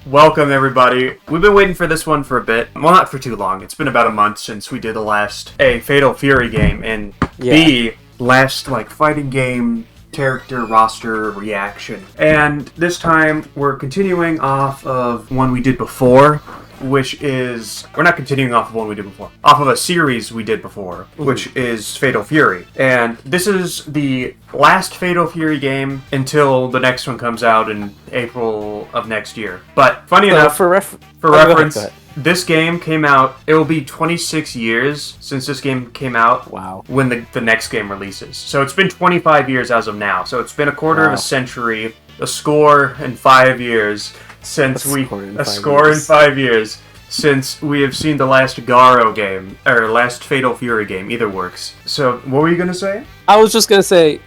Welcome, everybody. We've been waiting for this one for a bit. Well, not for too long. It's been about a month since we did the last A, Fatal Fury game, and B, last, fighting game character roster reaction. And this time, we're continuing off of one we did before, which is... We're not continuing off of one we did before. Off of a series we did before, which is Fatal Fury. And this is the last Fatal Fury game until the next one comes out in April of next year. But funny enough, for reference, this game came out, it will be 26 years since this game came out. Wow. When the next game releases. So it's been 25 years as of now. So it's been a quarter of a century, a score in 5 years since in 5 years since we have seen the last Garou game, or last Fatal Fury game. Either works. So what were you going to say? I was just going to say,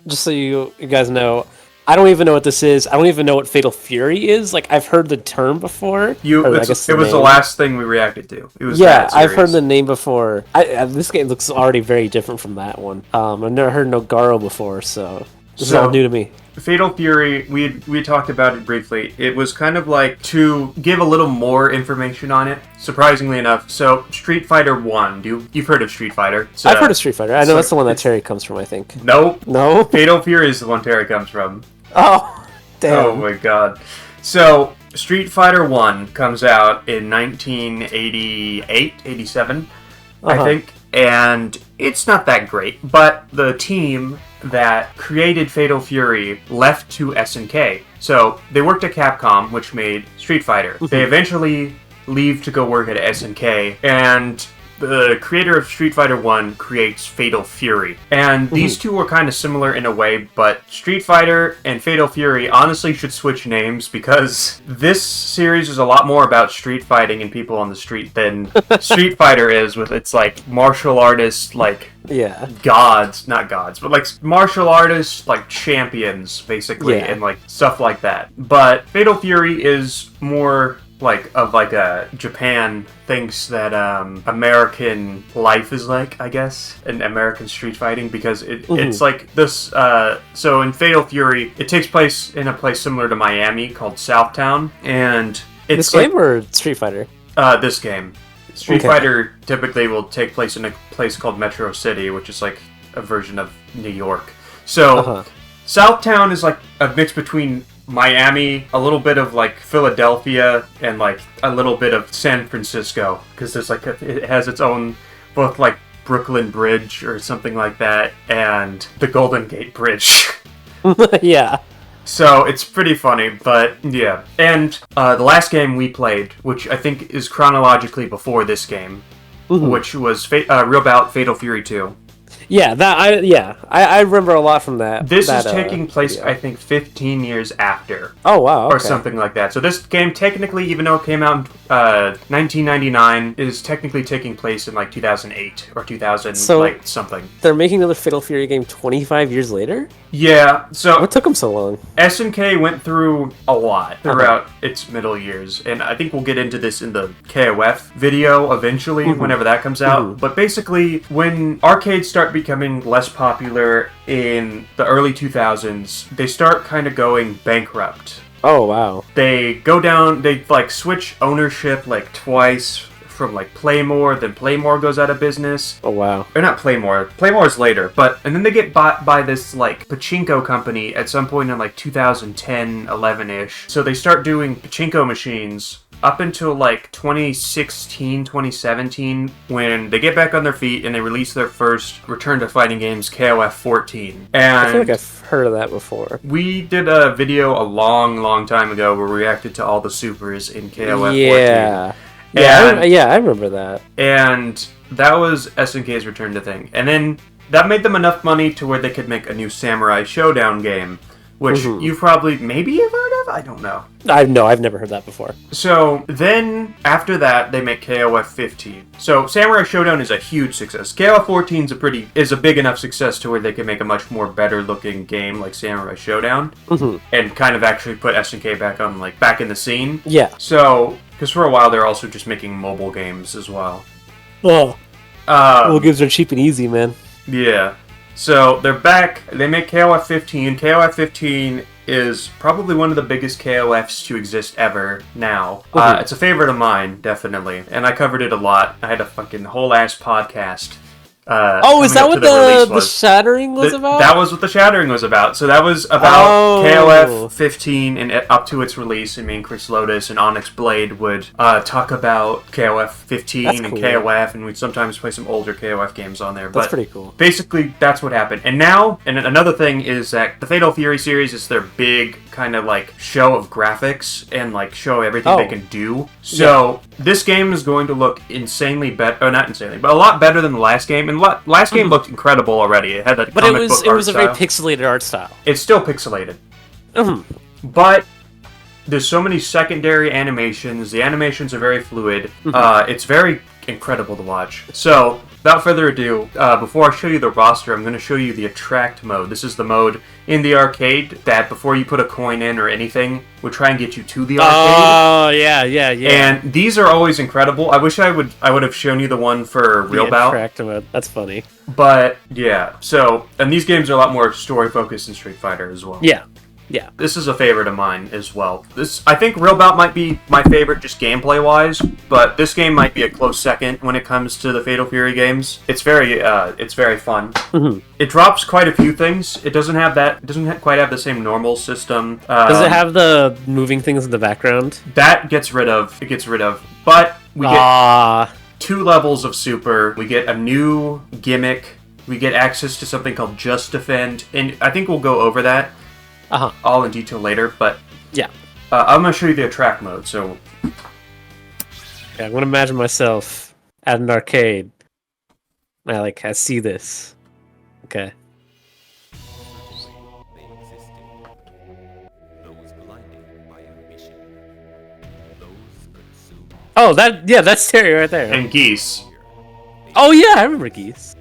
just so you guys know, I don't even know what this is. I don't even know what Fatal Fury is. I've heard the term before. It was the last thing we reacted to. It was I've heard the name before. This game looks already very different from that one. I've never heard no Garou before, so this is all new to me. Fatal Fury, we talked about it briefly. It was kind of like to give a little more information on it, surprisingly enough. So, Street Fighter 1, you've heard of Street Fighter. I've heard of Street Fighter. I know that's the one that Terry comes from, I think. Nope. No? Fatal Fury is the one Terry comes from. Oh, damn. Oh my god. So, Street Fighter 1 comes out in 1988, 87, I think. And it's not that great, but the team that created Fatal Fury left to SNK. So they worked at Capcom, which made Street Fighter. They eventually leave to go work at SNK, and the creator of Street Fighter 1 creates Fatal Fury. And these two are kind of similar in a way, but Street Fighter and Fatal Fury honestly should switch names, because this series is a lot more about street fighting and people on the street than Street Fighter is, with its martial artists, gods, not gods, but martial artists, champions, basically, and stuff like that. But Fatal Fury is more a Japan thinks that American life is I guess, and American street fighting, because it's like this. So in Fatal Fury, it takes place in a place similar to Miami called Southtown, and it's this game or Street Fighter? This game. Street Fighter typically will take place in a place called Metro City, which is a version of New York. So Southtown is a mix between Miami, a little bit of Philadelphia, and a little bit of San Francisco, because there's it has its own both Brooklyn Bridge or something like that, and the Golden Gate Bridge. Yeah. So it's pretty funny, but yeah. And the last game we played, which I think is chronologically before this game, which was Real Bout Fatal Fury 2. Yeah, I remember a lot from that. This is taking place, I think, 15 years after. Oh, wow, Or something like that. So this game, technically, even though it came out in 1999, is technically taking place in, 2008 or 2000, something. They're making another Fatal Fury game 25 years later? Yeah, so... What took them so long? SNK went through a lot throughout its middle years, and I think we'll get into this in the KOF video eventually, whenever that comes out. But basically, when arcades start becoming less popular in the early 2000s, they start kind of going bankrupt. Oh, wow. They go down, they switch ownership twice from Playmore, then Playmore goes out of business. Oh, wow. Or not Playmore. Playmore's later, and then they get bought by this pachinko company at some point in 2010, 11-ish. So they start doing pachinko machines up until 2016, 2017, when they get back on their feet and they release their first Return to Fighting Games, KOF 14. And I feel like I've heard of that before. We did a video a long time ago where we reacted to all the supers in KOF 14. Yeah, I remember that. And that was SNK's return to thing. And then that made them enough money to where they could make a new Samurai Showdown game, which you probably maybe have heard of? I don't know. I've never heard that before. So then, after that, they make KOF 15. So Samurai Showdown is a huge success. KOF 14 is a big enough success to where they can make a much more better looking game like Samurai Showdown, and kind of actually put SNK back on back in the scene. Yeah. So, because for a while they're also just making mobile games as well. Oh. Mobile games are cheap and easy, man. Yeah. So they're back. They make KOF 15. KOF 15 is probably one of the biggest KOFs to exist ever now. It's a favorite of mine, definitely. And I covered it a lot. I had a fucking whole ass podcast. Is that what the shattering was about? That was what the shattering was about. So that was about KOF 15 and up to its release. And me and Chris Lotus and Onyx Blade would talk about KOF 15 and KOF, and we'd sometimes play some older KOF games on there. That's pretty cool. Basically, that's what happened. And now, and another thing is that the Fatal Fury series is their big kind of like show of graphics and like show everything they can do. So this game is going to look insanely better, or not insanely, but a lot better than the last game. And last game looked incredible already. It had that but comic book it was art a very style. pixelated art style. It's still pixelated. But there's so many secondary animations. The animations are very fluid. It's very incredible to watch. So, without further ado, before I show you the roster, I'm going to show you the attract mode. This is the mode in the arcade that before you put a coin in or anything would try and get you to the arcade. Oh, yeah. And these are always incredible. I wish I would have shown you the one for Real Bout. Attract mode. That's funny. But yeah, so and these games are a lot more story focused than Street Fighter as well. Yeah. This is a favorite of mine as well. I think Real Bout might be my favorite just gameplay wise, but this game might be a close second when it comes to the Fatal Fury games. It's very fun. It drops quite a few things. It doesn't quite have the same normal system. Does it have the moving things in the background? That gets rid of. It gets rid of. But we get 2 levels of super. We get a new gimmick. We get access to something called Just Defend, and I think we'll go over that. All in detail later, but yeah, I'm gonna show you the attract mode. So, I'm gonna imagine myself at an arcade. I see this. Okay. Oh, that's Terry right there. And Geese. Oh yeah, I remember Geese.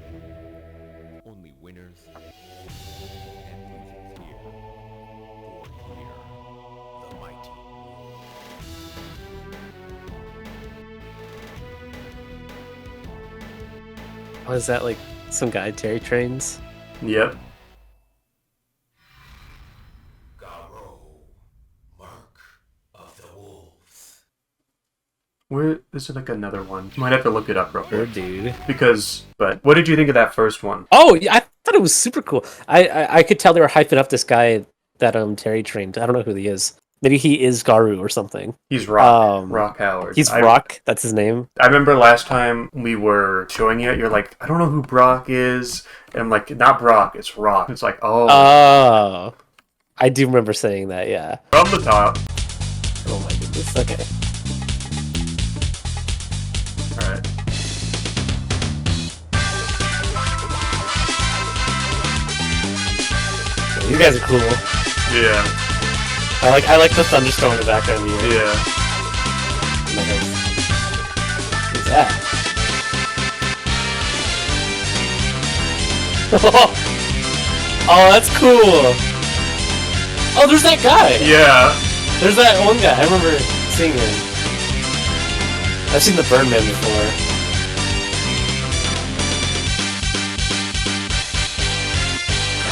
Oh, is that like some guy Terry trains? Yep. Garou, Mark of the Wolves. Where is it? Like another one? Might have to look it up real quick. Dude. But what did you think of that first one? Oh, yeah, I thought it was super cool. I could tell they were hyping up this guy that Terry trained. I don't know who he is. Maybe he is Garou or something. He's Rock. Rock Howard. He's Rock. That's his name. I remember last time we were showing you it, you're like, I don't know who Brock is. And I'm like, not Brock, it's Rock. It's like, oh. Oh. I do remember saying that, yeah. From the top. Oh my goodness, okay. Alright. You guys are cool. Yeah. I like the thunderstorm in the background here. Yeah. What's that? Oh, that's cool. Oh, there's that guy. Yeah. There's that one guy. I remember seeing him. I've seen the Birdman before.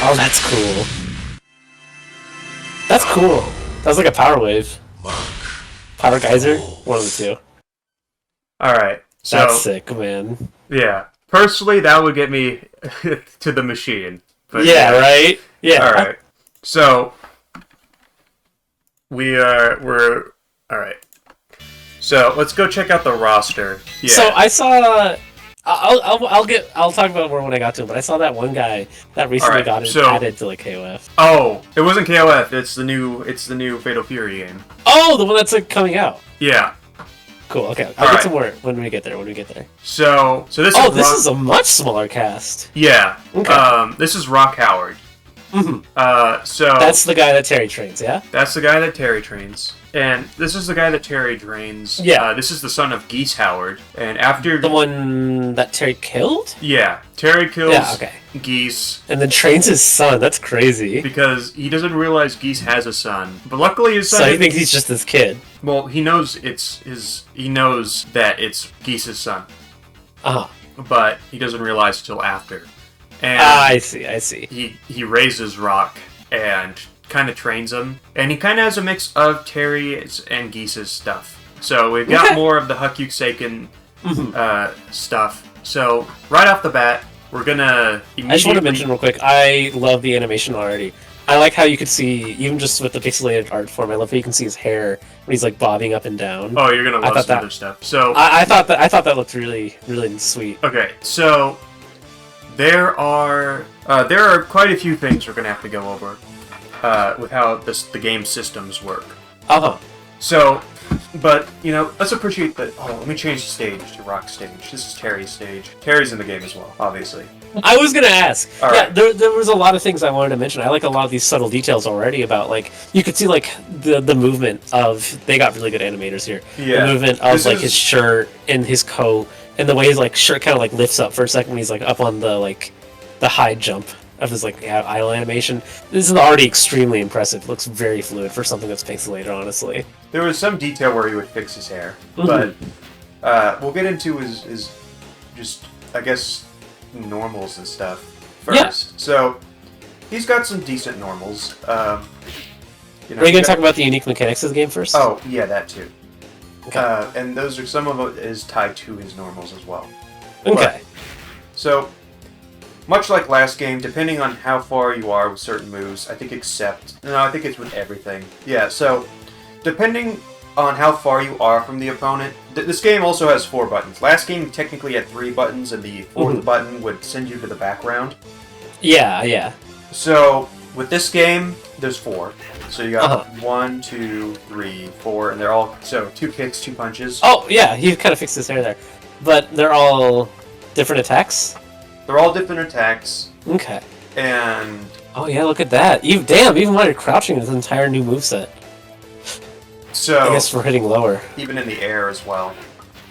Oh, that's cool. That's cool. That was like a power wave. Power geyser? One of the two. Alright. So, That's sick, man. yeah. Personally, that would get me to the machine. But yeah, right? Yeah. Alright. So, we're... Alright. So, let's go check out the roster. Yeah. So, I saw... I'll talk about more when I got to it, but I saw that one guy that recently got added to like KOF. Oh, it wasn't KOF. It's the new Fatal Fury game. Oh, the one that's like coming out. Yeah. Cool. Okay, I'll get some more when we get there. So this. Oh, this is a much smaller cast. Yeah. Okay. This is Rock Howard. So that's the guy that Terry trains. Yeah. That's the guy that Terry trains. And this is the guy that Terry trains. Yeah. This is the son of Geese Howard. And after... The one that Terry killed? Yeah. Terry kills Geese. And then trains his son. That's crazy. Because he doesn't realize Geese has a son. But luckily his son... So he thinks he's just this kid. Well, he knows he knows that it's Geese's son. But he doesn't realize till after. And I see. He raises Rock and kind of trains him. And he kind of has a mix of Terry's and Geese's stuff. So we've got more of the Hakyukseiken stuff. So right off the bat, we're gonna immediately... I just want to mention real quick, I love the animation already. I like how you could see, even just with the pixelated art form, I love how you can see his hair when he's like bobbing up and down. Oh, you're gonna love some other stuff. So I thought that looked really, really sweet. Okay, so there are quite a few things we're gonna have to go over with how the game systems work. So, but let's appreciate that. Oh, let me change the stage to Rock stage. This is Terry's stage. Terry's in the game as well, obviously. I was gonna ask. Right. There was a lot of things I wanted to mention. I like a lot of these subtle details already about, like, you could see like the movement of. They got really good animators here. Yeah. The movement of his shirt and his coat, and the way his shirt kind of like lifts up for a second when he's like up on the high jump of his idle animation. This is already extremely impressive. It looks very fluid for something that's pixelated, honestly. There was some detail where he would fix his hair, but we'll get into his just, I guess, normals and stuff first. Yeah. So he's got some decent normals. Are you going to talk about the unique mechanics of the game first? Oh, yeah, that too. Okay. And those are some of it is tied to his normals as well. Okay. So, much like last game, depending on how far you are with certain moves, I think it's with everything. Yeah, so depending on how far you are from the opponent, this game also has 4 buttons. Last game technically had 3 buttons, and the 4th button would send you to the background. Yeah. So, with this game, there's 4. So you got 1, 2, 3, 4, and they're all, 2 kicks, 2 punches. Oh, yeah, he kind of fixed his hair there. But they're all different attacks? They're all different attacks. Okay. And... Oh, yeah, look at that. Even while you're crouching, it's an entire new moveset. So... I guess we're hitting lower. Even in the air as well.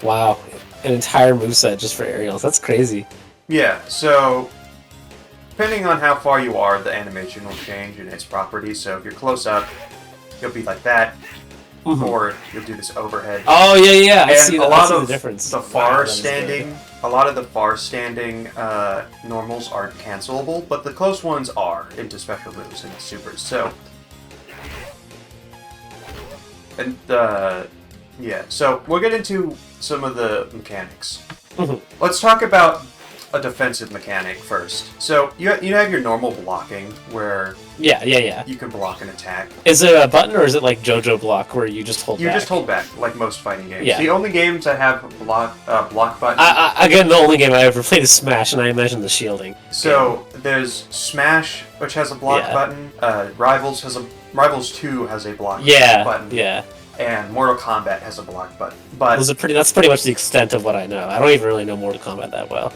Wow. An entire moveset just for aerials. That's crazy. Yeah, so... Depending on how far you are, the animation will change in its properties. So if you're close up, you'll be like that. Or you'll do this overhead. Oh, yeah. I see a lot of the difference. A lot of the far standing normals aren't cancelable, but the close ones are into special moves and supers. So, and yeah, so we'll get into some of the mechanics. Let's talk about a defensive mechanic first. So you have your normal blocking where yeah you can block an attack. Is it a button or is it like JoJo block where you just hold back? You just hold back, like most fighting games. Yeah. The only games that have block button. Again, the only game I ever played is Smash, and I imagine the shielding. So there's Smash, which has a block button. Rivals 2 has a block button. Yeah. And Mortal Kombat has a block button. But that's pretty much the extent of what I know. I don't even really know Mortal Kombat that well.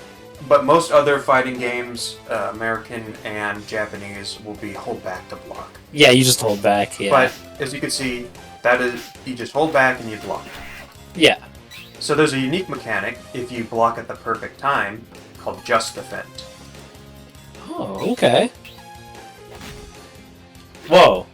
But most other fighting games, American and Japanese, will be hold back to block. Yeah, you just hold back, yeah. But, as you can see, that is, you just hold back and you block. Yeah. So there's a unique mechanic, if you block at the perfect time, called Just Defend. Oh, okay. Whoa.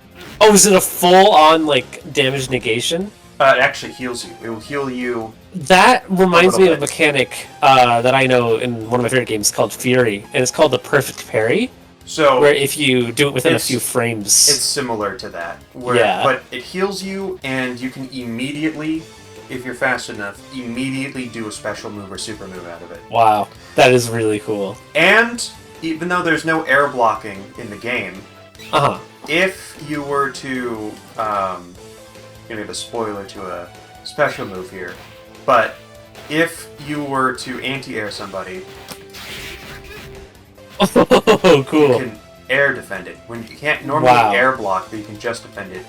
Oh, is it a full-on, damage negation? It actually heals you. It will heal you. That reminds me of a mechanic that I know in one of my favorite games called Furry, and it's called the Perfect Parry. So where if you do it within a few frames, it's similar to that. But it heals you, and you can immediately, if you're fast enough, immediately do a special move or super move out of it. Wow, that is really cool. And even though there's no air blocking in the game, if you were to gonna give a spoiler to a special move here, but if you were to anti-air somebody, oh, cool! You can air defend it. When you can't normally air block, but you can just defend it.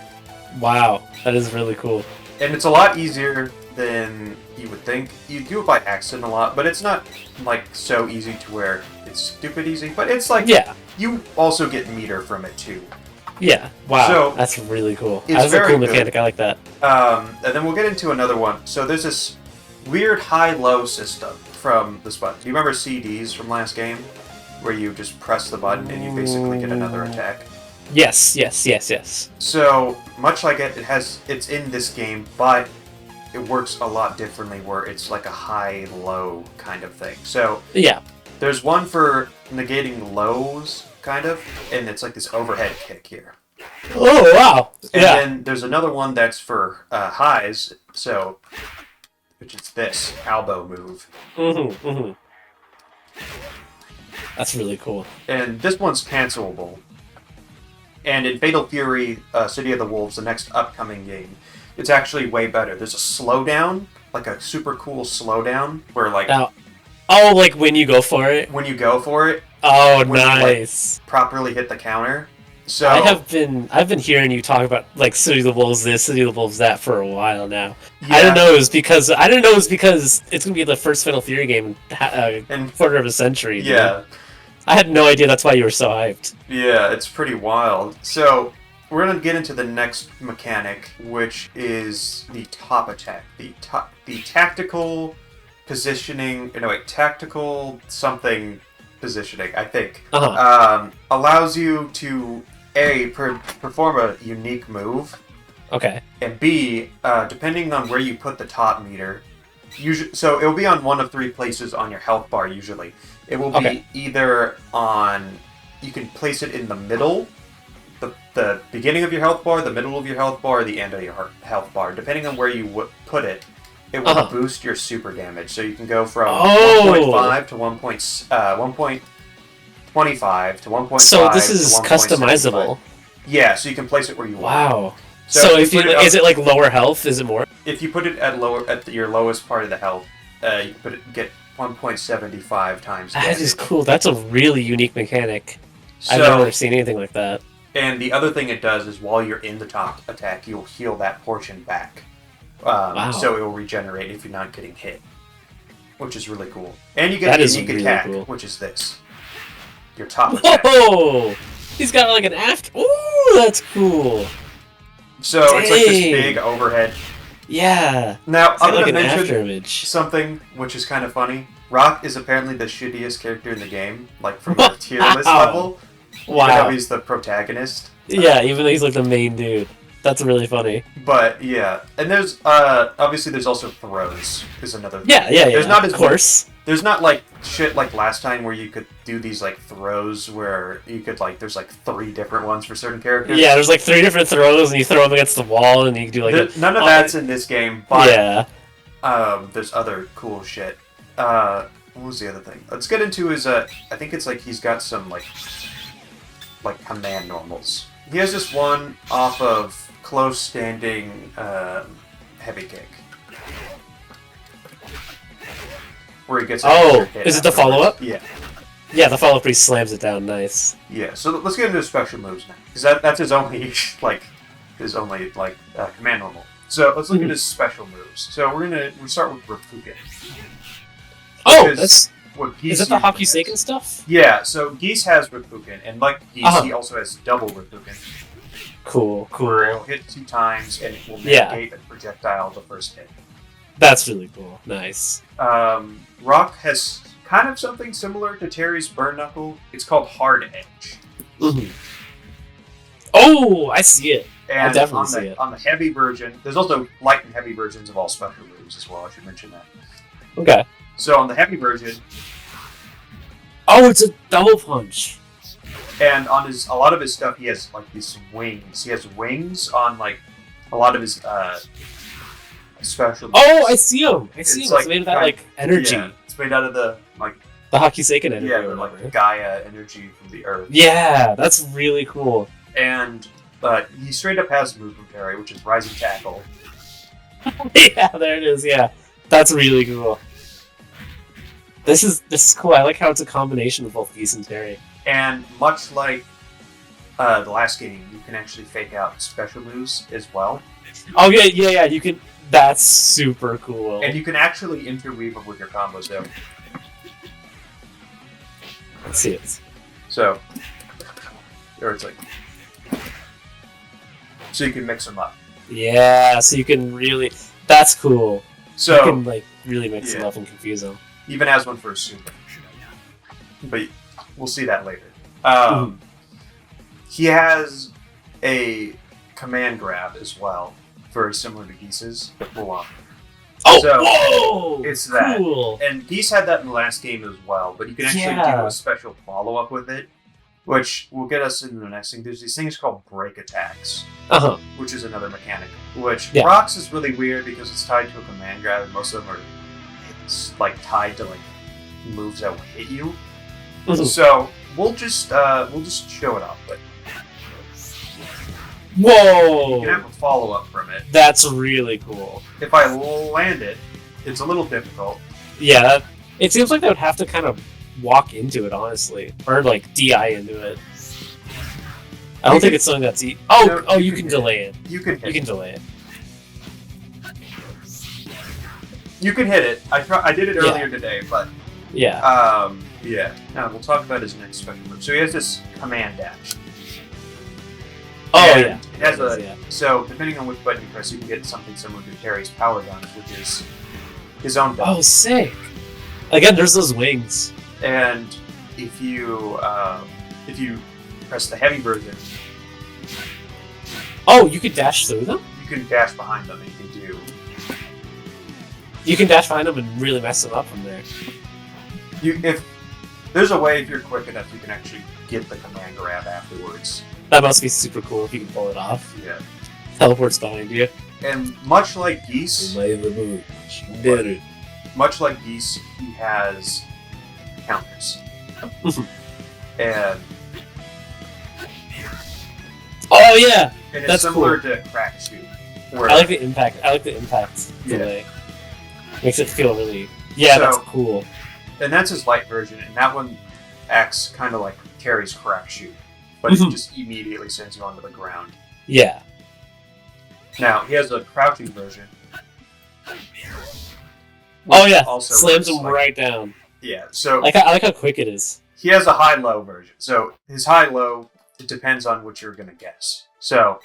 Wow, that is really cool. And it's a lot easier than you would think. You do it by accident a lot, but it's not so easy to where it's stupid easy. But it's you also get meter from it too. Yeah. Wow. So that's really cool. That's a cool mechanic. I like that. And then we'll get into another one. So there's this weird high-low system from this button. Do you remember CDs from last game? Where you just press the button and you basically get another attack? Yes. So, much like it's in this game, but it works a lot differently where it's like a high-low kind of thing. So, there's one for negating lows, kind of, and it's like this overhead kick here. Oh wow! And Yeah. then there's another one that's for highs, so which is this elbow move. That's really cool. And this one's cancelable. And in Fatal Fury, City of the Wolves, the next upcoming game, it's actually way better. There's a slowdown, like a super cool slowdown, where like like when you go for it. when you go for it, Oh, when nice. you, like, properly hit the counter. So I've been hearing you talk about like City of the Wolves this, City of the Wolves that for a while now. yeah, I didn't know it was because it's gonna be the first Fatal Fury game in and quarter of a century. Dude. yeah, I had no idea that's why you were so hyped. yeah, it's pretty wild. So we're gonna get into the next mechanic, which is the top attack, the tactical positioning. No, wait, tactical something positioning. I think allows you to perform a unique move, Okay. and B, depending on where you put the top meter, so it will be on one of three places on your health bar. Usually, it will be either on. You can place it in the middle, the beginning of your health bar, the middle of your health bar, or the end of your health bar. Depending on where you put it, it will boost your super damage. So you can go from 1.5 to 1.25 to 1.5. So this is to 1.75. customizable. Yeah, so you can place it where you want. Wow. So So if if you you put it is it like lower health? Is it more? If you put it at your lowest part of the health, you get 1.75 times. That damage. is cool. That's a really unique mechanic. I've So, never seen anything like that. and the other thing it does is while you're in the top attack, you'll heal that portion back. Wow. So it will regenerate if you're not getting hit, which is really cool. And you get That a is unique really attack, cool. which is this. Your top attack. Whoa! He's got like an after. Ooh, that's cool. So it's like this Dang. big overhead. Yeah. Now, It's got I'm like going an to after mention image. something which is kind of funny. Rock is apparently the shittiest character in the game, like from a tier list level. Even though Wow. he's the protagonist. Yeah, even though he's like the main dude. That's really funny. But yeah, and there's obviously there's also throws. Is another thing. Yeah, yeah, yeah. There's not as of course. There's not like shit like last time where you could do these like throws where you could like there's like 3 different ones for certain characters. Yeah, there's like 3 different throws, and you throw them against the wall, and you do like None of that's in this game, but there's other cool shit. What was the other thing? Let's get into his I think it's like he's got some like command normals. He has this one off of close standing heavy kick. Where he gets is it the follow-up? Yeah. Yeah, the follow-up, he slams it down. Nice. Yeah, so let's get into his special moves now. Because that's his only, command normal. So let's look at his special moves. So we'll start with Rapukin. Oh, that's... What Geese Is it the usually Hockey Seiken stuff? Yeah, so Geese has Rapukin, and like Geese, he also has double Rapukin. Cool, Where cool. it'll hit 2 times, and it will Yeah. negate a projectile the first hit. That's really cool. Nice. Rock has kind of something similar to Terry's Burn Knuckle. It's called Hard Edge. Mm-hmm. Oh, I see it. And I definitely see it. On the heavy version, there's also light and heavy versions of all special moves as well. I should mention that. Okay. So on the heavy version, Oh, it's a double punch. and on a lot of his stuff, he has like these wings. He has wings on like a lot of his special moves. Oh, I see him. I see It's him. like It's made of that like energy. Yeah, it's made out of the The Hockey Seiken energy. yeah, or the, whatever. like Gaia energy from the earth. Yeah, that's really cool. And he straight up has movement parry, which is rising tackle. Yeah, there it is. Yeah, that's really cool. This is cool. I like how it's a combination of both Geese and Terry. And much like the last game, you can actually fake out special moves as well. Oh yeah. You can. That's super cool. And you can actually interweave them with your combos though. Let's see it. So, or it's like, so you can mix them up. Yeah, so you can really. That's cool. So you can like really mix them yeah. up and confuse them. even has one for a super. But we'll see that later. He has a command grab as well, very similar to Geese's. Oh, So, whoa! it's that. Cool. And Geese had that in the last game as well, but you can actually do a special follow-up with it. which will get us into the next thing. There's these things called break attacks, which is another mechanic. Which rocks is really weird because it's tied to a command grab, and most of them are like tied to like moves that will hit you. So we'll just show it off. But whoa! You can have a follow up from it. That's really cool. If I land it, it's a little difficult. Yeah, it seems like they would have to kind of walk into it, honestly, or like DI into it. I don't think it's something that's you can delay it. You can delay it. You can hit it. I did it earlier today, but yeah. Now we'll talk about his next special move. So he has this command dash. It has so depending on which button you press, you can get something similar to Terry's power gun, which is his own gun. Oh, sick! Again, there's those wings. And if you press the heavy version, you can dash through them. You can dash behind them, and you can dash behind them and really mess them up from there. If there's a way, if you're quick enough, you can actually get the command grab afterwards. That must be super cool if you can pull it off. Yeah. Teleports behind you. And much like Geese, he has counters. And oh yeah, and it's that's similar cool. to Crack Shoot. I like the impact. Delay. Makes it feel really. Yeah, that's cool. And that's his light version, and that one acts kind of like Terry's Crack Shoot, but it just immediately sends you onto the ground. Yeah. Now he has a crouching version. Oh yeah, also slams him right down. Yeah, so I like how quick it is. He has a high-low version. So his high-low, it depends on what you're gonna guess. So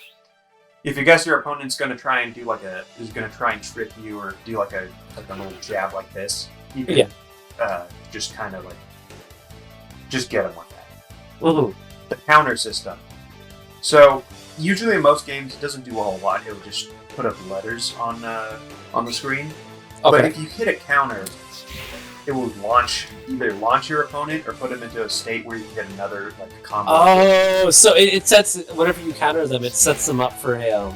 if you guess your opponent's gonna try and trick you or do like a little jab like this, you can just kind of just get him with that. The counter system. So usually in most games it doesn't do a whole lot. It'll just put up letters on the screen. Okay. But if you hit a counter, it will either launch your opponent or put him into a state where you can get another combo. Oh, so it sets whenever you counter them, it sets them up for a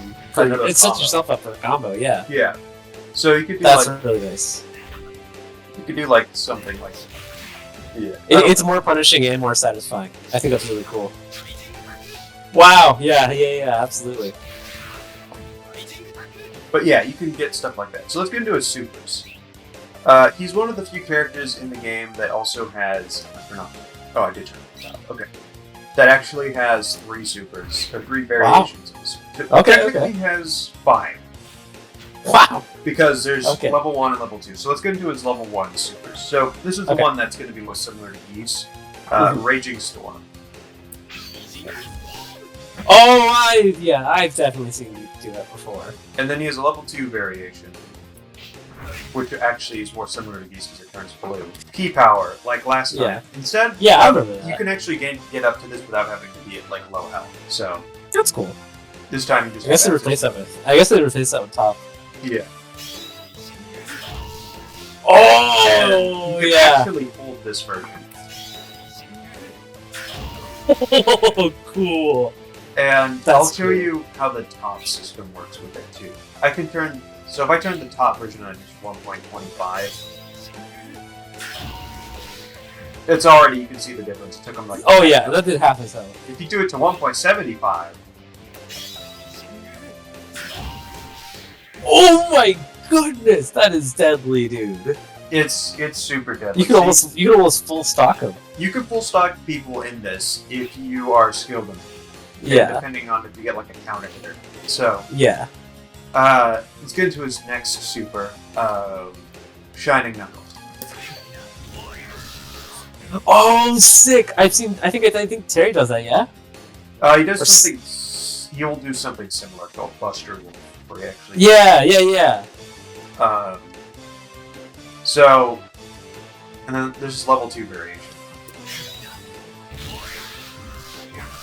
it sets yourself up for a combo. Yeah. Yeah. So you could do that's really nice. You could do something like it's more punishing and more satisfying. I think that's really cool. Wow. Yeah. Absolutely. But yeah, you can get stuff like that. So let's get into his supers. He's one of the few characters in the game that also has... I did turn it off. Okay. That actually has 3 supers, or 3 variations of his. Technically he has 5. Wow! Because there's level 1 and level 2. So let's get into his level 1 supers. So this is the one that's going to be most similar to Geese. Raging Storm. Oh, I've definitely seen you do that before. And then he has a level 2 variation, which actually is more similar to Geese because it turns blue. Key power, like last time. Instead, I remember that. You can actually get up to this without having to be at low health. So that's cool. This time you just. I guess they replace that with top. Yeah. Oh, you can actually hold this version. Oh, cool. And I'll show you how the top system works with it too. So if I turn the top version on just 1.25, it's already, you can see the difference. It took them that did half as health. If you do it to 1.75. Oh my goodness, that is deadly, dude. It's super deadly. You can almost full stock them. You can full stock people in this if you are skilled enough. Yeah. Depending on if you get a counter hitter. So. Yeah. Let's get into his next super, Shining Knuckles. Oh, sick! I think Terry does that. Yeah. He does something. He'll do something similar called Buster Wolf, where he actually. Yeah. So, and then there's this level 2 variation.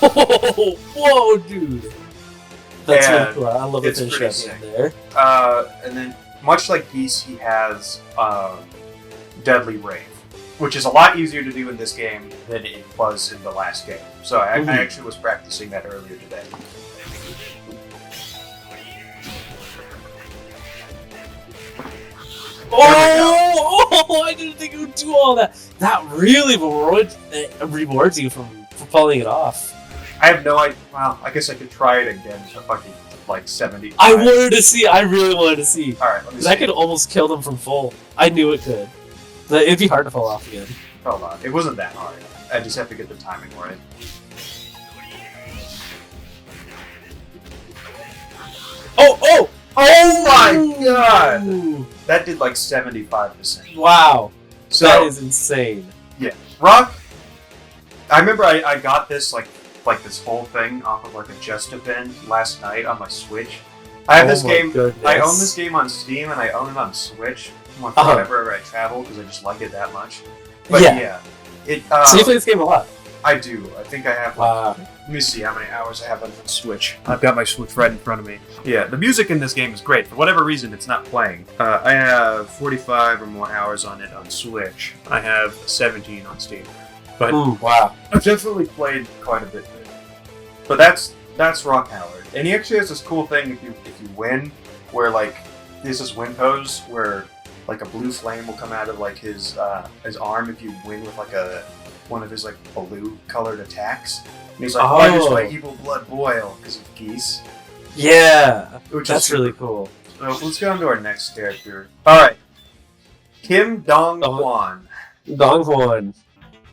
Whoa, dude! That's really cool. I love the finish up in there. And then, much like Geese, he has Deadly Rave. which is a lot easier to do in this game than it was in the last game. So I actually was practicing that earlier today. Oh, I didn't think it would do all that. That really rewards you for pulling it off. I have no idea. Well, I guess I could try it again for fucking like 70. I really wanted to see. Alright, let me see. That could almost kill them from full. I knew it could. But it'd be hard to pull off again. Hold on. It wasn't that hard. I just have to get the timing right. Oh my god! That did like 75%. Wow. So, that is insane. Yeah. Rock, I remember I got this like this whole thing off of like a Just Event last night on my Switch. I have this game. Goodness. I own this game on Steam and I own it on Switch whenever I travel because I just like it that much. But yeah. So you play this game a lot? I do. I think I have like, let me see how many hours I have on the Switch. I've got my Switch right in front of me. Yeah, the music in this game is great. For whatever reason, it's not playing. I have 45 or more hours on it on Switch. I have 17 on Steam. But wow. I've definitely played quite a bit. But that's Rock Howard, and he actually has this cool thing if you win, where like there's this win pose where like a blue flame will come out of like his arm if you win with like one of his like blue colored attacks. And he's like, why does my evil blood boil? Because of geese. Yeah, that's really cool. So let's go on to our next character. Alright. Kim Dong-hwan. Dong-hwan.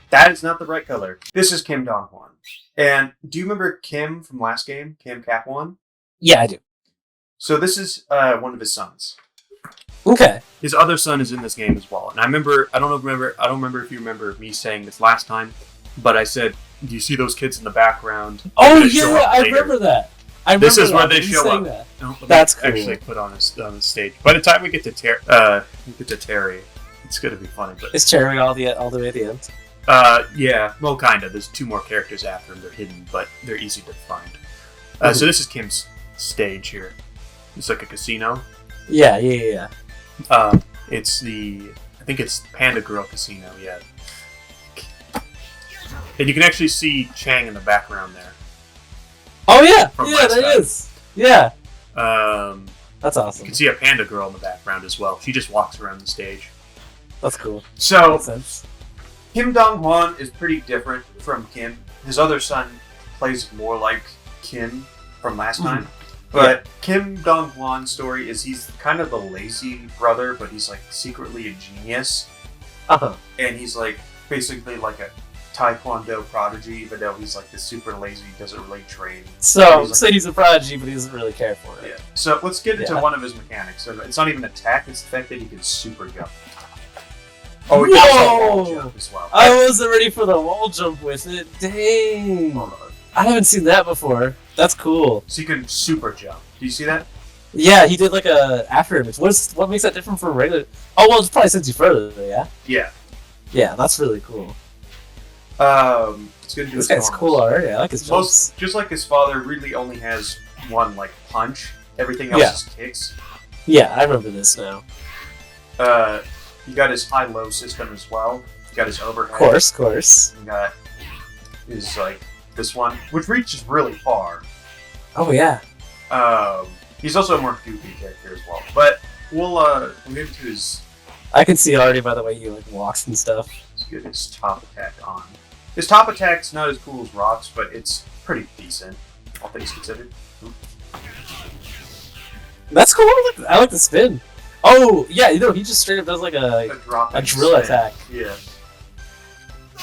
That is not the right color. This is Kim Dong-hwan. And do you remember Kim from last game? Kim Cap-hwan? Yeah, I do. So this is one of his sons. Okay. His other son is in this game as well. And I don't remember if you remember me saying this last time, but I said, do you see those kids in the background? Oh yeah, I remember that. This is where they show up. That's cool. Actually put on the stage. By the time we get to Terry, it's gonna be funny. But is Terry all the way at the end? Yeah, well, kind of. There's two more characters after him. They're hidden, but they're easy to find. So this is Kim's stage here. It's like a casino. Yeah. It's I think it's Panda Girl Casino, yeah. And you can actually see Chang in the background there. Oh yeah, there is. Yeah. That's awesome. You can see a Panda Girl in the background as well. She just walks around the stage. That's cool. So, makes sense. Kim Dong-hwan is pretty different from Kim. His other son plays more like Kim from last time. But Kim Dong-hwan's story is he's kind of the lazy brother, but he's like secretly a genius. And he's like basically like a Taekwondo prodigy, even though he's like this super lazy, doesn't really train. So he's a prodigy, but he doesn't really care for it. Yeah. So let's get into one of his mechanics. So it's not even attack; it's the fact that he can super jump. Oh, he can also wall jump as well. I wasn't ready for the wall jump with it. Dang. Hold on. I haven't seen that before. That's cool. So you can super jump. Do you see that? Yeah, he did like a after image. What makes that different from regular? Oh well, it's probably sends you further. Yeah. Yeah. Yeah, that's really cool. It's good to do. This guy's cool already. I like his jumps. Just like his father, really only has one like punch. Everything else is kicks. Yeah, I remember this now. You got his high-low system as well. You got his overhead. Of course. You got his like this one, which reaches really far. Oh yeah. He's also a more goofy character as well. But we'll get into his. I can see already by the way he like walks and stuff. Let's get his top attack on. His top attack's not as cool as Rock's, but it's pretty decent, all things considered. That's cool. I like the spin. Oh yeah, he just straight up does like a drill attack. Yeah.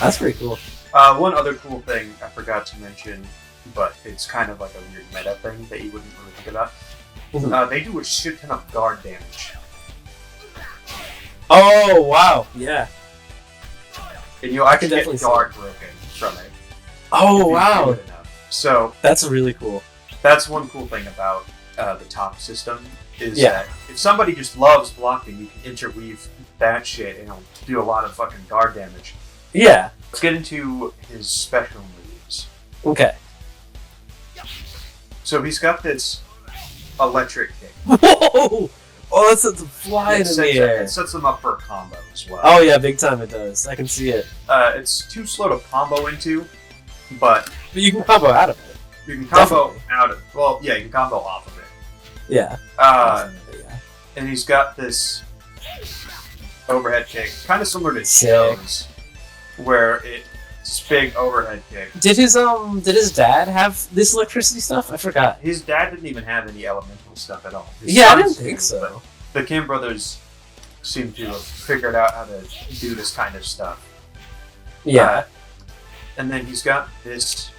That's pretty cool. One other cool thing I forgot to mention, but it's kind of like a weird meta thing that you wouldn't really think about. They do a shit ton of guard damage. Oh wow, yeah. And I can definitely get guard broken from it. Oh wow. So that's really cool. That's one cool thing about the top system is that if somebody just loves blocking, you can interweave that shit and it'll do a lot of fucking guard damage. Yeah. Let's get into his special moves. Okay. So he's got this electric kick. Whoa! Oh, it sets them flying in the air. It sets them up for a combo as well. Oh yeah, big time it does. I can see it. It's too slow to combo into, but you can combo out of it. You can combo out of. Well, yeah, you can combo off of it. Yeah. Yeah. And he's got this overhead kick, kind of similar to Joe's, where it's big overhead kick. Did his dad have this electricity stuff? I forgot. His dad didn't even have any elemental stuff at all. I didn't think so. The Kim brothers seem to have figured out how to do this kind of stuff. Yeah. And then he's got this.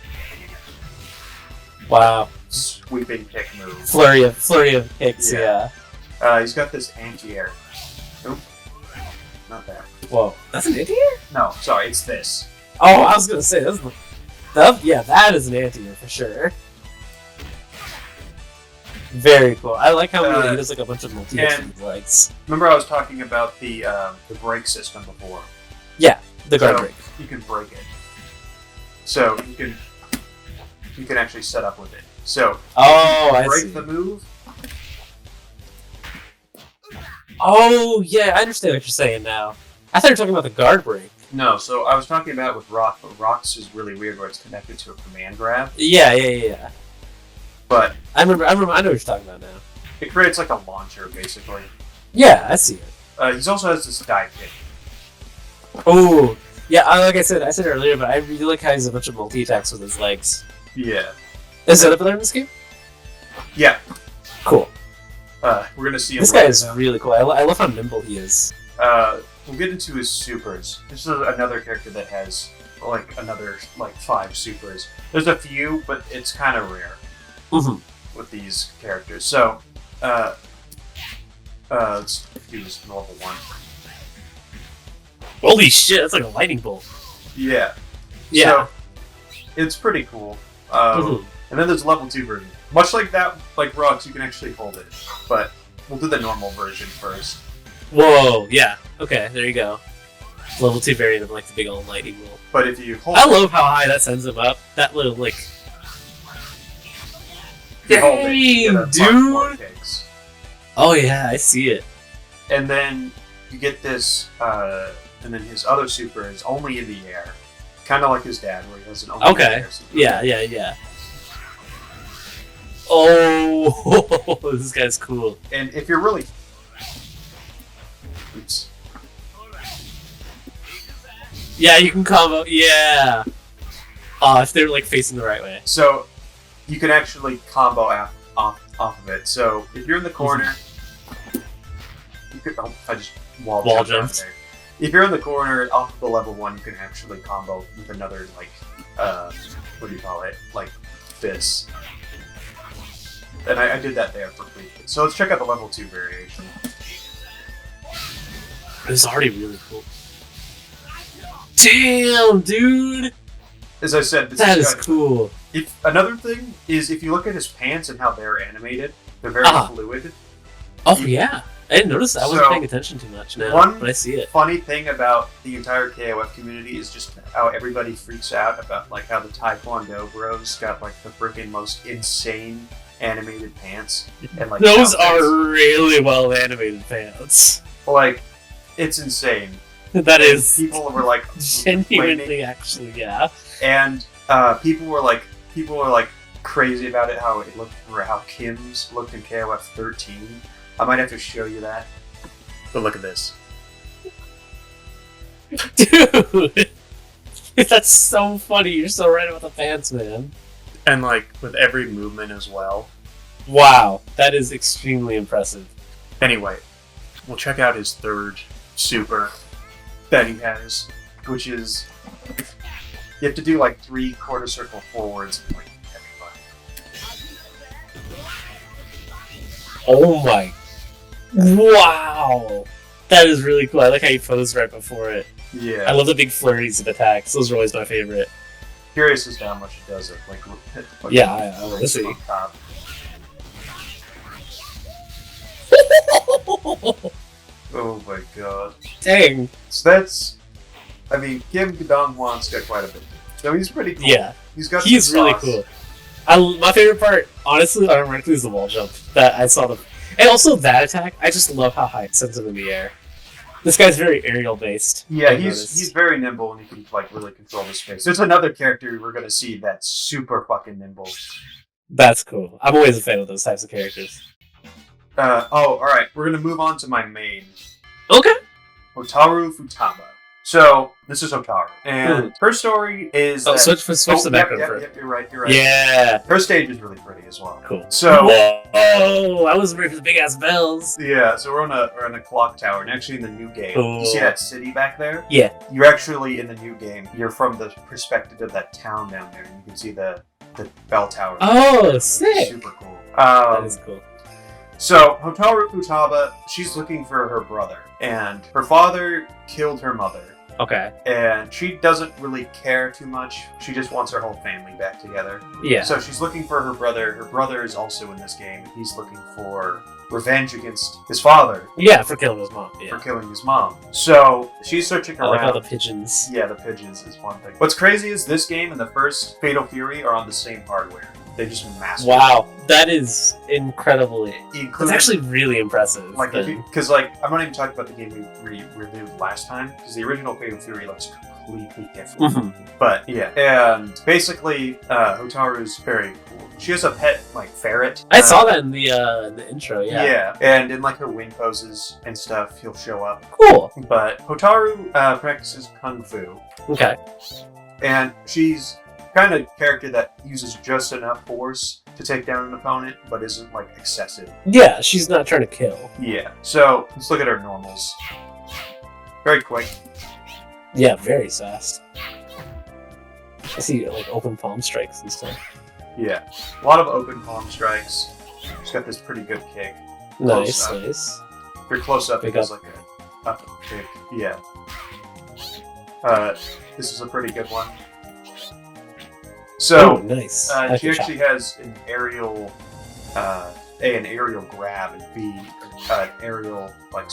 Wow. Sweeping kick move. Flurry of kicks. Yeah. He's got this anti-air. Oop. Not that. Whoa. That's an anti-air? No, sorry, it's this. Oh, I was gonna say that is an anti-air for sure. Very cool. I like how he does like a bunch of multi-hits with his legs. Remember, I was talking about the break system before. Yeah, the guard break. You can break it, so you can actually set up with it. So I break see. the move. Oh yeah, I understand what you're saying now. I thought you were talking about the guard break. No, so I was talking about it with Rock, but Rock's is really weird where it's connected to a command grab. Yeah. But I know what you're talking about now. It creates like a launcher, basically. Yeah, I see it. He also has this dive kick. Oh, yeah. Like I said earlier, but I really like how he has a bunch of multi attacks with his legs. Yeah. Is that up there in this game? Yeah. Cool. We're gonna see him. This guy is really cool. I love how nimble he is. We'll get into his supers. This is another character that has another 5 supers. There's a few, but it's kind of rare with these characters. So, let's do this normal one. Holy shit! That's like a lightning bolt. Yeah. Yeah. So, it's pretty cool. And then there's level 2 version. Much like that, like Rocks, you can actually hold it. But we'll do the normal version first. Whoa, yeah. Okay, there you go. Level 2 variant of like the big old lightning bolt. But if you hold I love how high that sends him up. That little like dang, dude! Oh yeah, I see it. And then you get this and then his other super is only in the air. Kinda like his dad where he has an only in the air super. Yeah. Oh, this guy's cool. And if you're really... Oops. Yeah, you can combo. Yeah. If they're like facing the right way. So you can actually combo off of it. So if you're in the corner, you could. Oh, I just wall jumped there. If you're in the corner off of the level 1, you can actually combo with another what do you call it? Like this. And I did that there for free. So let's check out the level 2 variation. This is already really cool. Damn, dude! As I said, that is cool. Another thing is if you look at his pants and how they're animated, they're very fluid. Oh yeah, I didn't notice that. I wasn't paying attention too much now, but I see it. Funny thing about the entire KOF community is just how everybody freaks out about like how the Taekwondo bros got like the freaking most insane animated pants. And like those are really well animated pants. Like, it's insane. That is. People were like genuinely, actually, yeah. And people were like crazy about it. How it looked, or how Kim's looked in KOF 13. I might have to show you that. But look at this, dude. That's so funny. You're so right about the pants, man. And like with every movement as well. Wow, that is extremely impressive. Anyway, we'll check out his third super that he has, which is you have to do like 3 quarter circle forwards and like oh my! Wow, that is really cool. I like how you posed right before it. Yeah, I love the big flurries of attacks. Those are always my favorite. Curious as to how much it does it. Like yeah, I want to see. Oh my god. Dang. So that's... I mean, Kim Dong-hwan's got quite a bit. So he's pretty cool. Yeah. He's really cool. My favorite part, honestly, ironically, is the wall jump. That I saw And also that attack, I just love how high it sends him in the air. This guy's very aerial based. Yeah, he's very nimble and he can like really control the space. There's another character we're gonna see that's super fucking nimble. That's cool. I'm always a fan of those types of characters. Alright, we're gonna move on to my main. Okay. Hotaru Futaba. So, this is Hotaru. And her story is that... Switch the background for Yep, you're right. Yeah. Her stage is really pretty as well. Cool. So... Whoa! I wasn't ready for the big-ass bells. Yeah, so we're on a clock tower, and actually in the new game, you see that city back there? Yeah. You're actually, in the new game, you're from the perspective of that town down there, and you can see the bell tower. Oh, sick! Super cool. That is cool. So, Hotaru Futaba, she's looking for her brother, and her father killed her mother. Okay. And she doesn't really care too much. She just wants her whole family back together. Yeah. So she's looking for her brother. Her brother is also in this game. He's looking for revenge against his father. Yeah, for killing his mom. Yeah. For killing his mom. So she's searching around. I like all the pigeons. Yeah, the pigeons is one thing. What's crazy is this game and the first Fatal Fury are on the same hardware. They just mastered. Wow, that is incredibly. That's actually really impressive. Like, because like I'm not even talking about the game we reviewed last time, because the original Fatal Fury looks completely different. Mm-hmm. But yeah, and basically, Hotaru's very cool. She has a pet like ferret. I saw that in the intro. Yeah. Yeah, and in like her wing poses and stuff, he'll show up. Cool. But Hotaru practices kung fu. Okay. And she's kind of character that uses just enough force to take down an opponent, but isn't like excessive. Yeah, she's not trying to kill. Yeah. So let's look at her normals. Very quick. Yeah, very fast. I see like open palm strikes and stuff. Yeah, a lot of open palm strikes. She's got this pretty good kick. Nice, Close nice. If you're close up, it does like a up kick. Yeah. This is a pretty good one. So, nice. She actually has an aerial, an aerial grab, and B, an aerial like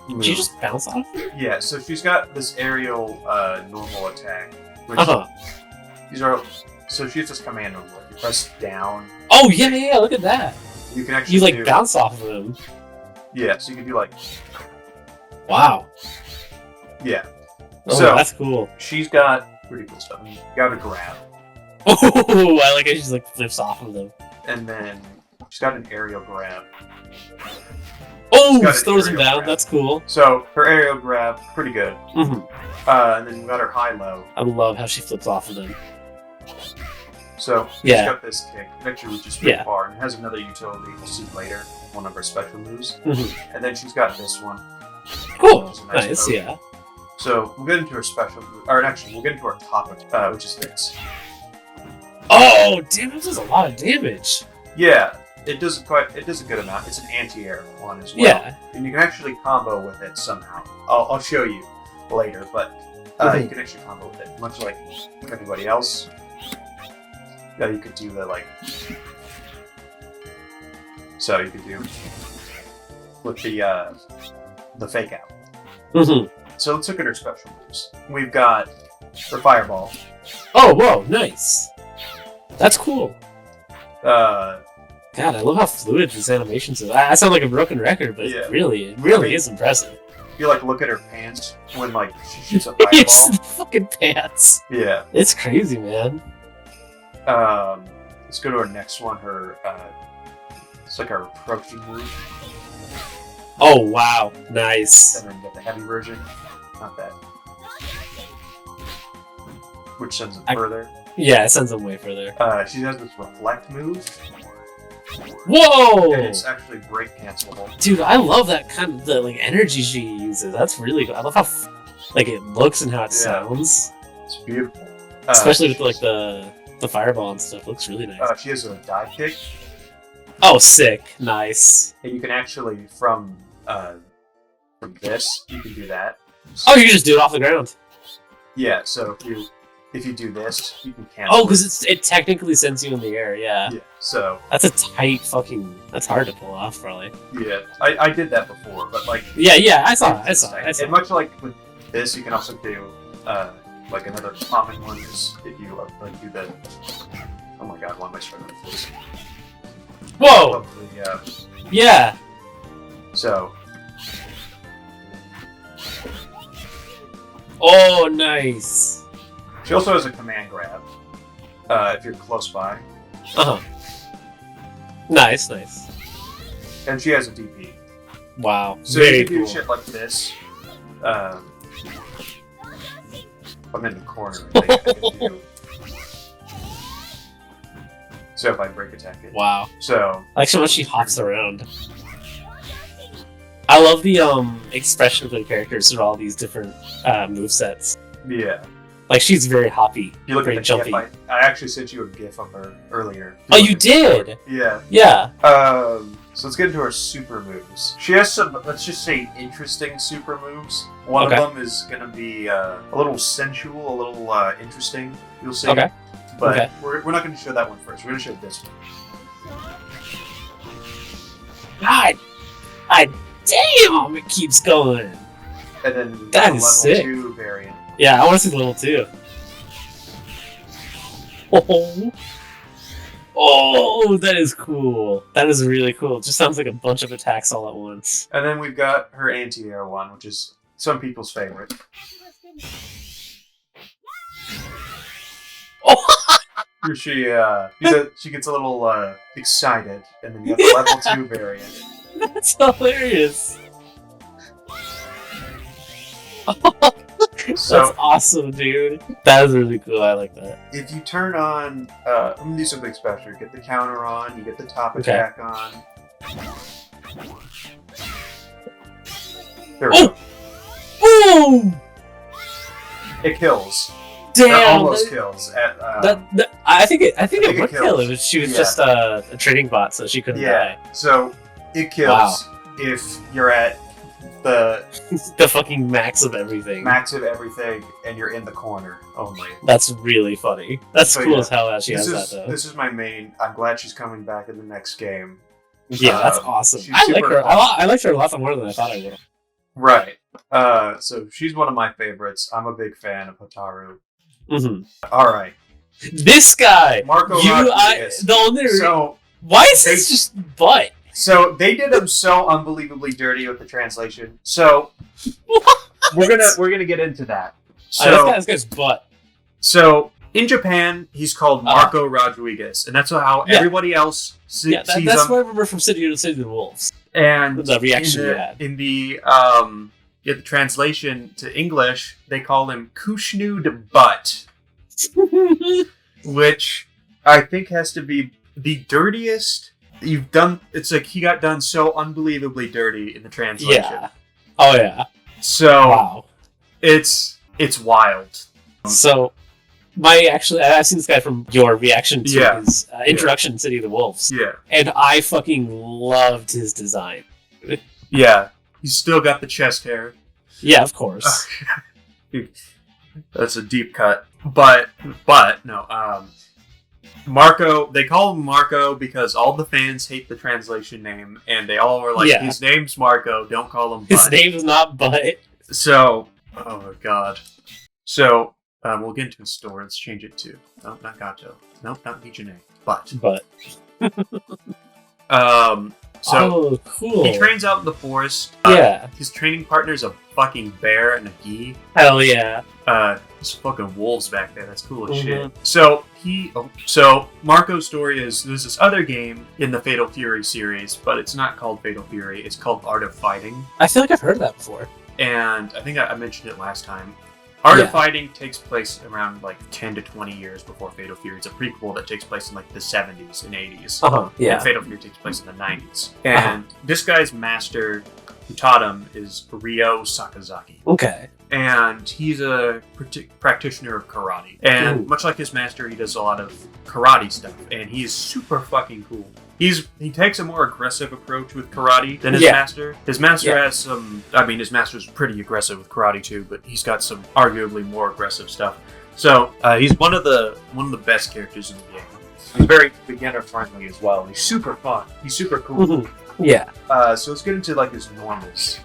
move. Did you just bounce off it? Yeah. So she's got this aerial normal attack. Which these are. So she has this command move. Like you press down. Oh yeah! Look at that. You can actually. You bounce off of him. Yeah. So you can do like. Wow. Yeah. Oh, so that's cool. She's got pretty cool stuff. I mean, you got to grab. Oh, I like how she's flips off of them. And then she's got an aerial grab. Oh, throws him down. Grab. That's cool. So her aerial grab, pretty good. Mm-hmm. And then you got her high-low. I love how she flips off of them. So she's got this kick. It actually reaches pretty far, and it has another utility we'll see later. One of her special moves. Mm-hmm. And then she's got this one. Cool. Nice. Yeah. So we'll get into her special move, or actually we'll get into her topic, which is this. Oh, damn! This does a lot of damage. Yeah, it does a good amount. It's an anti-air one as well. Yeah. And you can actually combo with it somehow. I'll show you later, but you can actually combo with it, much like everybody else. Yeah, you could do the so you could do with the fake out. Mm-hmm. So let's look at her special moves. We've got her fireball. Oh, whoa, nice. That's cool. God, I love how fluid this animation is. I sound like a broken record, but it really is impressive. You look at her pants when she shoots a fireball. It's the fucking pants. Yeah. It's crazy, man. Let's go to our next one. Her it's like our approaching move. Oh wow, nice. And then you get the heavy version. Not that. Which sends them further. Yeah, it sends them way further. She has this reflect move. Whoa! And it's actually break cancelable. Dude, I love that kind of the energy she uses. That's really good. I love how it looks and how it sounds. It's beautiful. Especially with the fireball and stuff. It looks really nice. She has a dive kick. Oh, sick! Nice. And you can actually from this you can do that. Oh, you can just do it off the ground. Yeah. So if you do this, you can cancel. Oh, because it technically sends you in the air, yeah. Yeah, so... That's a tight fucking... That's hard to pull off, probably. Yeah, I did that before, but Yeah, I saw it. And much like with this, you can also do, another common one is if you, do the... Oh my god, why am I struggling with this? Whoa! Yeah! So. Oh, nice. She also has a command grab. If you're close by. Uh huh. Nice, nice. And she has a DP. Wow. So very you can do cool. shit like this. I'm in the corner. I can do. So if I break attack it. Wow. So. I like so much she hops around. I love the expression of the characters through all these different movesets. Yeah. Like she's very hoppy, You look very at the jumpy. GIF. I actually sent you a GIF of her earlier. Oh, you did? Yeah. Yeah. So let's get into her super moves. She has some, let's just say, interesting super moves. One Okay. of them is going to be a little sensual, a little interesting, you'll see. Okay. But Okay. we're not going to show that one first. We're going to show this one. God damn! It keeps going. And then we've got That the is level sick. 2 variant. Yeah, I want to see level 2. Oh, that is cool. That is really cool. It just sounds like a bunch of attacks all at once. And then we've got her anti-air one, which is some people's favorite. Oh, Where she gets a little excited, and then you have the level 2 variant. that's hilarious. So That's awesome, dude. That is really cool. I like that. if you turn on, I'm gonna do something special. Get the counter on, you get the top Okay. attack on. There we go. Boom! It kills. Damn! It almost kills. At, I think it it would kill. kills. She was Yeah. just a training bot, so she couldn't yeah. So it kills if you're at the die. The fucking max of everything. max of everything and you're in the corner only. That's really funny. That's So, cool yeah. as hell that she This has is that though. this is my main. I'm glad she's coming back in the next game. Yeah, that's awesome. she's I like super her. fun. I liked her a lot more than I thought I would. Right. So she's one of my favorites. I'm a big fan of Hotaru. Mm-hmm. All right. This guy, Marco the Rodriguez. only So why is this just butt? So they did him so unbelievably dirty with the translation. So we're gonna get into that. This guy's butt. So in Japan, he's called Marco Rodriguez, and that's how Yeah. everybody else sees That's him. what I remember from City of the Wolves. And The reaction in you the, had. in the translation to English, they call him Kushnud Butt, which I think has to be the dirtiest you've done. It's like he got done so unbelievably dirty in the translation. Yeah. Oh yeah. So Wow. it's wild. So I've seen this guy from your reaction to Yeah. his introduction to City of the Wolves, Yeah. and I fucking loved his design. Yeah. He's still got the chest hair. Yeah, of course. That's a deep cut. But no, Marco, they call him Marco because all the fans hate the translation name, and they all were like, Yeah. his name's Marco, don't call him His Bud. name is not Butt. So, oh my god. So, we'll get into his store. Let's change it to, no, not Gato. Nope, not Mijane. But, But so, oh, cool. he trains out in the forest. Yeah. His training partner's a fucking bear and a gi. Hell yeah. There's fucking wolves back there. That's cool as Mhm. shit. So Marco's story is there's this other game in the Fatal Fury series, but it's not called Fatal Fury. It's called Art of Fighting, I feel like I've heard of that before. and I think I mentioned it last time. Art Yeah. of Fighting takes place around like 10 to 20 years before Fatal Fury. It's a prequel that takes place in like the 70s and 80s. Uh-huh. Yeah. And Fatal Fury takes place in the 90s. And this guy's master who taught him is Ryo Sakazaki. Okay. And he's a practitioner of karate. And Ooh. much like his master, he does a lot of karate stuff. And he's super fucking cool. He takes a more aggressive approach with karate than his Yeah. master. His master Yeah. has some. I mean, his master's pretty aggressive with karate too, but he's got some arguably more aggressive stuff. So he's one of the best characters in the game. He's very beginner friendly as well. He's super fun. He's super cool. Mhm. Yeah. So let's get into like his normals.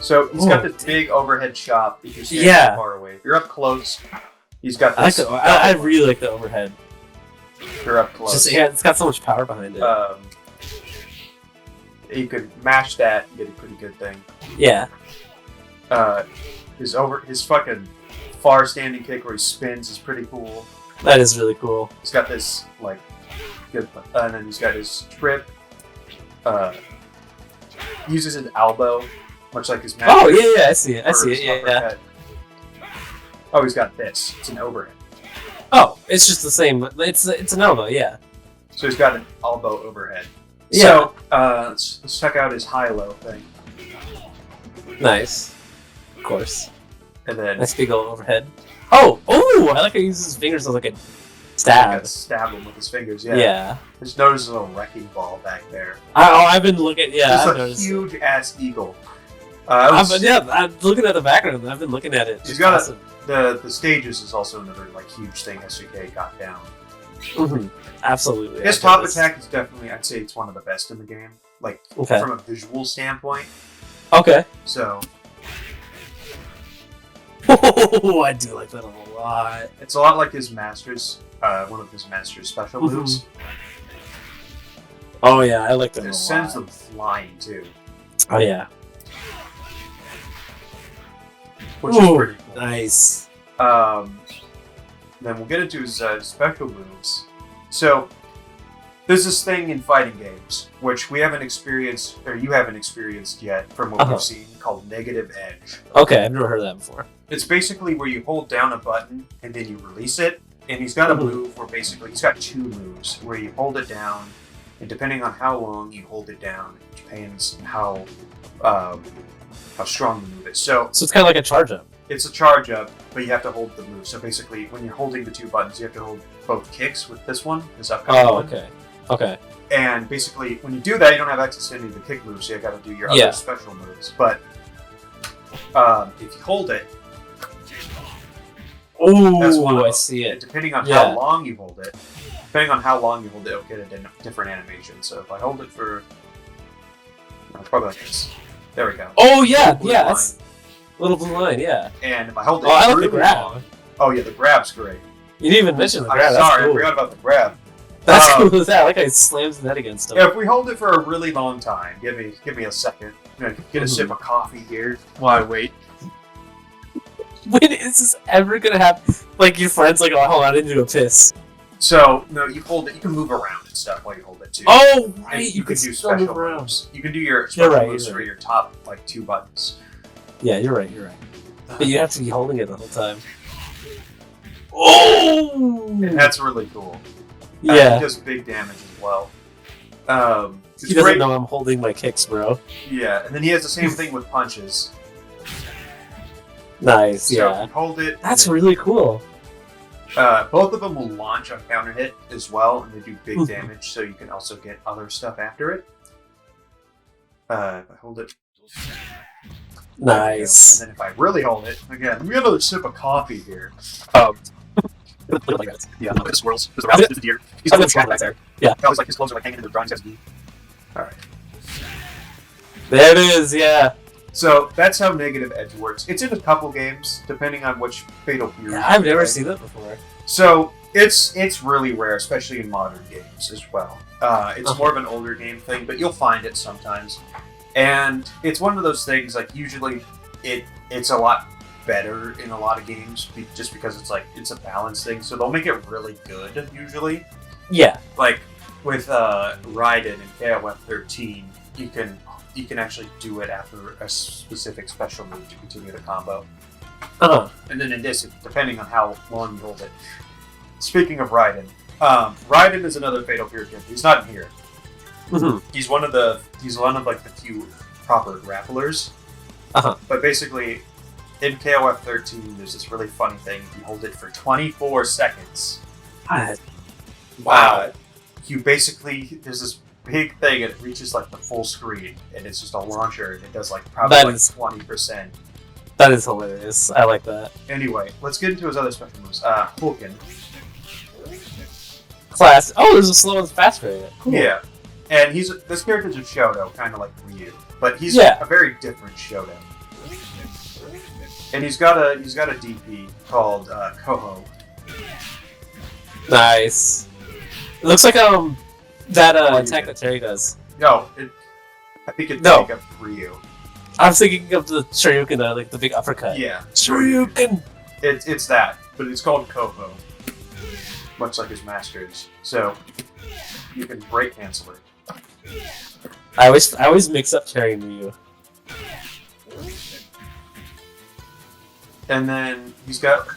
So he's got this big overhead shop if you're standing Yeah. far away. If you're up close, he's got I, like this. I really like the overhead. If you're up close. It's got so much power behind it. You could mash that and get a pretty good thing. Yeah. His fucking far standing kick where he spins is pretty cool. That is really cool. He's got this like good, and then he's got his trip. He uses his elbow, much like his magic. Oh yeah, I see it. I see it. Yeah. Oh, he's got this. It's an overhead. Oh, it's just the same. It's an elbow. Yeah. So he's got an elbow overhead. Yeah. So let's check out his high-low thing. Nice. Of course. And then Nice big old overhead. Oh, I like how he uses his fingers as like a stab. Stab him with his fingers. Yeah. Yeah. Just notice a little wrecking ball back there. I've been looking. Yeah, Just I've a noticed. huge ass eagle. I'm looking at the background. I've been looking at it. He's It's got awesome. The stages is also another like huge thing SUK got down. Absolutely. His top attack is definitely, I'd say it's one of the best in the game, like Okay. from a visual standpoint. Okay. So Oh, I do like that a lot. it's a lot like his masters, one of his masters special moves. Oh yeah, I like that It a sends lot. them flying too, Oh yeah. which is pretty cool. Nice. Then we'll get into his special moves. So there's this thing in fighting games which we haven't experienced, or you haven't experienced yet, from what we've seen, called negative edge. Okay, I've never heard of that before. It's basically where you hold down a button and then you release it. And he's got a move where basically he's got two moves where you hold it down, and depending on how long you hold it down, it depends how strong the move is. So it's kind of like a charge up. it's a charge up, but you have to hold the move. So basically, when you're holding the two buttons, you have to hold both kicks with this one, this upcoming one. Okay. Okay. And basically, when you do that, you don't have access to any of the kick moves, so you got to do your other special moves. But if you hold it, that's one of Oh, I them. see And it. depending on how long you hold it, it'll get a different animation. So if I hold it for, probably like this. There we go. Oh yeah, Blue yeah. line. That's little blue line. Yeah. And if I hold it, Oh, I like the really grab. long- oh yeah, the grab's great. You didn't even mention the I'm grab. sorry, That's cool. I forgot about the grab. That's cool as that. I like how he slams the head against him. Yeah, if we hold it for a really long time, give me a second. I'm gonna get a sip of coffee here while I wait. When is this ever gonna happen? Like your friends like, oh, hold on, I need to go piss. So no, you hold it. You can move around and stuff while you hold it too. Oh right, And you can do still move special around. moves. You can do your special right, moves you're for right. your top like two buttons. Yeah, you're right. You're right. But you have to be holding it the whole time. Oh! And that's really cool. Yeah. It does big damage as well. It's He doesn't great. know I'm holding my kicks, bro. Yeah, and then he has the same thing with punches. Nice, So yeah. you hold it. That's and really cool. then, both of them will launch on counter hit as well, and they do big damage. So you can also get other stuff after it. If I hold it. Nice. And then if I really hold it, again, let me get another sip of coffee here. Yeah, look at the swirls. There's a rabbit, there's a deer. He's got a little right there. Yeah. How his clothes are like hanging in the drawing as Alright. There it is, yeah. So that's how negative edge works. It's in a couple games, depending on which Fatal Fury. Yeah, I've you never play. seen that before. So it's really rare, especially in modern games as well. It's more of an older game thing, but you'll find it sometimes. And it's one of those things, like usually it's a lot better in a lot of games just because it's a balance thing. So they'll make it really good usually. Yeah. Like with Raiden and KOF 13, you can actually do it after a specific special move to continue the combo. And then in this, depending on how long you hold it. Speaking of Raiden, Raiden is another Fatal Fury character. He's not in here. He's one of like the few proper grapplers. But basically, in KOF 13, there's this really funny thing. You hold it for 24 seconds. Wow. You basically, there's this big thing, and it reaches like the full screen, and it's just a launcher, and it does like probably That like is- 20%. That is hilarious. I like that. Anyway, let's get into his other special moves. Hulkin. Class. Oh, there's a slow and fast variant. Cool. Yeah. And this character's a Shoto, kind of like Ryu. But he's Yeah. a very different Shoto. And he's got a DP called Koho. Nice. It looks like that attack that Terry does. No, I think it's No. like a Ryu. I was thinking of the Shoryuken, like the big uppercut. Yeah. Shoryuken! It's that, but it's called Koho. Much like his master's. So, you can break cancel it. I always mix up Terry and Ryu. And then he's got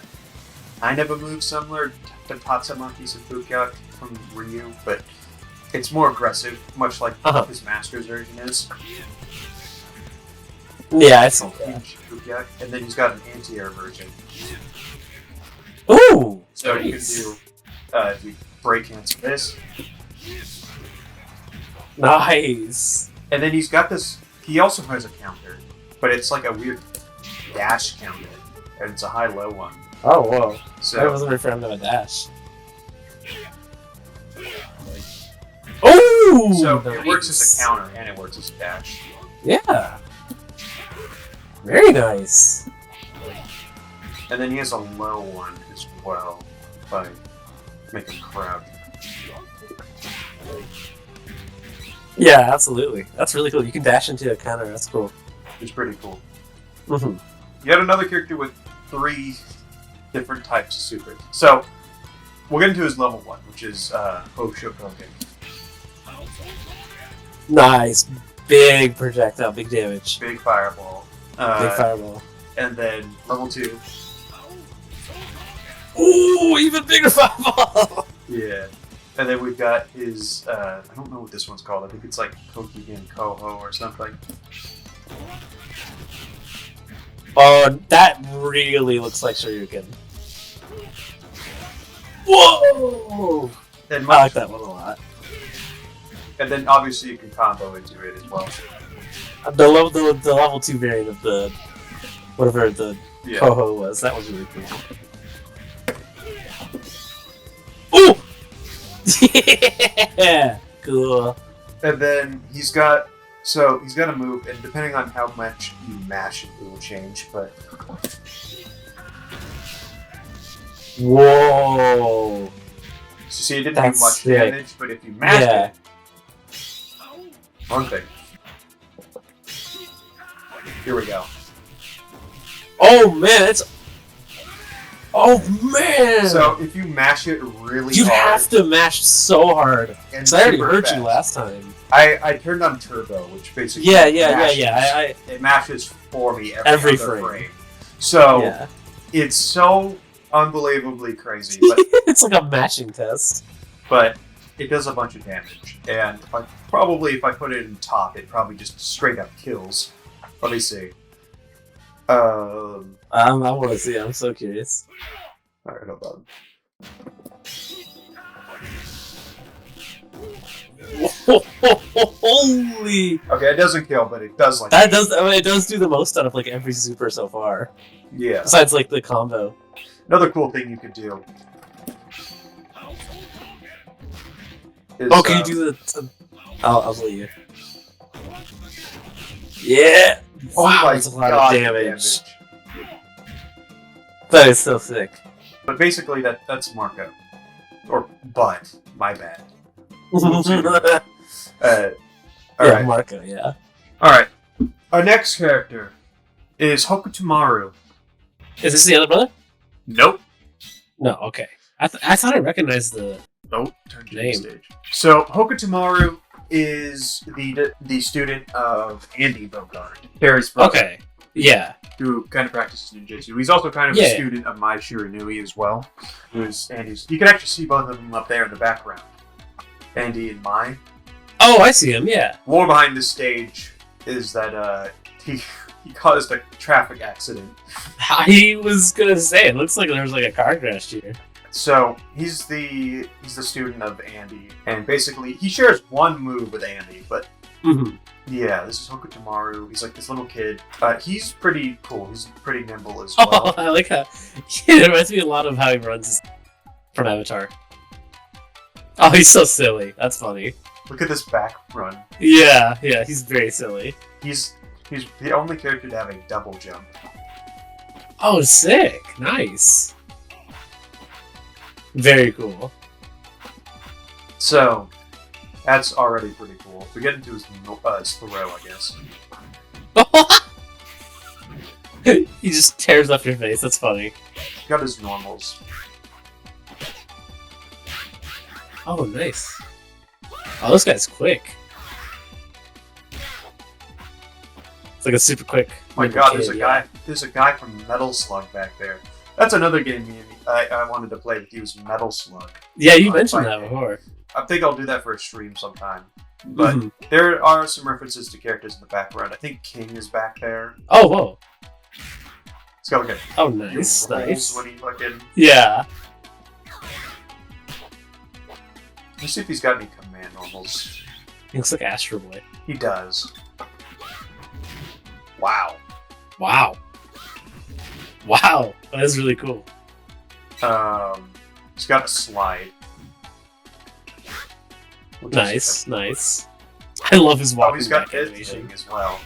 kind of a move similar to Tatsumaki Seppuku from Ryu, but it's more aggressive, much like his master's version is. Yeah, I saw that. And then he's got an anti-air version. Ooh! So nice. you can do, if you break cancel this. Nice! And then he's got this, he also has a counter, but it's like a weird dash counter, and it's a high-low one. Oh, whoa. So, I wasn't referring to a dash. Oh! so it works as a counter, and it works as a dash. Yeah. Very nice. And then he has a low one as well, by making crouch. Yeah, absolutely. That's really cool. You can dash into a counter. That's cool. It's pretty cool. Mm-hmm. You got another character with 3 different types of supers. So, we'll get into his level 1, which is Hoshokogen. Nice. Big projectile, big damage. Big fireball. Big fireball. And then level 2. Ooh, even bigger fireball! Yeah. And then we've got his, I don't know what this one's called. I think it's like Kokigen Koho or something. Oh, that really looks like Shoryuken. Whoa! And I like that one a lot. And then obviously you can combo into it as well. The level 2 variant of the whatever the Yeah. Koho was, that was really cool. Ooh! Yeah! Cool. And then he's got a move, and depending on how much you mash it, it will change, but Whoa! so see, it didn't That's do much sick. damage, but if you mash Yeah. it, one thing. Here we go. Oh man, it's. Oh man! So if you mash it really You'd hard, have to mash so hard. and Because I already super hurt fast. you last time. I turned on turbo, which basically mashes. It mashes for me every Every other frame. So Yeah. it's so unbelievably crazy, but It's like a mashing test. but it does a bunch of damage. And if I put it in top, it probably just straight up kills. Let me see. I want to see. I'm so curious. Alright, hold on. Holy! Okay, it doesn't kill, but it does like That does. I mean, it does do the most out of like every super so far. Yeah. Besides like the combo. Another cool thing you could do is, Oh, can you do the? I'll let you. Yeah. oh Wow, my that's a lot God, of damage. That is so sick. But basically, that's Marco. Or but, my bad. Yeah, Alright. Marco. Yeah. Alright. Our next character is Hokutomaru. Is this the other brother? Nope. No. Okay. I thought I recognized the. Nope. Turn to the Name. stage. So, Hokutomaru is the student of Andy Bogard, Harry's brother, Okay. Yeah. who kind of practices ninjutsu. He's also kind of Yeah. a student of Mai Shiranui as well, who's Andy's. You can actually see both of them up there in the background. Andy and Mai. Oh, I see him. Yeah. More behind the stage is that he caused a traffic accident. I was gonna say it looks like there was like a car crash here. So he's the student of Andy, and basically he shares one move with Andy. But Mm-hmm. yeah, this is Hokutomaru. He's like this little kid. He's pretty cool. He's pretty nimble as Oh, well. I like how it reminds me a lot of how he runs from Avatar. Oh, he's so silly. That's funny. Look at this back run. Yeah, he's very silly. He's the only character to have a double jump. Oh, sick. Nice. Very cool. So That's already pretty cool. If we get into his throw, I guess. He just tears up your face. That's funny. He's got his normals. Oh, nice. Oh, this guy's quick. It's like a super quick. Oh my god, there's a guy from Metal Slug back there. That's another game I wanted to play with you, was Metal Slug. Yeah, you mentioned that before. I think I'll do that for a stream sometime. But there are some references to characters in the background. I think King is back there. Oh, whoa. It's got like a... Oh, nice, nice. When he fucking... Yeah. Let's see if he's got any command normals. He looks like Astro Boy. He does. Wow. Wow. Wow. That is really cool. He's got a slide. Nice, nice. I love his walking he's got back his animation. thing as well.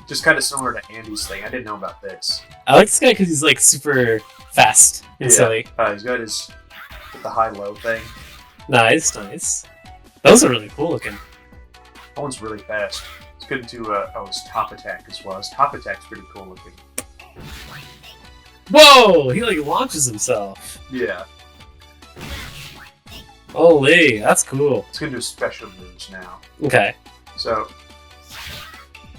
Just kind of similar to Andy's thing. I didn't know about this. I like this guy because he's like super fast and silly. He's got his the high-low thing. Nice, nice. Those are really cool looking. That one's really fast. It's good to his top attack as well. His top attack's pretty cool looking. Whoa! He like launches himself. Yeah. Holy, that's cool. It's gonna do special moves now. Okay. So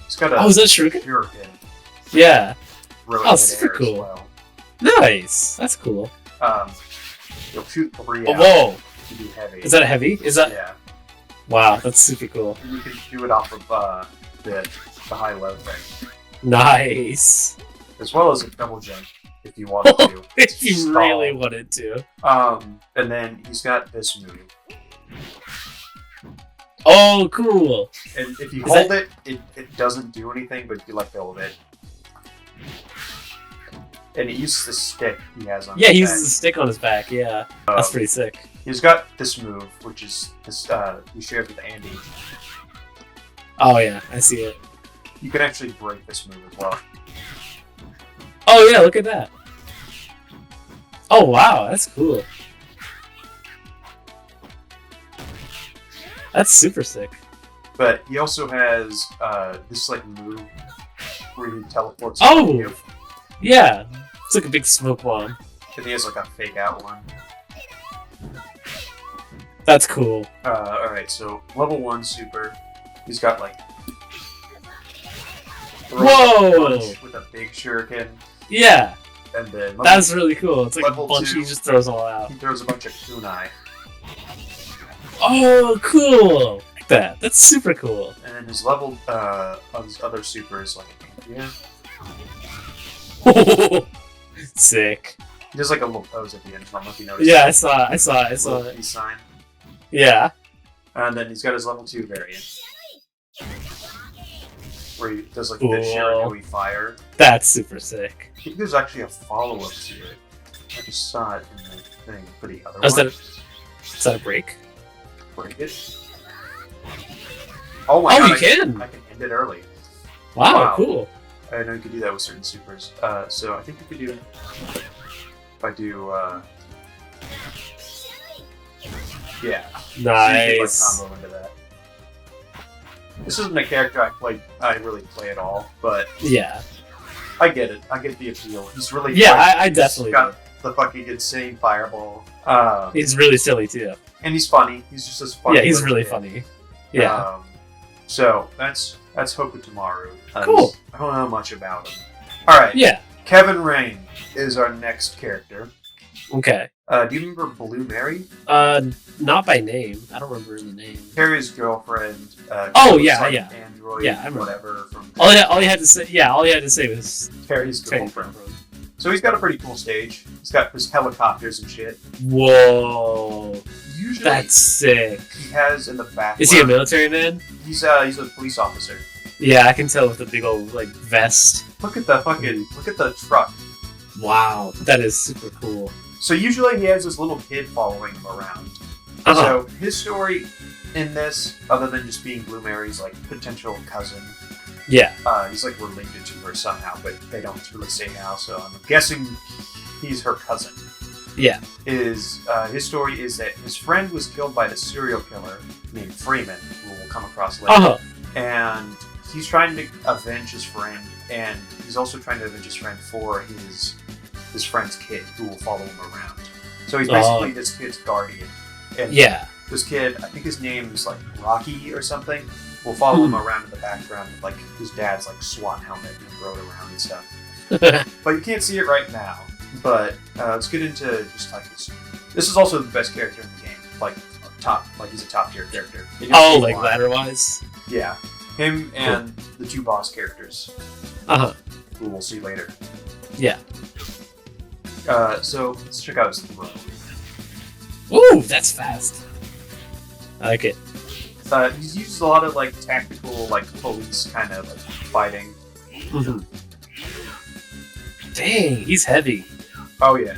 it's got a is that Shuriken? Shuriken. Yeah. Really Oh, super cool. Well. Nice. That's cool. You'll shoot 3 Oh, out whoa! to be heavy. Is that a heavy? Is that? Yeah. Wow, that's super cool. And you can do it off of the high-low thing, Nice. as well as a double jump if you wanted to. If you Stall. really wanted to. And then he's got this move. Oh, cool. And if you Is hold it doesn't do anything, but you let go of it. And it uses the stick he has on his He back. uses a stick on his back, yeah. That's pretty sick. He's got this move, which is this he shares with Andy. Oh yeah, I see it. You can actually break this move as well. Oh yeah, look at that. Oh wow, that's cool. That's super sick. But he also has this like move where he teleports. Oh! on you, Yeah, it's like a big smoke bomb. and he has like a fake out one. That's cool. Alright, so level 1 super. He's got like Whoa! punch with a big shuriken, Yeah, and then that's really cool. It's like a level bunch. 2. He just throws all out. he throws a bunch of kunai, Oh, cool! Like that. That's super cool. and then his level of his other super is like yeah. Sick. He does like a little pose at the end. I don't know if you noticed. Yeah, I saw Little it. peace sign. Yeah. And then he's got his level 2 variant, where he does like Cool. the Shirogui fire. That's super sick. I think there's actually a follow-up to it. I just saw it in the thing for the other Oh, is one. is that a break? Break it. Oh my Oh, god! you can! I can end it early. Wow, Wow. cool. I know you can do that with certain supers. So I think we could do. If I do. Yeah. See if you Nice. combo into that. This isn't a character I really play at all, but Yeah. I get it. I get the appeal. He's really Yeah, like, I definitely got do. the fucking insane fireball. He's really silly too. And he's funny. He's just as funny. Yeah, he's as really a kid. funny. Yeah. So that's Hokutomaru. Cool. I don't know much about him. All right. Yeah. Kevin Rain is our next character. Okay. Do you remember Blue Mary? Not by name. I don't remember the name. Harry's girlfriend. Oh, looks yeah, like yeah. Android, Yeah, I remember. whatever. From All you had to say. Yeah, all you had to say was Harry's Teddy girlfriend. Brown. So he's got a pretty cool stage. He's got his helicopters and shit. Whoa. Usually, That's sick. he has in the back. Is he a military man? He's a police officer. Yeah, I can tell with the big old like vest. Look at the truck. Wow, that is super cool. So usually he has this little kid following him around. Uh-huh. So his story in this, other than just being Blue Mary's like potential cousin, Yeah. he's like related to her somehow, but they don't really say how. So I'm guessing he's her cousin. Yeah. Is his story is that his friend was killed by a serial killer named Freeman, who we'll come across later. And he's trying to avenge his friend, and he's also trying to avenge his friend for his friend's kid, who will follow him around. So he's basically this kid's guardian. And this kid, I think his name is like Rocky or something, will follow him around in the background with like his dad's like SWAT helmet being rode around and stuff. But you can't see it right now. But let's get into just like this. This is also the best character in the game. Like he's a top tier character. Oh, like ladder wise? Yeah. Him and the two boss characters. Who we'll see later. Yeah. So let's check out his throw. Ooh, that's fast. I like it. He's used a lot of like tactical, like police kind of like fighting. Dang, he's heavy. Oh yeah,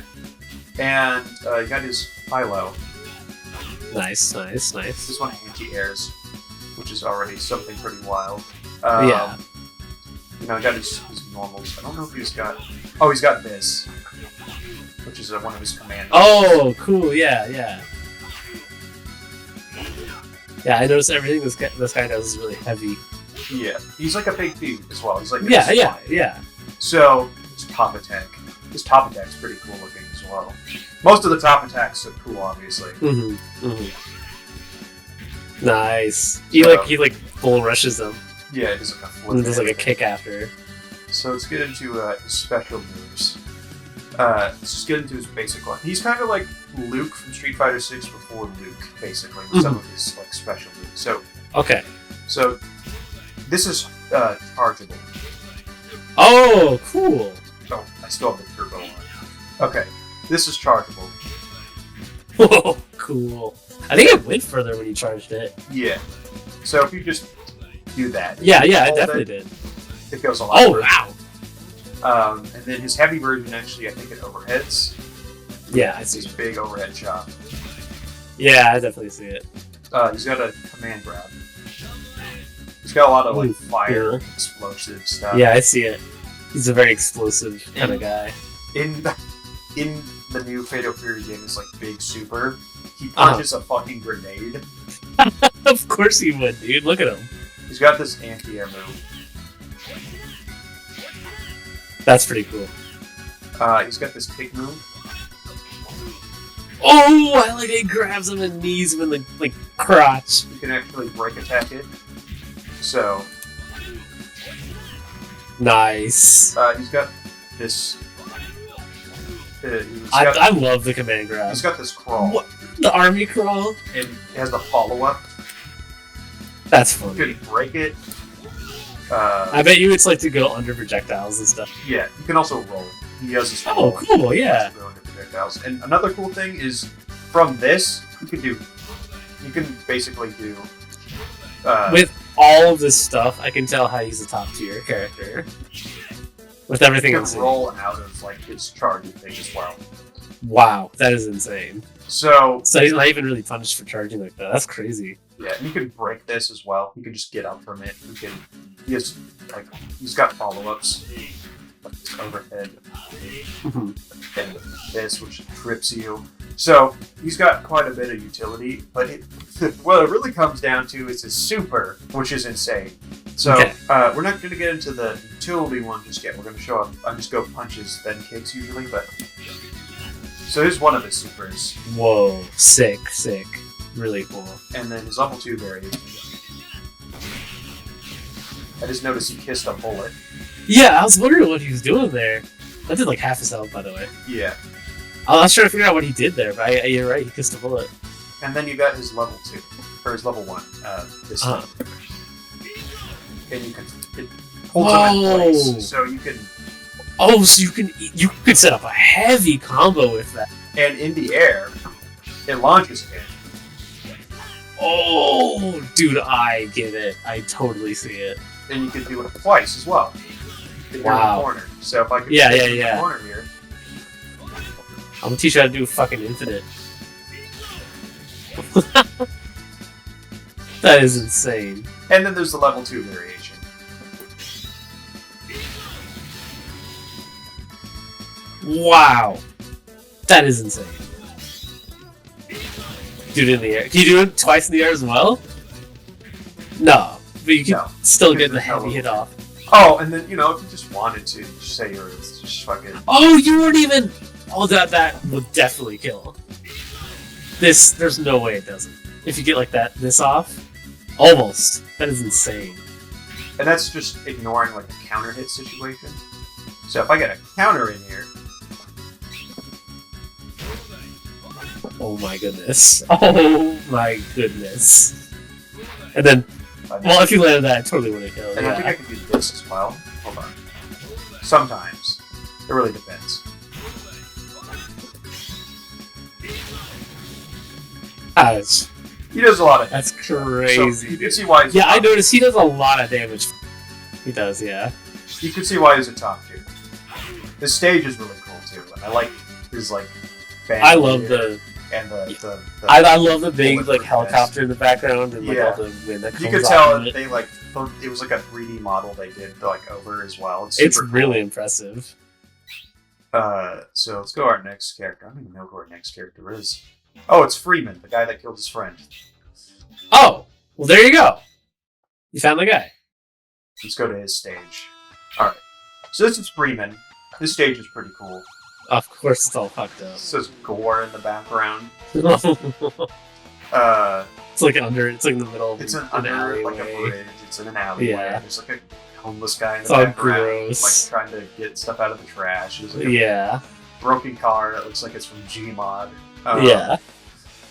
and you got his high-low. Nice. This one anti-airs, which is already something pretty wild. Yeah. You know, he got his normals. I don't know if he's got. Oh, he's got this, which is one of his command. Oh, cool. Yeah. Yeah, I noticed everything this guy does is really heavy. Yeah, he's like a big dude as well. He's like yeah. So his top attack. His top attack's pretty cool looking as well. Most of the top attacks are cool, obviously. Nice. He bull rushes them. Yeah, he does like a flip. And does like a kick after. So let's get into his special moves. Let's just get into his basic one. He's kind of like Luke from Street Fighter 6 before Luke, basically, with some of his like special moves. So So this is chargeable. Oh, cool. Oh, I still have the turbo on. Okay, this is chargeable. Whoa, cool. I think it went further when you charged it. Yeah. So if you just do that. Yeah, I definitely did. It goes a lot further. Wow. And then his heavy version, actually, I think it overheads. Yeah, I see It's it. big overhead chop. Yeah, I definitely see it. He's got a command grab. He's got a lot of like fire, cool. explosive stuff. Yeah, I see it. He's a very explosive kind of guy. In the new Fatal Fury game, is like Big Super. He punches a fucking grenade. Of course he would, dude. Look at him. He's got this anti-air move. That's pretty cool. He's got this kick move. Oh, I like it. Grabs him and knees him in the crotch. You can actually break attack it. So nice. He's got this. I love the command grab. He's got this crawl. What? The army crawl? And it has the follow-up. That's funny. You can break it. I bet you it's like to go under projectiles and stuff. Yeah, you can also roll. He has this roll. Oh, cool, yeah. Go under projectiles. And another cool thing is, from this, you can basically do... with all of this stuff, I can tell how he's a top tier character. With everything else. You can roll out of like his charging thing as well. Wow, that is insane. So he's not even really punished for charging like that. That's crazy. Yeah, and you can break this as well. You can just get up from it. He's got follow-ups. Like overhead. And this, which trips you. So he's got quite a bit of utility, but what it really comes down to is his super, which is insane. So we're not going to get into the utility one just yet. We're going to show up. I just go punches, then kicks usually, but so here's one of his supers. Whoa, sick. Really cool. And then his level 2 variation. I just noticed he kissed a bullet. Yeah, I was wondering what he was doing there. That did like half his health, by the way. Yeah. I was trying to figure out what he did there, but you're right, he kissed a bullet. And then you got his level 2, or his level 1, this one. And you can, it holds him in place, so you can... Oh, so you could set up a heavy combo with that. And in the air, it launches him. Oh, dude, I get it. I totally see it. And you can do it twice as well. If you're in the corner. So if I could in the corner here. I'm gonna teach you how to do fucking infinite. That is insane. And then there's the level 2 variation. Wow. That is insane. Do it in the air. Can you do it twice in the air as well? No, but you can still get the heavy hit off. Oh, and then, if you just wanted to, just say you're just fucking... Oh, you weren't even... Oh, that would definitely kill. There's no way it doesn't. If you get like this off, almost. That is insane. And that's just ignoring like a counter hit situation. So if I get a counter in here... Oh my goodness. Oh my goodness. And then... Well, if you landed that, I totally would have killed. And I think I can do this as well. Hold on. Sometimes. It really depends. He does a lot of... That's crazy. So you can see why he's I noticed he does a lot of damage. He does, yeah. You can see why he's a top tier. The stage is really cool too, and I like his like... I love the... And the I love the big like helicopter in the background and like all the wind that comes You could tell they like it was like a 3D model they did like over as well. It's really impressive. So let's go to our next character. I don't even know who our next character is. Oh, it's Freeman, the guy that killed his friend. Oh, well there you go. You found the guy. Let's go to his stage. All right. So this is Freeman. This stage is pretty cool. Of course, it's all fucked up. It says gore in the background. It's like it's like in the middle of an alleyway. Like a bridge. It's in an alleyway. Yeah. There's like a homeless guy in the it's all background, gross. like trying to get stuff out of the trash. There's like a broken car that looks like it's from Gmod. Yeah.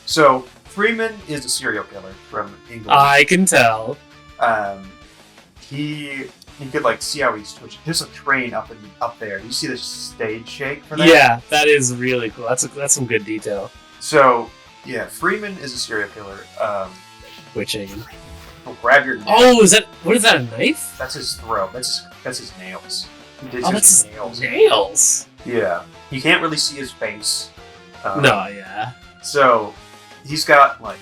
So Freeman is a serial killer from England. I can tell. You could like see how he's twitching. There's a train up there. Do you see the stage shake for that? Yeah, that is really cool. That's some good detail. So yeah, Freeman is a serial killer. Twitching. He'll grab your neck. Oh, what is that, a knife? That's his throat. That's his nails. That's his nails. Yeah. You can't really see his face. No, yeah. So he's got like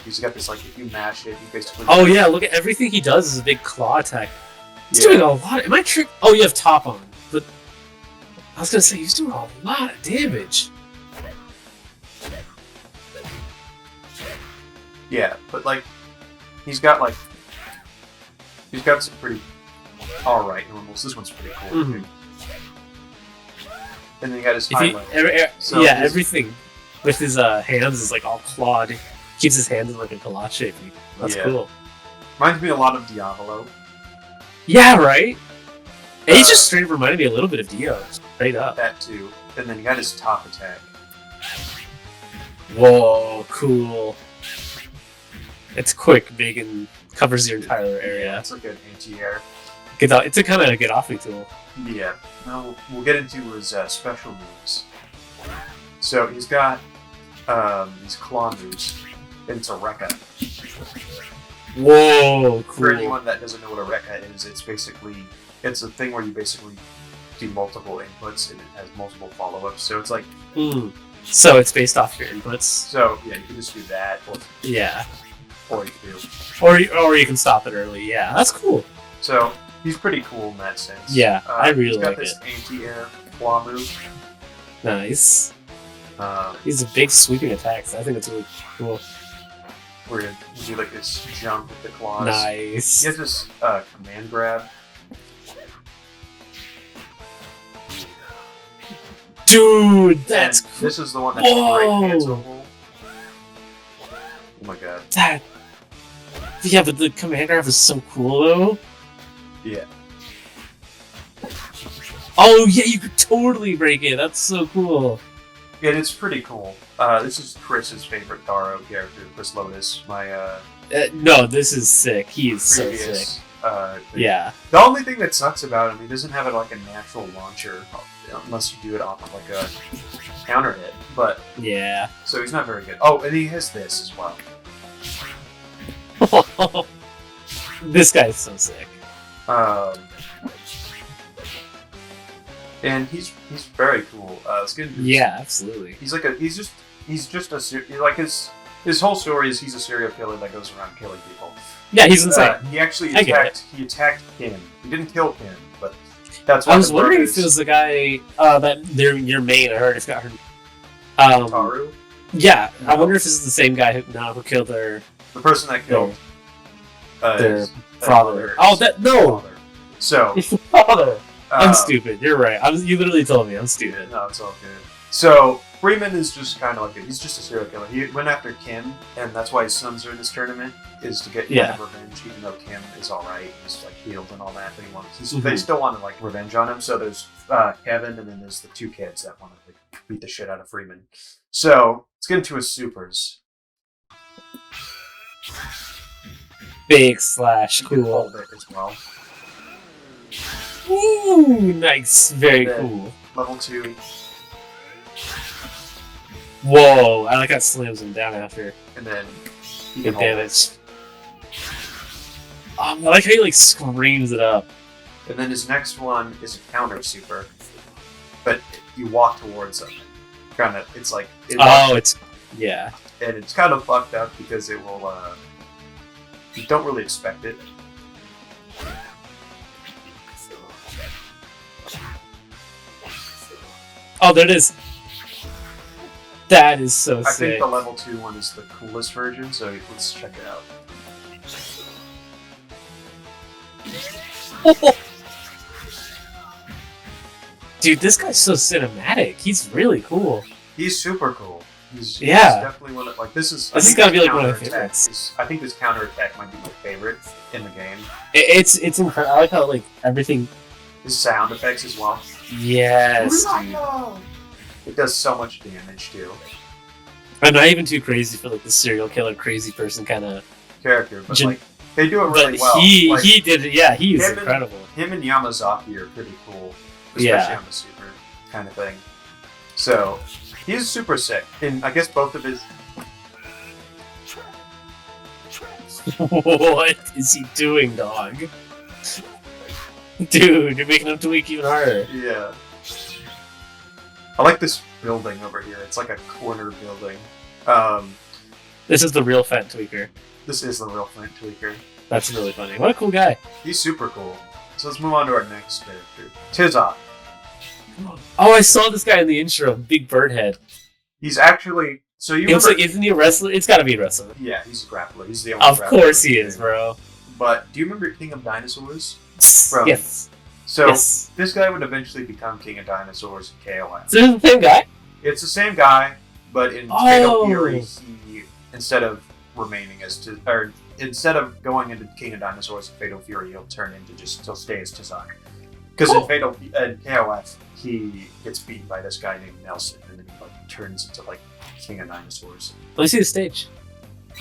he's got this, like, if you mash it, you basically... Oh, yeah, look at everything he does is a big claw attack. He's doing a lot... Am I tricked? Oh, you have top on. But I was going to say, he's doing a lot of damage. Yeah, but, like, he's got some pretty alright normals. This one's pretty cool, too. And then he got his highlight. Everything with his hands is, like, all clawed. He keeps his hands in, like, a kalach shape. That's cool. Reminds me a lot of Diavolo. Yeah, right? And he just straight reminded me a little bit of Dio. Straight up. That, too. And then he got his top attack. Whoa, cool. It's quick, big, and covers your entire area. Yeah, it's like an anti-air. It's a kind of a get-off-me tool. Yeah. Now, we'll get into his special moves. So, he's got these claw moves. It's a Rekka. Whoa, cool. For anyone that doesn't know what a Rekka is, it's a thing where you basically do multiple inputs and it has multiple follow-ups. So it's like... So it's based off your inputs? So, yeah, you can just do that. Or you can do... Or you can stop it early, yeah. That's cool. So, he's pretty cool in that sense. Yeah, I really like it. He's got this anti-air claw move. Nice. These are big sweeping attacks. I think it's really cool. Where you do like this jump with the claws. Nice. He has this command grab. Dude, that's cool. This is the one that's right cancelable. Oh my god. Yeah, but the command grab is so cool though. Yeah. Oh yeah, you could totally break it. That's so cool. Yeah, it's pretty cool. This is Chris's favorite Garou character, Chris Lotus. No, this is sick. He is so sick. Yeah. The only thing that sucks about him, he doesn't have like a natural launcher, unless you do it off of like a counter hit. But yeah. So he's not very good. Oh, and he has this as well. This guy's so sick. And he's very cool. Let's get into yeah, absolutely. He's just his whole story is he's a serial killer that goes around killing people. Yeah, he's insane. He actually attacked him. He didn't kill him, but That's I was wondering if it was the guy that your main. I heard it's got her. Garou? Yeah, No. I wonder if this is the same guy who killed her. The person that killed their his father. mother. Oh, that no. Father. So His father. I'm uh, stupid. You're right. You literally told me I'm stupid. No, it's all good. So Freeman is just kind of like he's just a serial killer. He went after Kim, and that's why his sons are in this tournament, is to get kind of revenge. Even though Kim is all right, he's like healed and all that, but he wants. They still want to like revenge on him. So there's Kevin, and then there's the two kids that want to like beat the shit out of Freeman. So let's get into his supers. Big slash You can cool. hold it as well. Ooh, nice. Very Then- cool. Level 2, Whoa, I like how it slams him down after. and then you can Good hold it. damage. I like how he like screams it up. And then his next one is a counter super, but you walk towards him. Kind of, it's like Yeah. and it's kind of fucked up because it will. You don't really expect it. Oh, there it is. That is so I sick. think the level 2 one is the coolest version, so let's check it out. Dude, this guy's so cinematic. He's really cool. He's super cool. He's Yeah. definitely one of like this is. This I has think gotta his be, like, one of my counterattack favorites. I think this counterattack might be my favorite in the game. It's incredible. I like how like everything. His sound effects as well. Yes, dude. It does so much damage too. I'm not even too crazy for like the serial killer, crazy person kind of. Character, but Gen- like they do it really But well. he Like, did it. Yeah, he is him and- incredible. him and Yamazaki are pretty cool, especially Yeah. on the super kind of thing. So he's super sick, and I guess both of his. What is he doing, dog? Dude, you're making him tweak even harder. Yeah. I like this building over here. It's like a corner building. This is the real fat tweaker. This is the real Flint Tweaker. That's really funny. What a cool guy. He's super cool. So let's move on to our next character, Tizok. Oh, I saw this guy in the intro. Big bird head. He's actually so you It looks remember? like, isn't he a wrestler? It's gotta be a wrestler. Yeah, he's a grappler. He's the only. Of grappler course he in the is, game. bro. But do you remember King of Dinosaurs? Bro. Yes. So Yes. this guy would eventually become King of Dinosaurs in KOF. So this is the same guy? It's the same guy, but in Oh. Fatal Fury, he instead of remaining as or instead of going into King of Dinosaurs in Fatal Fury, he'll stay as Tizok. Because Cool. in KOF, he gets beaten by this guy named Nelson, and then he like turns into like King of Dinosaurs. Let me see the stage.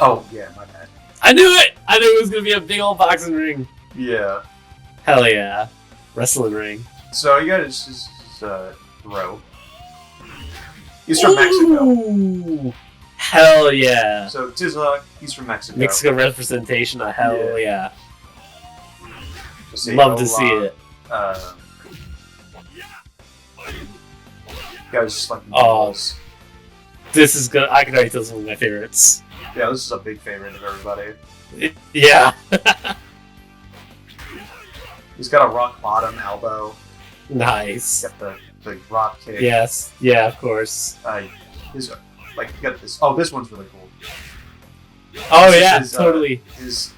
Oh yeah, my bad. I knew it! I knew it was gonna be a big old boxing ring. Yeah. Hell yeah. Wrestling ring. So you got his throw. He's from Mexico. Mexico. Hell yeah. So Tizok, he's from Mexico. Mexico representation of hell yeah. To say Love no to see lie. it. Guys just like Oh. balls. This is good. I can already tell this is one of my favorites. Yeah, this is a big favorite of everybody. Yeah. He's got a rock bottom elbow. Nice. He's got the rock kick. Yes. Yeah, of course. His like you got this. Oh, this one's really cool. Oh This yeah, is, totally. His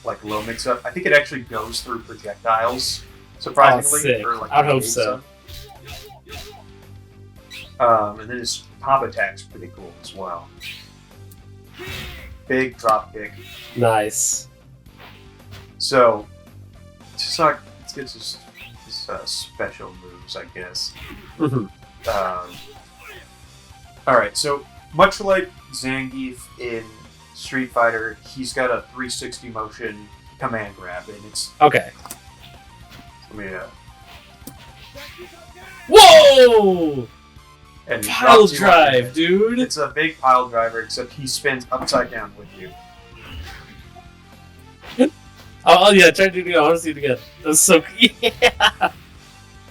like low mix up. I think it actually goes through projectiles. Surprisingly, sick. or, like, I'd hope evades so. them. And then his pop attack's pretty cool as well. Big drop kick. Nice. So, Tizok gets his special moves, I guess. Mhm. Alright, so much like Zangief in Street Fighter, he's got a 360 motion command grab, and it's. Okay. Let me. Whoa! And he Pile drops you on your drive, head. dude. It's a big pile driver, except he spins upside down with you. Oh yeah, try to do it again. I want to see it again. That's so yeah.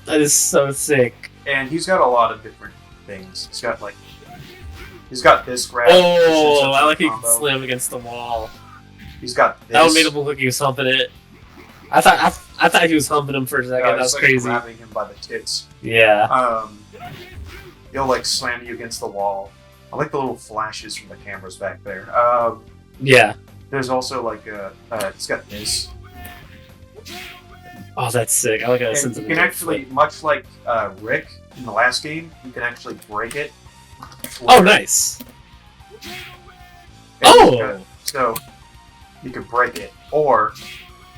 That is so sick. And he's got a lot of different things. He's got this grab. Oh, I like he can combo. slam against the wall. He's got this. That one made him look like he was humping it. I I thought he was humping him for a second. That was like crazy. grabbing him by the tits. Yeah. He'll like slam you against the wall. I like the little flashes from the cameras back there. Yeah. There's also like it's got this. Oh, that's sick. I like how it And sends you him can into a actually, flip. much like Rick in the last game, you can actually break it. Oh, nice. And Oh! so you could break it, or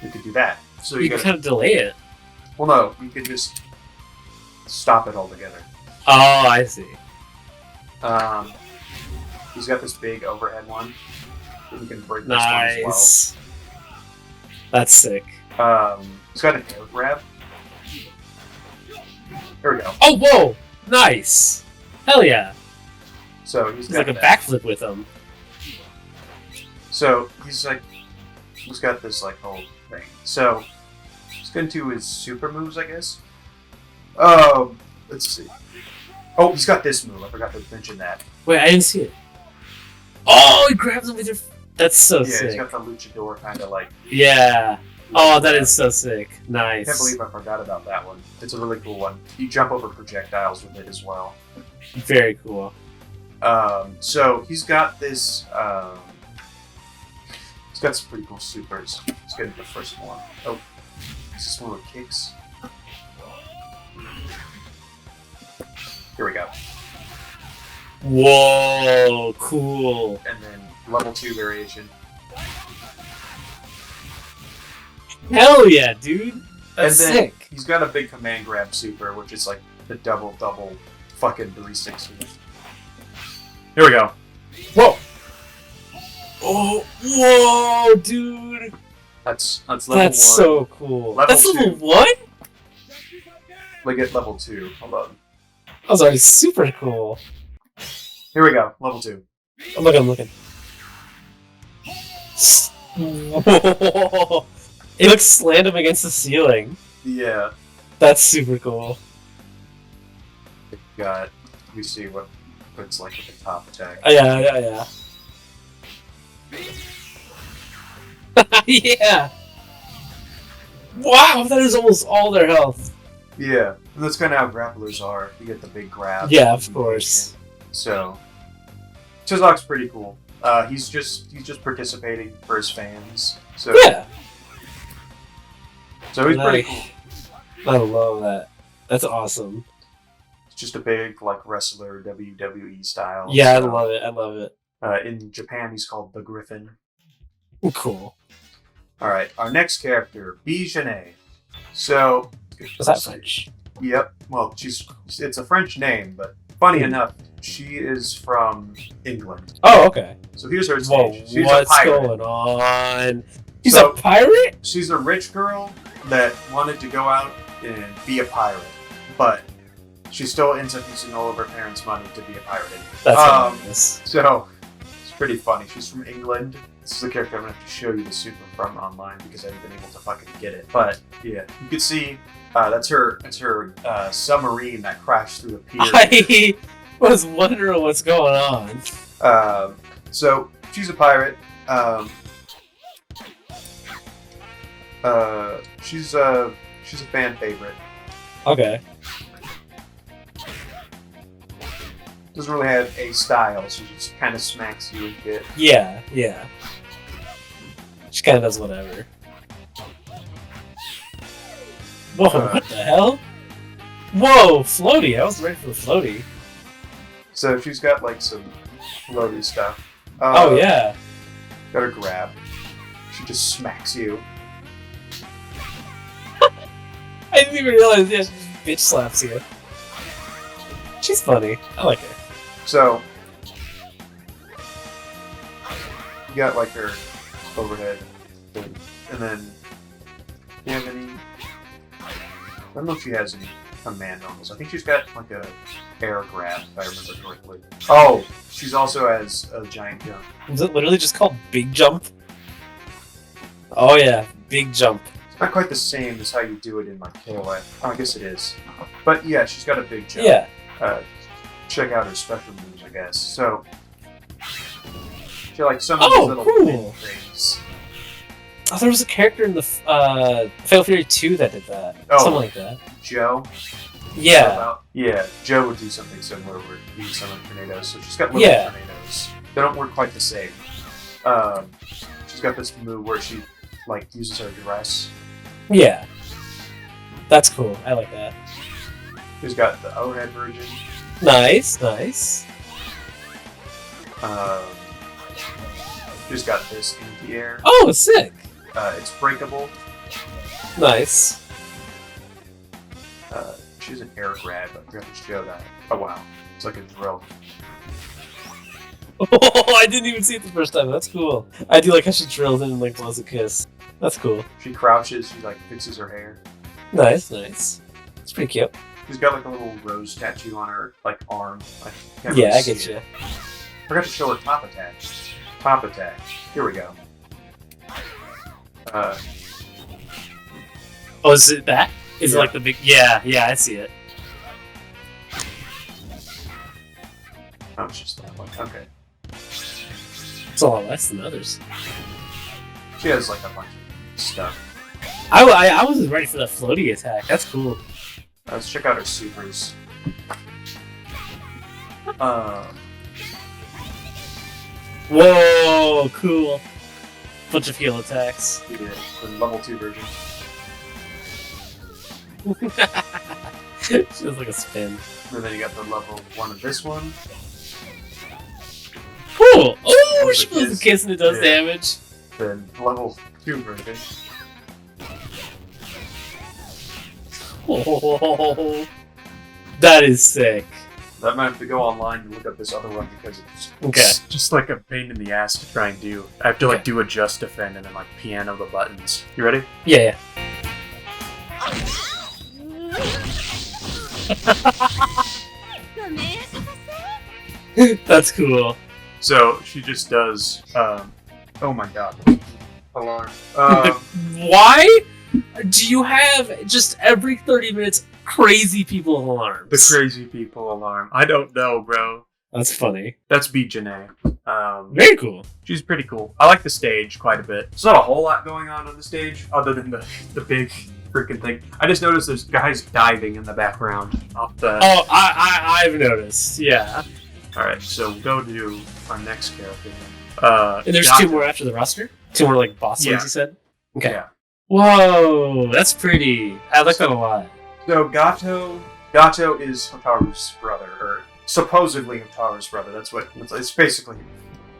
you could do that. So You can kind of delay it. well, no, you could just stop it altogether. Oh, I see. He's got this big overhead one. You can break this one as well. Nice. That's sick. He's got an air grab. There we go. Oh, whoa! Nice! Hell yeah! So He's like a backflip with him. So he's got this like whole thing. So he's going to his super moves, I guess. Let's see. Oh, he's got this move. I forgot to mention that. Wait, I didn't see it. Oh, he grabs him with your... That's so Yeah, sick. he's got the luchador kind of like. Yeah. Oh, that is so sick. Nice. I can't believe I forgot about that one. It's a really cool one. You jump over projectiles with it as well. Very cool. So he's got this. He's got some pretty cool supers. Let's get into the first one. Oh, is this one with kicks? Here we go. Whoa, cool. And then level 2 variation. Hell yeah, dude. That's and then sick. he's got a big command grab super, which is like the double fucking 360. Here we go. Whoa! Oh, whoa, dude. That's level 1. That's so cool. Level That's 2. level 1? Like at level 2. Hold on. That was already super cool. Here we go. Level 2. I'm looking. Whoa. It looks slammed him against the ceiling. Yeah. That's super cool. Let me see what it's like with the top attack. Yeah. Yeah. Wow, that is almost all their health. Yeah, and that's kind of how grapplers are. You get the big grab. Yeah, of course. So, Chizok's pretty cool. He's just participating for his fans. So Yeah. So he's pretty cool. I love that. That's awesome. It's just a big like wrestler WWE style. Yeah, so, I love it. In Japan, he's called the Griffin. Cool. All right, our next character, Bijane. So, Was that French? Yep. Well, it's a French name, but funny enough, she is from England. Oh, okay. So here's her Whoa, stage. She's what's a pirate. going on? He's So- a pirate? She's a rich girl that wanted to go out and be a pirate, but she still ends up using all of her parents' money to be a pirate. That's hilarious. So it's pretty funny. She's from England. This is a character I'm gonna have to show you the super from online because I haven't been able to fucking get it. But yeah, you can see that's her submarine that crashed through the pier. I was wondering what's going on. So she's a pirate. She's a fan favorite. Okay. Doesn't really have a style. She just kind of smacks you a bit. Yeah. She kind of does whatever. Whoa, what the hell? Whoa, floaty. I was ready for the floaty. So she's got like some floaty stuff. Oh, yeah. Got her grab. She just smacks you. I didn't even realize she just bitch slaps you. She's funny. I like her. So you got like her overhead thing. And then do you have any? I don't know if she has any command normals. I think she's got like a air grab, if I remember correctly. Oh, she's also has a giant jump. Is it literally just called Big Jump? Oh yeah, Big Jump. It's not quite the same as how you do it in like KOF. Oh, I guess it is. But yeah, she's got a big jump. Yeah. Check out her special moves, I guess. So she like some of these Oh, little cool. pin things. Oh, there was a character in the Fatal Fury 2 that did that. Oh. Something like that. Joe. Yeah. Yeah, Joe would do something similar where he would summon tornadoes. So she's got little tornadoes. They don't work quite the same. She's got this move where she like uses her dress. Yeah. That's cool. I like that. She's got the O-head version. Nice, nice. She's got this in the air. Oh, sick. It's breakable. Nice. She's an air grab. I forgot to show that. Oh wow, it's like a drill. Oh, I didn't even see it the first time. That's cool. I do like how she drills in and like blows a kiss. That's cool. She crouches. She like fixes her hair. Nice, nice. It's pretty cute. She's got like a little rose tattoo on her like arm. Yeah, I get you. Forgot to show her top attack. Top attack. Here we go. Oh, is it that? Is it Yeah. like the big? Yeah, yeah, I see it. Oh, it's just that one. Okay. It's a lot less than others. She has like a bunch of stuff. I wasn't ready for that floaty attack. That's cool. Let's check out her supers. Whoa, cool. Bunch of heal attacks. Yeah, the level 2 version. She does like a spin. And then you got the level 1 of this one. Cool. Oh, With she the blows kiss. a kiss and it does Yeah. damage. Then level 2 version. Oh, that is sick. I might have to go online and look up this other one because it's Okay. just like a pain in the ass to try and do. I have to like do a just defend and then like piano the buttons. You ready? Yeah, yeah. That's cool. So she just does. Oh my god. Alarm. Why do you have just every 30 minutes crazy people alarms? The crazy people alarm. I don't know, bro. That's funny. That's B. Janae. Very cool. She's pretty cool. I like the stage quite a bit. There's not a whole lot going on the stage other than the big freaking thing. I just noticed there's guys diving in the background off the. Oh, I've noticed. Yeah. All right, so we'll go to our next character. And there's Gato. two more after the roster? Two more, like, boss Yeah. ones, you said? Okay. Yeah. Whoa, that's pretty. I like that a lot. So Gato is Hotaru's brother, or supposedly Hotaru's brother. That's what it's basically.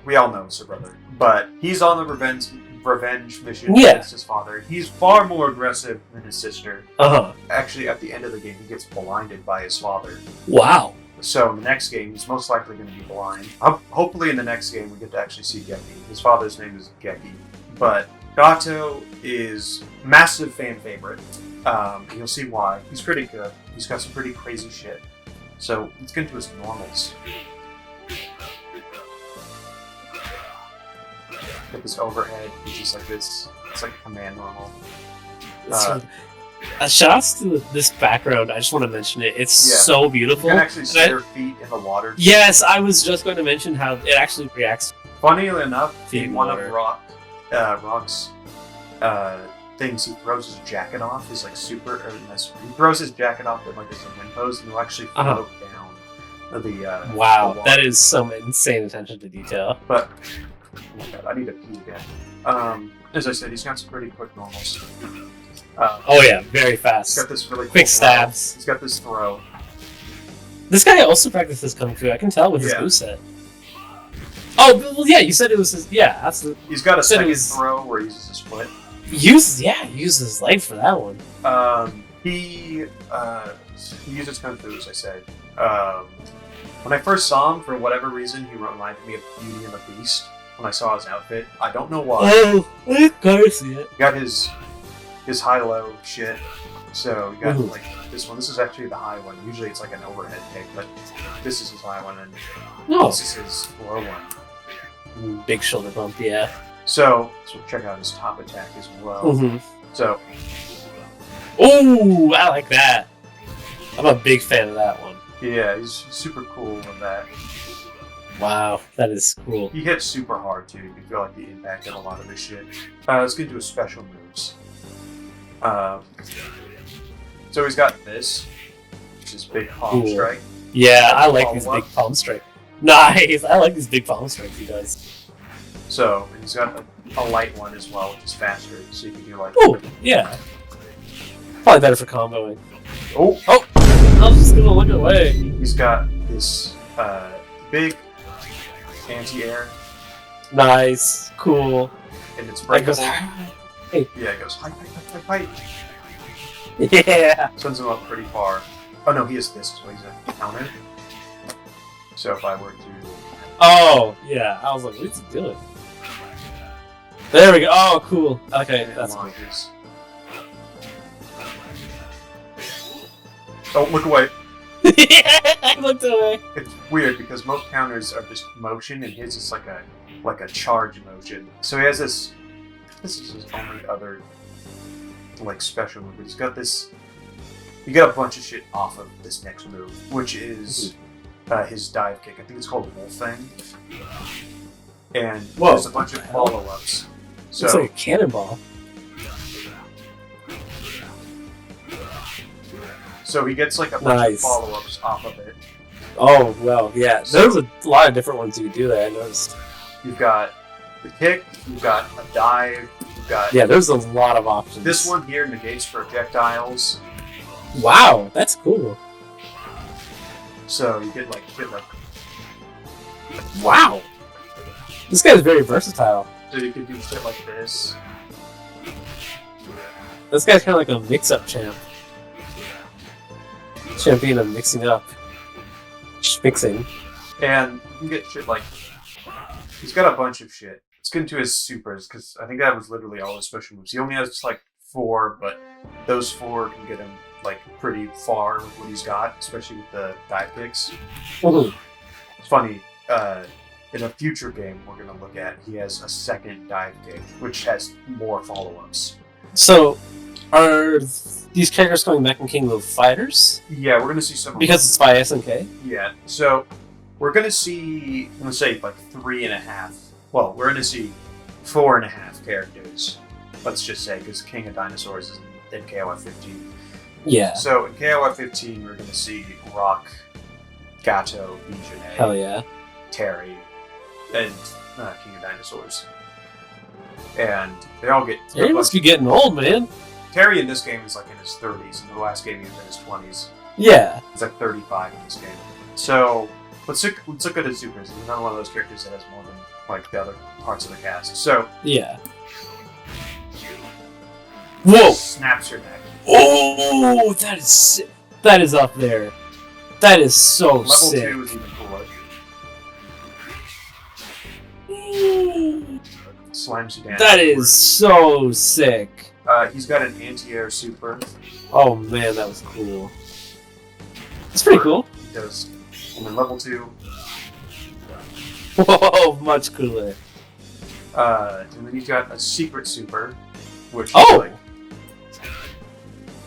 We all know it's her brother, but he's on the revenge mission Yeah. against his father. He's far more aggressive than his sister. Uh-huh. Actually, at the end of the game, he gets blinded by his father. Wow. So in the next game, he's most likely going to be blind. Hopefully in the next game, we get to actually see Geki. His father's name is Geki. But Gato is massive fan favorite. You'll see why. He's pretty good. He's got some pretty crazy shit. So let's get into his normals. Get this overhead. He's just like this. It's like a command normal. Shouts to this background. I just want to mention it. It's Yeah. so You beautiful. can actually see And their feet in the water. Yes, I was just going to mention how it actually reacts. Funnily enough, Feet in in one water. of Rock's things, he throws his jacket off. He's like super. He throws his jacket off in like this wind pose, and he'll actually float down the. Wow, the water. that is some insane attention to detail. But oh my god, I need to pee again. As I said, he's got some pretty quick normals. Oh yeah, very He's fast. got this really Quick cool stabs. Throw. He's got this throw. This guy also practices kung fu. I can tell with his Yeah. moveset. Oh, well, yeah, you said it was his. Yeah, that's the. He's got a Said it second was- throw where he uses a split. He uses his leg for that one. He uses kung fu, as I said. When I first saw him, for whatever reason, he reminded me of Beauty and the Beast. When I saw his outfit, I don't know why. Oh, I gotta see it. He got his high-low shit. So you got Mhm. like this one. This is actually the high one. Usually it's like an overhead pick, but this is his high one, and Oh, this is his low one. big shoulder bump. Yeah. So check out his top attack as well. Mm-hmm. So Oh, I like that. I'm a big fan of that one. yeah, he's super cool with that. Wow, that is cool. He hits super hard too. You feel like the impact of a lot of this shit. Let's get into his special moves. So he's got this, which is big palm Cool. strike. Yeah, I like these Follow big palm strike. Nice! I like these big palm strikes he does. So he's got a light one as well, which is faster. So you can do like. Oh, yeah. Probably better for comboing. Oh, I was just gonna look away. he's got this big anti-air, Nice. Cool. and it's That goes. breakable. Yeah, it goes height. Yeah. Sends him up pretty far. Oh no, he has this, so he's a counter. So if I were to. Oh, yeah. I was like, what's he doing? There we go. Oh, cool. Okay, that's cool. launches. Oh, look away. I looked away. It's weird because most counters are just motion, and his is like a charge motion. So he has this. This is his only other like special move. But he's got this. You get a bunch of shit off of this next move, which is his dive kick. I think it's called Wolf Fang. And Whoa. there's a bunch of follow-ups. So It's like a cannonball. So he gets like a bunch Nice. of follow-ups off of it. Oh, well, yeah. There's a lot of different ones you can do that, I noticed. You've got the kick, you've got a dive, you've got Yeah, there's a lot of options. this one here negates projectiles. Wow, that's cool. So you get like Wow. This guy's very versatile. so you could do shit like this. This guy's kind of like a mix-up champ. Champion of mixing up. Mixing. And you can get shit like he's got a bunch of shit. Let's get into his supers, because I think that was literally all his special moves. He only has like 4, but those 4 can get him like pretty far with what he's got, especially with the dive kicks. Mhm. It's funny, in a future game we're gonna look at, he has a second dive kick, which has more follow-ups. So, are these characters coming back in King of Fighters? Yeah, we're gonna see some of Because it's by SNK? Yeah, so we're gonna see, I'm gonna say like 3.5. Well, we're gonna see 4.5 characters. Let's just say, because King of Dinosaurs is in KOF 15. Yeah. So in KOF 15, we're gonna see Rock, Gato, Bijane, Hell yeah. Terry, and King of Dinosaurs. And they all get. He must be getting old, man. Terry in this game is like in his 30s, and the last game he was in his 20s. Yeah. He's like 35 in this game. So let's look at his supers. He's not one of those characters that has more than like the other parts of the cast. So Yeah. Whoa! snaps her neck. Oh, that is up there. That is so Level sick. 2 is even cooler. Slams you down. That is so sick. He's got an anti-air super. Oh man, that was cool. That's pretty cool. He does. And then level 2. Whoa, much cooler. And then he's got a secret super, which is Oh! like.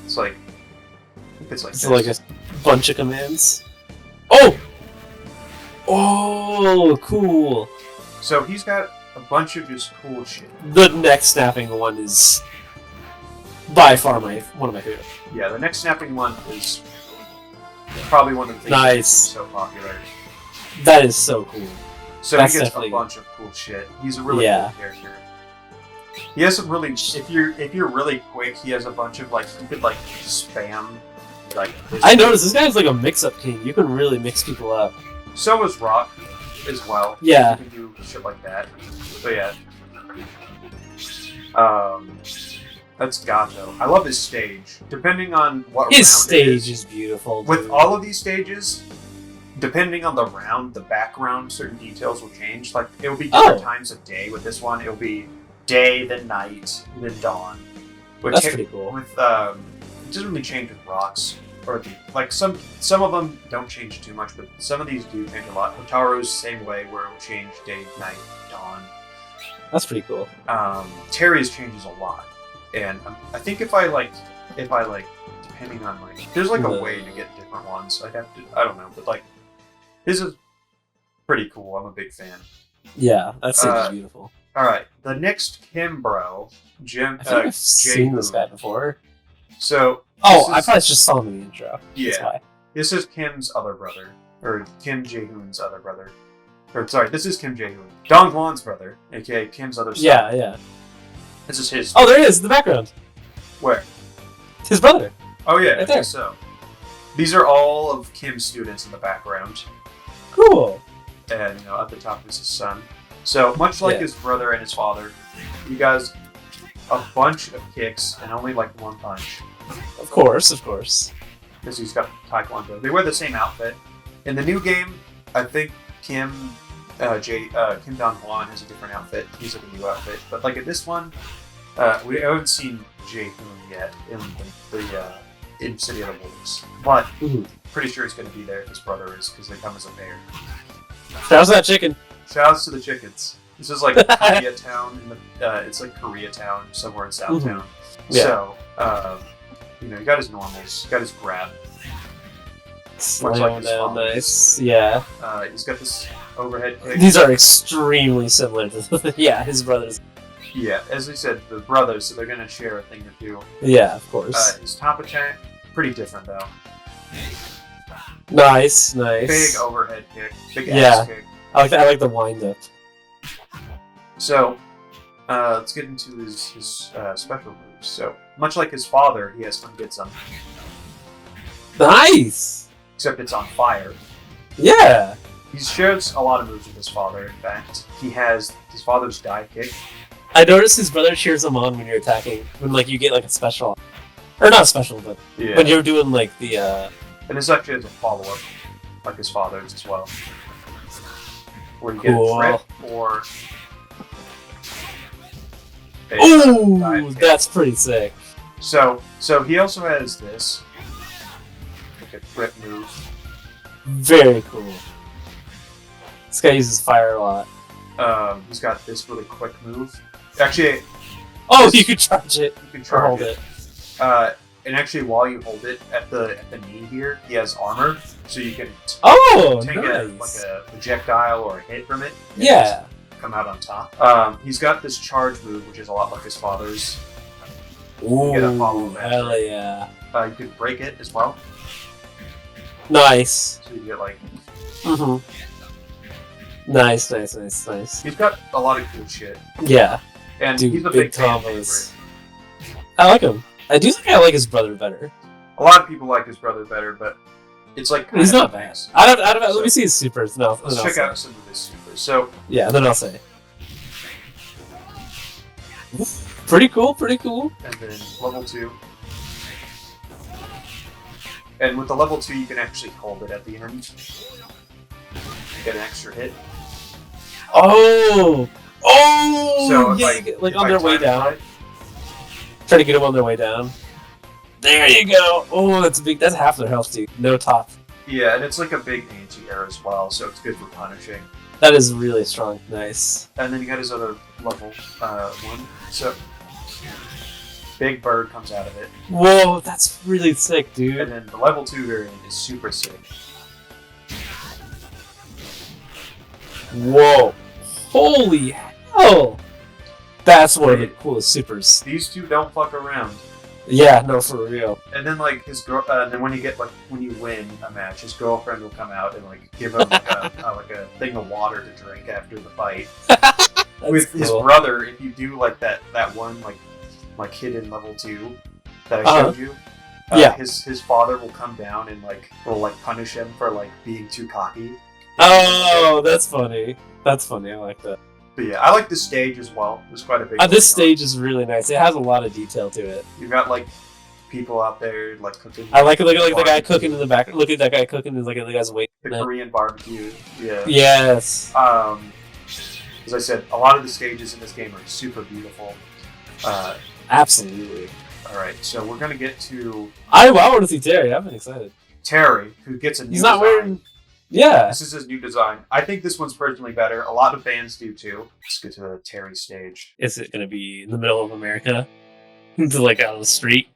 It's like. I think it's like. It's this. like a bunch of commands. Oh! Oh, cool. So he's got a bunch of just cool shit. The neck snapping one is by far one of my favorite. Yeah, the next snapping one is probably one of the things Nice. that's so popular. That is so cool. So That's he gets definitely- a bunch of cool shit. He's a really Yeah. cool character. He has some really. If you're really quick, he has a bunch of like you could like spam like. This I noticed this guy's like a mix-up king. You can really mix people up. So is Rock, as well. Yeah. You can do shit like that. So yeah. That's Gato. I love his stage. Depending on what His round it stage is beautiful. With dude. all of these stages, depending on the round, the background, certain details will change. Like, it'll be different times of day with this one. It'll be day, then night, then dawn. Which That's pretty cool. With, it doesn't really change with rocks. Or, like, some of them don't change too much, but some of these do change a lot. Otaro's same way, where it will change day, night, dawn. That's pretty cool. Terry's changes a lot. And I think if I like, depending on like, there's like a way to get different ones. I'd have to, I don't know, but like, his is Pretty cool. I'm a big fan. Yeah, that seems beautiful. All right, the next Kim bro, Jim. I think I've seen this guy before. So. I probably just saw him in the intro. Yeah. That's why. This is Kim's other brother, or Kim Jae-hoon's other brother. Or sorry, this is Kim Jae-hoon, Dong-hwan's brother, aka Kim's other son. Yeah. This is his. Oh, there he is in the background. Where? His brother. Oh yeah, right I there. think so. These are all of Kim's students in the background, Cool. and at the top is his son. So much like his brother and his father, he has a bunch of kicks and only like one punch. Of course. Because he's got Taekwondo. They wear the same outfit. In the new game, I think Kim Dong-hwan has a different outfit. He's like a new outfit. But like in this one, we haven't seen Jae-hoon yet in City of the Wolves. But pretty sure he's going to be there. His brother is, because they come as a pair. How's that chicken? Shouts to the chickens. This is like Koreatown. It's like Koreatown, somewhere in Southtown. Yeah. So, he got his normals, got his grab. Slam like his down, father's. nice. Yeah. He's got this overhead kick. These are extremely similar to his brothers. Yeah, as we said, the brothers, so they're gonna share a thing or two. Yeah, of course. His top attack, pretty different though. Nice. Big overhead kick, big ass kick. I like the wind up. So, let's get into his special moves. So, much like his father, he has some. Nice. Except it's on fire. Yeah. He shares a lot of moves with his father. In fact, he has his father's dive kick. I noticed his brother cheers him on when you're attacking. When you get like a special, or not special, but when you're doing like the. And this actually has a follow up, like his father's as well. Where you get Cool. a trip or. Ooh, that's pretty sick. So he also has this, like a grip move. Very cool. This guy uses fire a lot. He's got this really quick move. Actually, you can charge it. you can Or charge hold it. it. And actually, while you hold it at the knee here, he has armor, so you can take Nice. a projectile or a hit from it. and Yeah. come out on top. He's got this charge move, which is a lot like his father's. Ooh, get a follow back. hell yeah. You could break it as well, Nice. so you get like. Mm-hmm. Nice. He's got a lot of cool shit, Yeah. and Dude, he's a big big fan combos. favorite. I like him. I do think I like his brother better. A lot of people like his brother better, but it's like He's kind not of bad. mixed. Let me see his supers. No, Let's check out some of his supers. So Yeah, then I'll say. Pretty cool. and then level 2. And with the level 2, you can actually hold it at the end. Get an extra hit. Oh, So if yeah, I- you get, like if on I their way time it down. right- Try to get them on their way down. There you go. Oh, that's big. That's half their health, dude. No top. Yeah, and it's like a big anti-air as well, so it's good for punishing. That is really strong. Nice. And then you got his other level 1. So Big Bird comes out of it. Whoa, that's really sick, And dude. then the level 2 variant is super sick. Whoa. Holy hell. That's one of the coolest supers. These two don't fuck around. Yeah, no, for real. And then like his girl, then when you win a match, his girlfriend will come out and like give him like a thing of water to drink after the fight. That's With his cool. brother, if you do like that one like hidden level 2 that I showed you, Yeah. his father will come down and will punish him for like being too cocky. Oh, that's funny. That's funny. I like that. But yeah, I like the stage as well. There's quite a big. This going on. stage is really nice. It has a lot of detail to it. You've got like people out there like cooking. I like the guy cooking in the back. Look at that guy cooking. There's like the guy's waiting. the Korean barbecue. Yeah. Yes. As I said, a lot of the stages in this game are super beautiful. Absolutely. All right, so we're gonna get to I want to see Terry. I'm excited. Terry, who gets a new He's not design. wearing. Yeah. This is his new design. I think this one's personally better. A lot of bands do too. Let's get to the Terry stage. Is it gonna be in the middle of America, to like out on the street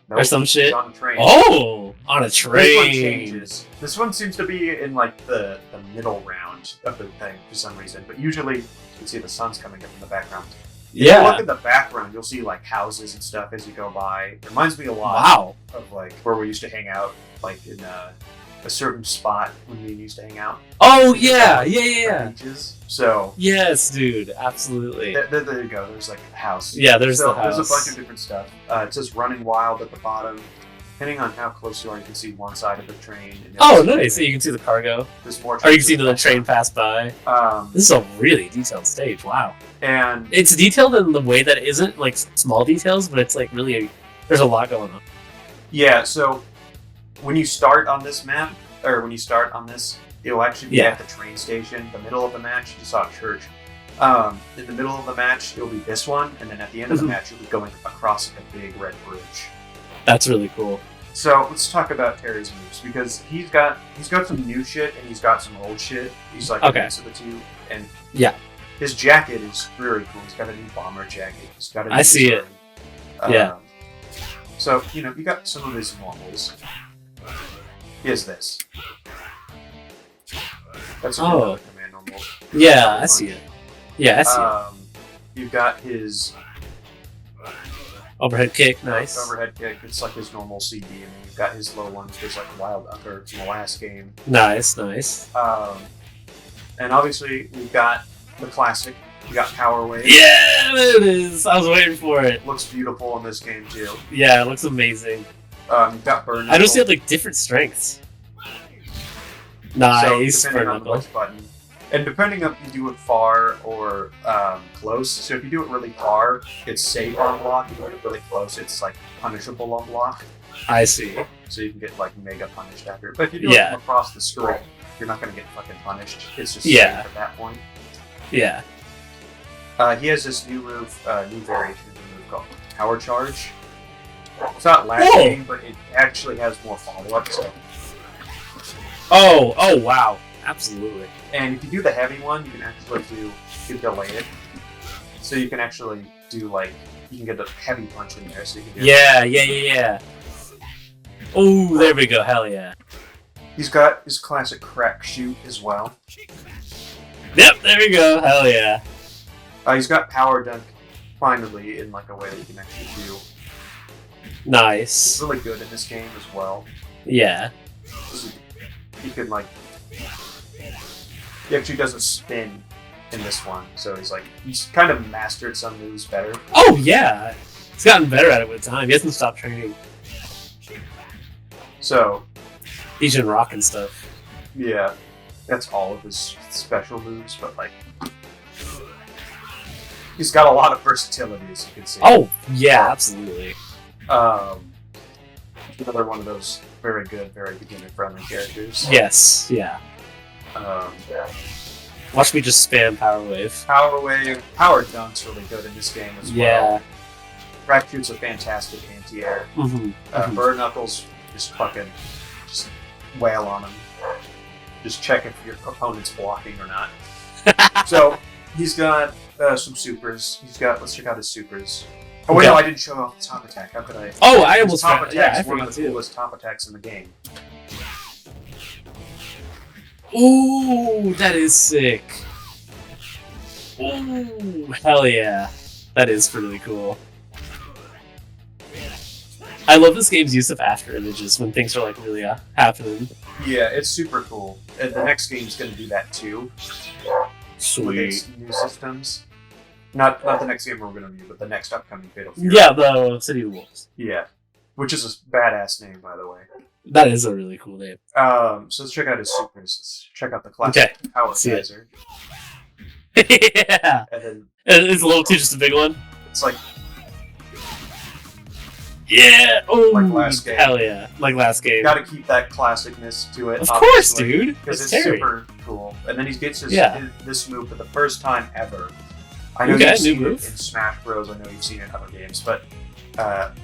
Nope, or some he's shit? on a train. Oh, On a This one train. changes. This one seems to be in like the middle round of the thing for some reason, but usually you can see the sun's coming up in the background. If you look in the background, you'll see like houses and stuff as you go by. It reminds me a lot of like where we used to hang out, like in a certain spot when we used to hang out. Oh yeah. Beaches. So yes, dude, absolutely. there you go. There's like a house. Yeah, there's the There's house. a bunch of different stuff. It says running wild at the bottom. Depending on how close you are, you can see one side of the train. And the Oh, other side. nice. So you can see the cargo. There's more. Or you can see the train pass by. This is a really detailed stage. Wow. And it's detailed in the way that it isn't like small details, but it's like really there's a lot going on. Yeah. So when you start on this map, or when you start on this, it'll actually be at the train station. The middle of the match, you saw a church. In the middle of the match, it'll be this one, and then at the end of the match, you'll be going across like a big red bridge. That's really cool. So let's talk about Terry's moves, because he's got some new shit and he's got some old shit. He's like a mix of the two, and his jacket is very cool. He's got a new bomber jacket. He's got a new see it. So you got some of his normals. He has this. That's another command normal. Yeah, I see it. Yeah, I see it. You've got his overhead kick, nice. Overhead kick, it's like his normal CD, and then you've got his low ones, just like Wild Upper from the last game. Nice. And obviously, we've got the classic. You got Power Wave. Yeah, there it is. I was waiting for it. Looks beautiful in this game, too. Yeah, it looks amazing. You've got Burn Knuckle. I noticed he had like different strengths. Nice. So, depending on which button. And depending on if you do it far or close. So if you do it really far, it's safe on block. If you do it really close, it's like punishable on block. I see. So you can get like mega punished after it. But if you do it from across the screen, you're not going to get fucking punished. It's just safe at that point. Yeah. He has this new move, new variation of the move called Power Charge. It's not last game, but it actually has more follow-up. So. Oh, wow. Absolutely. And if you do the heavy one, you can actually delay it. So you can actually do like, you can get the heavy punch in there. So you can do Yeah. Oh, there we go. Hell yeah. He's got his classic crack shoot as well. Yep, there we go. Hell yeah. He's got power dunk finally in like a way that you can actually do. Nice. It's really good in this game as well. Yeah. He can like. He actually does a spin in this one, so he's kind of mastered some moves better. Oh yeah, he's gotten better at it with time. He hasn't stopped training. So he's been rocking stuff. Yeah, that's all of his special moves, but like he's got a lot of versatility, as you can see. Oh yeah, absolutely. Another one of those very good, very beginner-friendly characters. Yes, yeah. Watch me just spam Power Wave. Power Wave, Power Dunk's really good in this game as well. Crack Shoot's a fantastic anti-air. Burn Knuckles, just wail on him. Just check if your opponent's blocking or not. So, he's got some supers. Let's check out his supers. Oh wait, no, I didn't show off the top attack. How could I? Oh, I almost top attack. I One of forgot the too. coolest top attacks in the game. Ooh, that is sick. Ooh, hell yeah. That is really cool. I love this game's use of after images when things are like really happening. Yeah, it's super cool. And the next game's going to do that too. Sweet. With its new systems. Not the next game we're going to review, but the next upcoming Fatal Fury. Yeah, the City of Wolves. Yeah. Which is a badass name, by the way. That is a really cool name. So let's check out his supers. Let's check out the classic Power Geyser. Yeah. And then is a little two just a big one? it's like Oh, like last game. Hell yeah. Like last game. Gotta keep that classicness to it. Of course, dude. Because it's Terry. super cool. And then he gets this move for the first time ever. I know you've seen it in Smash Bros. I know you've seen it in other games, but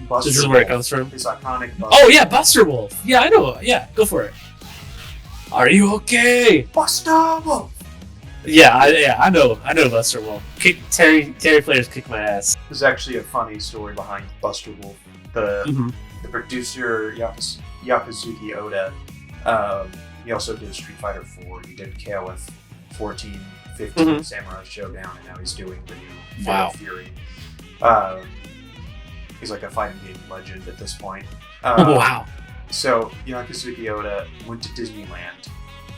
Buster This is Wolf, where it comes from. his iconic Buster Oh yeah, Buster Wolf. Yeah, I know. Yeah, go for it. Are you okay? Buster Wolf! Yeah, I know Buster Wolf. Terry players kick my ass. There's actually a funny story behind Buster Wolf. The producer Yakuzuki Oda. He also did Street Fighter 4. He did KOF 14, 15, Samurai Showdown, and now he's doing the new Fatal Fury. He's like a fighting game legend at this point. Wow. So Yakuzuki Oda went to Disneyland,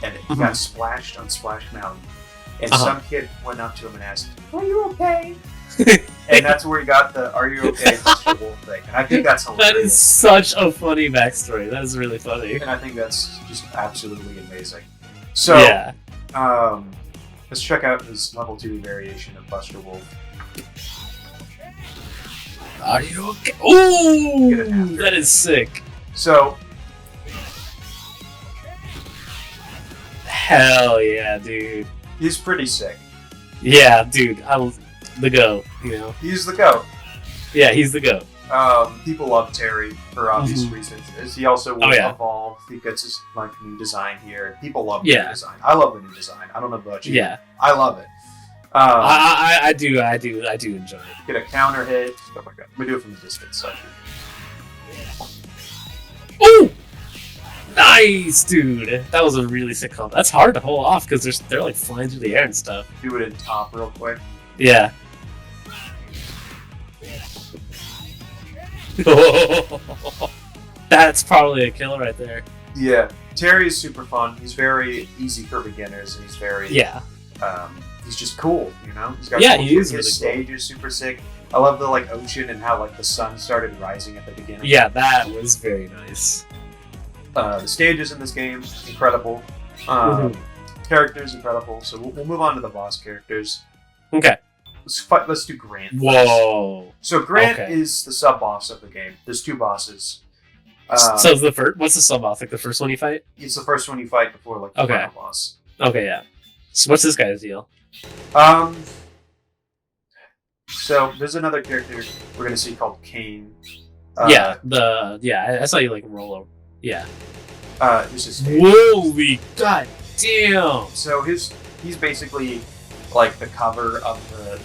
and he got splashed on Splash Mountain. And some kid went up to him and asked, "Are you okay?" And that's where he got the "Are you okay?" Mr. Wolf thing. And I think that's hilarious. That is such a funny backstory. That is really funny. And I think that's just absolutely amazing. So, let's check out his level 2 variation of Buster Wolf. Are you okay? Ooh, that is sick. So, hell yeah, dude. he's pretty sick. Yeah, dude. The GOAT, you know? He's the GOAT. Yeah, he's the GOAT. People love Terry for obvious reasons. He also will evolve. He gets his new design here. People love the new design. I love the new design. I don't know about you. Yeah. I love it. I do enjoy it. Get a counter hit. Oh my god. Let me do it from the distance. So. Ooh! Nice, dude. That was a really sick combo. That's hard to hold off because they're like flying through the air and stuff. Do it in top real quick. Yeah. That's probably a kill right there. Yeah. Terry is super fun. He's very easy for beginners, and he's very he's just cool, you know? He's got he is his really stage is super sick. I love the ocean and how the sun started rising at the beginning. Yeah, that was very nice. The stages in this game, incredible. Characters, incredible. So we'll move on to the boss characters. Okay. Let's do Grant. Whoa. First. So Grant is the sub-boss of the game. There's 2 bosses. So the first, what's the sub-boss? Like the first one you fight? It's the first one you fight before the final boss. Okay, yeah. So what's this guy's deal? So there's another character we're gonna see called Kane. I saw you roll over. Yeah. This is Kane. Holy god damn! So he's basically the cover of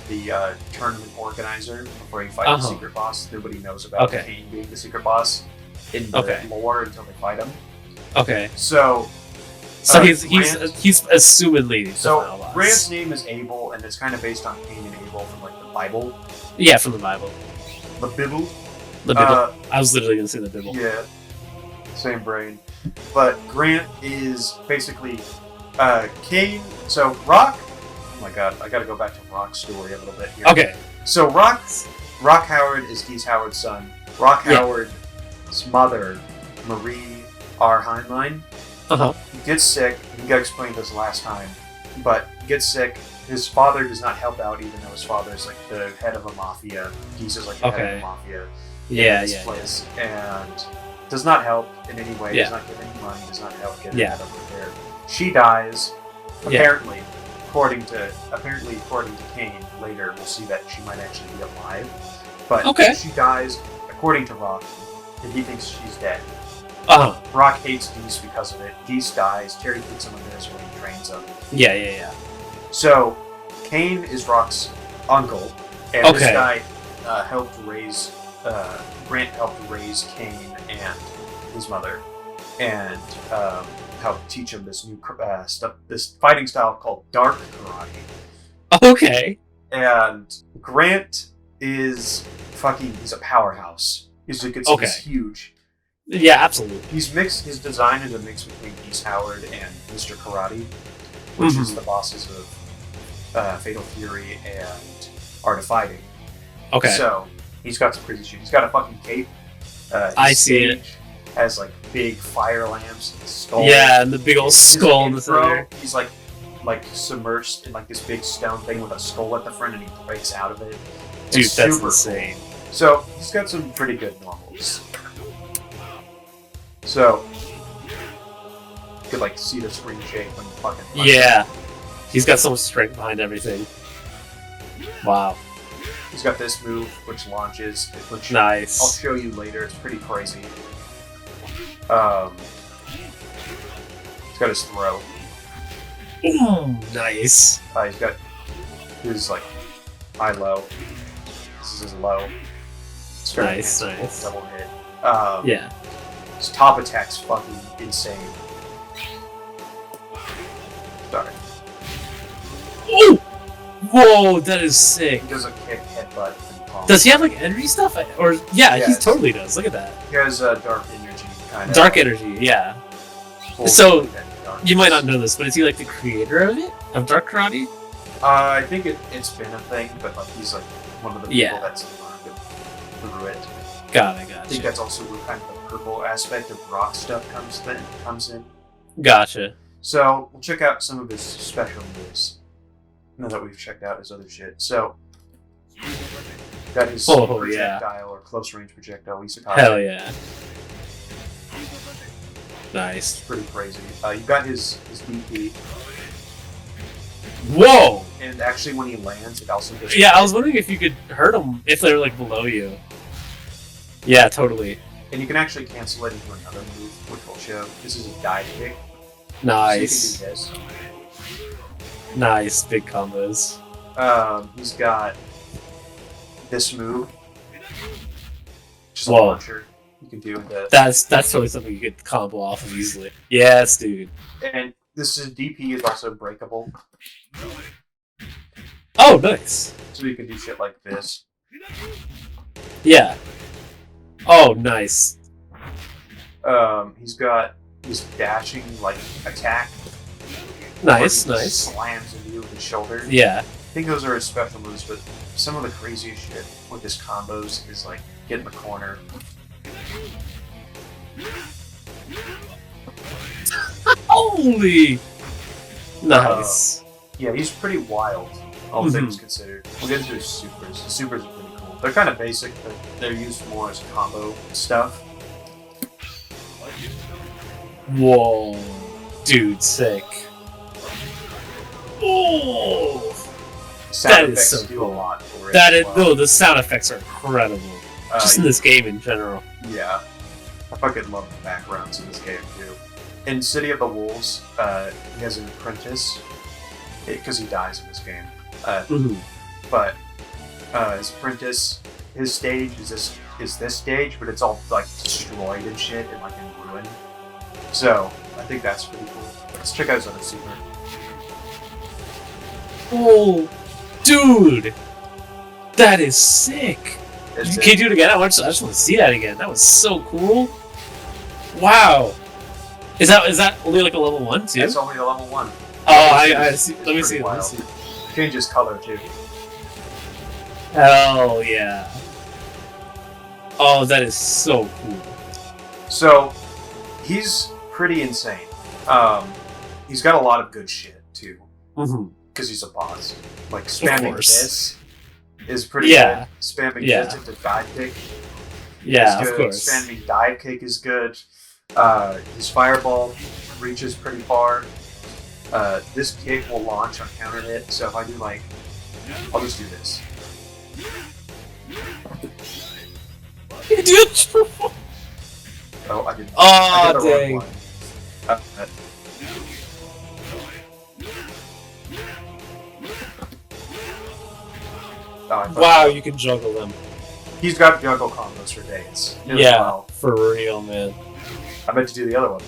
the tournament organizer before you fight the secret boss. Nobody knows about Kane being the secret boss in the lore until they fight him. Okay. So he's assumedly so the final boss. Grant's name is Abel, and it's kind of based on Cain and Abel from the Bible. Yeah, from the Bible. The Bible. The Bible. I was literally gonna say the Bible. Yeah. Same brain. But Grant is basically Cain. So Rock. Oh my god, I gotta go back to Rock's story a little bit here. Okay. So Rock Howard is Geese Howard's son. Rock Howard's mother, Marie R. Heinlein, he gets sick. He got explained this last time, but gets sick. His father does not help out, even though his father is the head of a mafia. Geese is the head of a mafia. Place, and does not help in any way. Does not give any money. Does not help get her prepared. She dies. Apparently, according to Cain, later we'll see that she might actually be alive. But she dies according to Rock, and he thinks she's dead. Rock hates Geese because of it. Geese dies. Terry puts him in this when he trains him. Yeah. So, Cain is Rock's uncle, and this guy Grant helped raise Cain and his mother, and helped teach him this new this fighting style called Dark Karate. Okay. And Grant is he's a powerhouse. He's huge. Yeah, absolutely. He's mixed. His design is a mix between Geese Howard and Mr. Karate, which is the bosses of Fatal Fury and Art of Fighting. Okay. So he's got some crazy shit. He's got a fucking cape. I see it. Has big fire lamps, and skull. Yeah, and the big old skull in the center. He's like submerged in this big stone thing with a skull at the front, and he breaks out of it. Dude, that's insane. Cool. So he's got some pretty good normals. So you could see the screen shake when you fucking. Yeah, he's got some strength behind everything. Wow. He's got this move which launches, which nice. I'll show you later. It's pretty crazy. He's got his throw. Ooh, nice. He's got his high low. This is his low. Nice. Double hit. Yeah. His top attack's fucking insane. Sorry. Oh! Whoa, that is sick. He does a kick, headbutt, and palm. Does he have like energy stuff? Or yeah, he Yes. totally does. Look at that. He has dark energy, kind of. Dark energy, yeah. So, you might not know this, but is he like the creator of it? Of Dark Karate? I think it's been a thing, but like he's like one of the people Yeah. that's learned it through it. Got it, I think gotcha. that's also where kind of the purple aspect of rock stuff comes in. Gotcha. So we'll check out some of his special moves. Now that we've checked out his other shit. So got his projectile or close range projectile. Hell yeah. Nice. Pretty crazy. You got his DP, Whoa! and actually when he lands, it also does. Yeah, I was wondering if you could hurt them if they're like below you. Yeah, totally. And you can actually cancel it into another move, which will show. This is a dive kick. Nice. So you can do this. Nice, big combos. He's got this move. Just a Whoa. launcher. You can do the. That's totally something you could combo off of easily. Yes, dude. And this is DP is also breakable, Oh, nice. so you can do shit like this. Yeah. Oh, nice. He's got his dashing like attack. Nice, where he nice. Slams into you with his shoulder. Yeah. I think those are his special moves, but some of the craziest shit with his combos is like get in the corner. Holy! Nice. Yeah, he's pretty wild, all Mhm. things considered. We'll get into his supers. The supers are pretty cool. They're kind of basic, but they're used more as combo stuff. Whoa. Dude, sick. Oh! Sound That is effects so do cool. a lot for it. That as is, well. no, the sound effects are incredible. Just in this game in general. Yeah. I fucking love the backgrounds in this game, too. In City of the Wolves, he has an apprentice, because he dies in this game. But his apprentice, his stage is this stage, but it's all like destroyed and shit and like in ruin. So I think that's pretty cool. Let's check out his other super. Oh, dude! That is sick! It's Can you do it again? I just want to see that again. That was so cool. Wow. Is that only like a level 1 too? It's only a level 1. Oh, I see. It's Let me pretty see. Let me wild. see. Changes color too. Hell yeah. Oh, that is so cool. So he's pretty insane. He's got a lot of good shit too. Mm-hmm. Because he's a boss. Like spamming course. this is pretty Yeah. good. Spamming Yeah. this into dive kick Yeah, is of good. course. Spamming dive kick is good. His fireball reaches pretty far. This kick will launch on counter hit, so if I do like, I'll just do this. Oh, I did. I did the wrong dang. one. I thought- Wow, you can juggle them. He's got juggle combos for days. as Yeah, well. for real, man. I meant to do the other one.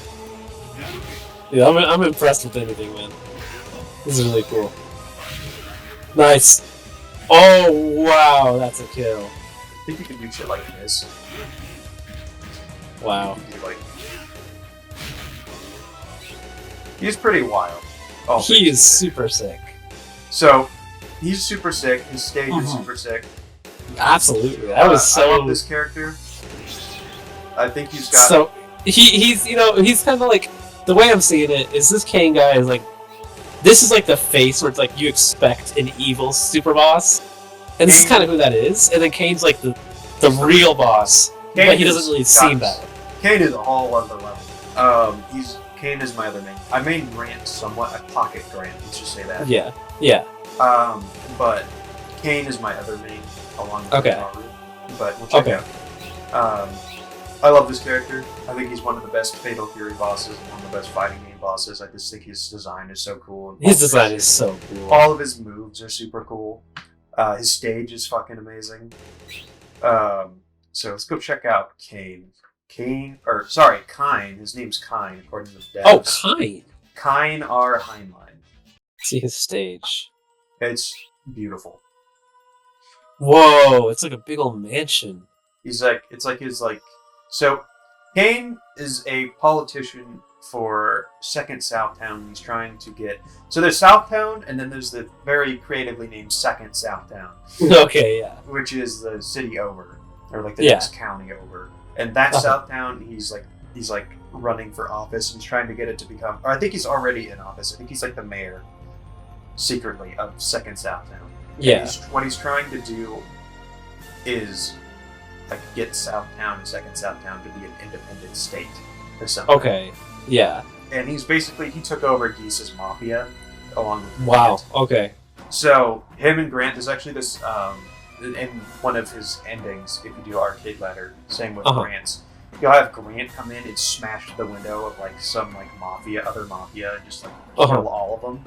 Yeah, I'm impressed with anything, man. This is really cool. Nice. Oh, wow, that's a kill. I think you can do shit like this. Wow. You can do, like... He's pretty wild. Oh, He is super sick. So, he's super sick. His stage is Mhm. super sick. Absolutely. That was I love so... this character. I think he's got... So, he's, you know, he's kind of like... The way I'm seeing it is this Kane guy is like... This is like the face where it's like you expect an evil super boss. And this is kind of who that is. And then Kane's like the real boss. Kane But he is- doesn't really seem that way. Kane is a whole other level. Kane is my other main. I main Grant somewhat. I pocket Grant. Let's just say that. Yeah. Yeah. But Kane is my other main along with Okay. Garou. But we'll check Okay. out. I love this character. I think he's one of the best Fatal Fury bosses and one of the best fighting game bosses. I just think his design is so cool. And His design is so cool. all of his moves are super cool. His stage is fucking amazing. So let's go check out Kane. Kine. His name's Kine, according to the devs. Oh, Kine. Kine R. Heinlein. See his stage. It's beautiful. Whoa, it's like a big old mansion. So, Kane is a politician for Second Southtown. He's trying to get, so there's Southtown, and then there's the very creatively named Second Southtown. Okay, yeah. Which is the city over, or like the next county over. And that Southtown, he's running for office, and he's trying to get it to become, or I think he's already in office. I think he's like the mayor, secretly, of Second Southtown. Yeah. What he's trying to do is like get Southtown and Second Southtown to be an independent state or something. Okay. Yeah. And he took over Geese's mafia along with Wow. Grant. Okay. So him and Grant, there's actually this in one of his endings, if you do Arcade Ladder, same with Grant's. You'll have Grant come in and smash the window of like some like other mafia, and just like kill all of them.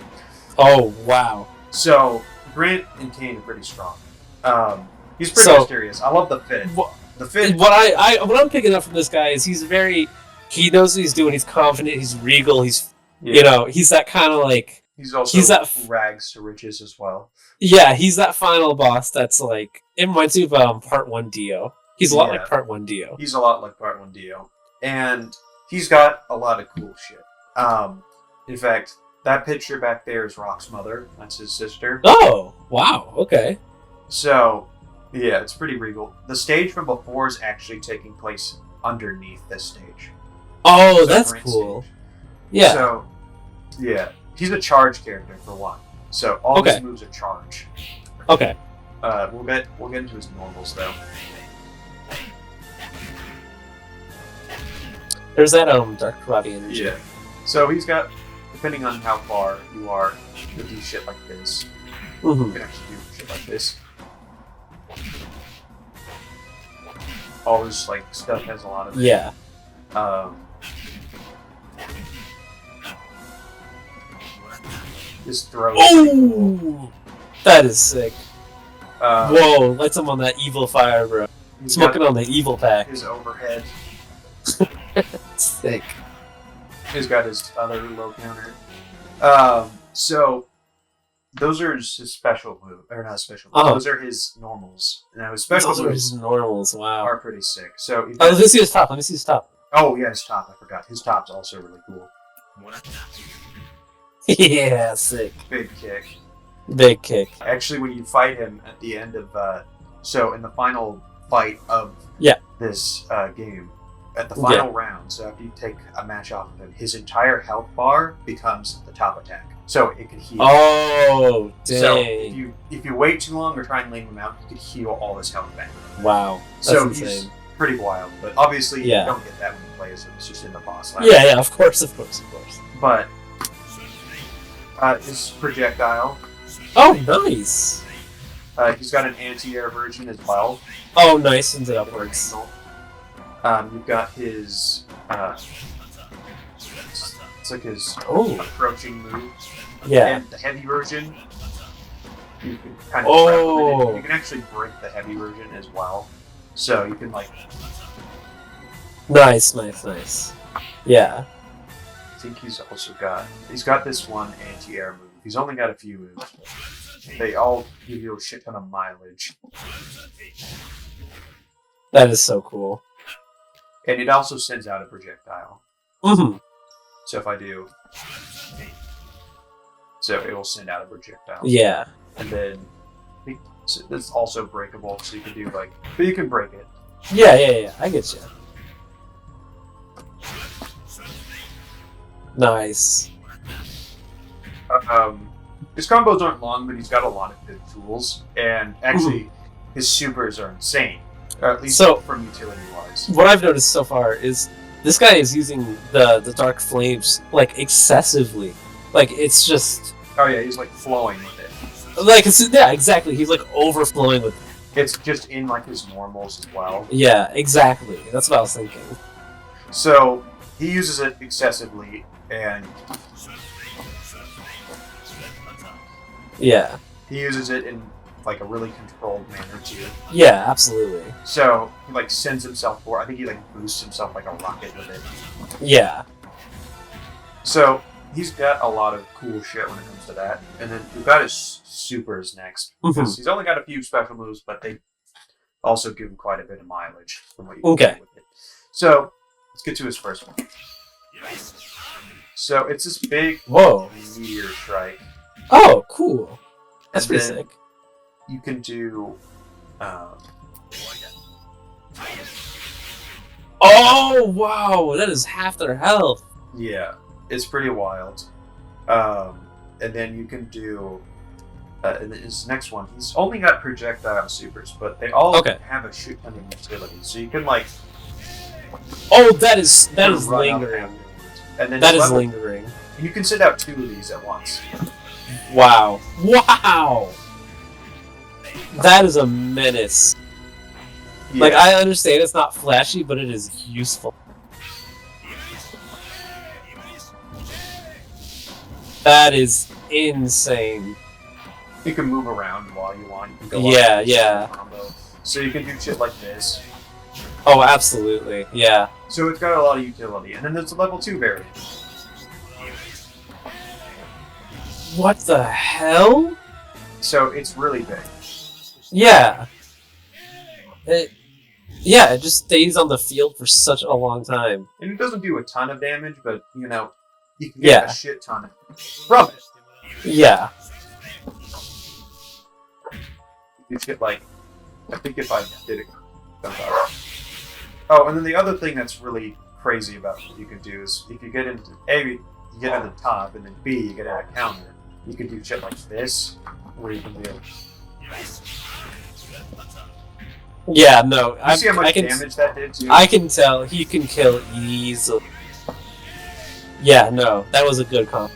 Oh wow. So Grant and Kane are pretty strong. He's pretty mysterious. I love the fit. The fit. What I'm picking up from this guy is he knows what he's doing. He's confident. He's regal. He's he's that kind of like. He's also rags to riches as well. Yeah, he's that final boss that's like, it reminds me of Part 1 Dio. He's a lot like Part 1 Dio. He's a lot like Part 1 Dio. And he's got a lot of cool shit. In fact, that picture back there is Rock's mother. That's his sister. Oh, wow, okay. So, yeah, it's pretty regal. The stage from before is actually taking place underneath this stage. Oh, that's cool. Stage. Yeah. So, yeah. He's a charge character for one. So all his moves are charge. Okay. We'll get into his normals though. There's that dark karate energy. Yeah. So he's got, depending on how far you are, you can do shit like this. Mm-hmm. You can actually do shit like this. All this like stuff has a lot of it. Yeah. This throw. Oh, that is sick. Whoa, lights him on that evil fire, bro. Smoking on the evil pack. His overhead. Sick. He's got his other low counter. So those are his special moves, or not special moves. Those are his normals. Now his special moves are his normals. Wow, are pretty sick. So let me see his top. Oh yeah, his top. I forgot. His top's also really cool. Yeah, sick. Big kick. Actually, when you fight him at the end of, in the final fight of this game, at the final round, so after you take a match off of him, his entire health bar becomes the top attack, so it can heal. Oh, dang! So if you wait too long or try and leave him out, you could heal all his health back. Wow, that's insane. He's pretty wild, but obviously you don't get that when you play as him. It's just in the boss lab. Yeah, of course. But his projectile. Oh, nice. He's got an anti-air version as well. Oh, nice, and upwards. You've got his. It's like his approaching move. Yeah. And the heavy version. You can kind of. You can actually break the heavy version as well. So you can like. Nice. Yeah. I think he's got this one anti-air move. He's only got a few moves. They all give you a shit ton of mileage. That is so cool. And it also sends out a projectile. Mm-hmm. So if I do... So it will send out a projectile. Yeah. And then... It's also breakable, so you can do like... But you can break it. Yeah. I get you. Nice. His combos aren't long, but he's got a lot of good tools, and actually, his supers are insane. Or at least from utility-wise. What I've noticed so far is this guy is using the dark flames like excessively. Like it's just. Oh yeah, he's like flowing with it. Like exactly. He's like overflowing with it. It's just in like his normals as well. Yeah, exactly. That's what I was thinking. So he uses it excessively, and he uses it in like a really controlled manner too. Yeah, absolutely. So he like sends himself forward. I think he like boosts himself like a rocket with it. Yeah. So he's got a lot of cool shit when it comes to that. And then we've got his supers next. Because he's only got a few special moves, but they also give him quite a bit of mileage from what you can do with it. So let's get to his first one. So it's this big meteor strike. Oh, cool. That's pretty sick. You can do. Oh wow, that is half their health. Yeah, it's pretty wild. And then you can do. And this next one, he's only got projectile supers, but they all have a shit ton of utility. So you can like. Oh, that is lingering. And then that is lingering. You can send out 2 of these at once. Wow. Wow! That is a menace. Yeah. Like, I understand it's not flashy, but it is useful. That is insane. You can move around while you want. You can go combo. So you can do shit like this. Oh, absolutely. Yeah. So it's got a lot of utility. And then there's a level 2 variant. What the hell? So it's really big. Yeah. It just stays on the field for such a long time. And it doesn't do a ton of damage, but, you know, you can get a shit ton from it. Yeah. You get, like, I think if I did it... Oh, and then the other thing that's really crazy about what you can do is if you get into A, you get into the top, and then B, you get at a counter. You can do shit like this, where you can do... Yeah, no. You see how much damage that did too? I can tell. He can kill easily. Yeah, no. That was a good comp.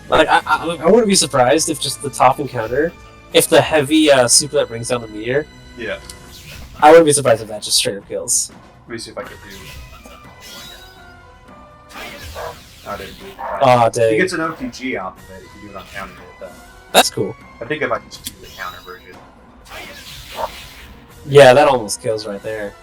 Like, I wouldn't be surprised if just the top encounter, if the heavy super that brings down the meteor, yeah, I wouldn't be surprised if that just straight up kills. Let me see if I can do... Oh, I didn't do that. Oh, dang. He gets an OTG off of it if you do it on counter hit, though. That's cool. I think if I can just do the counter version. Yeah, that almost kills right there.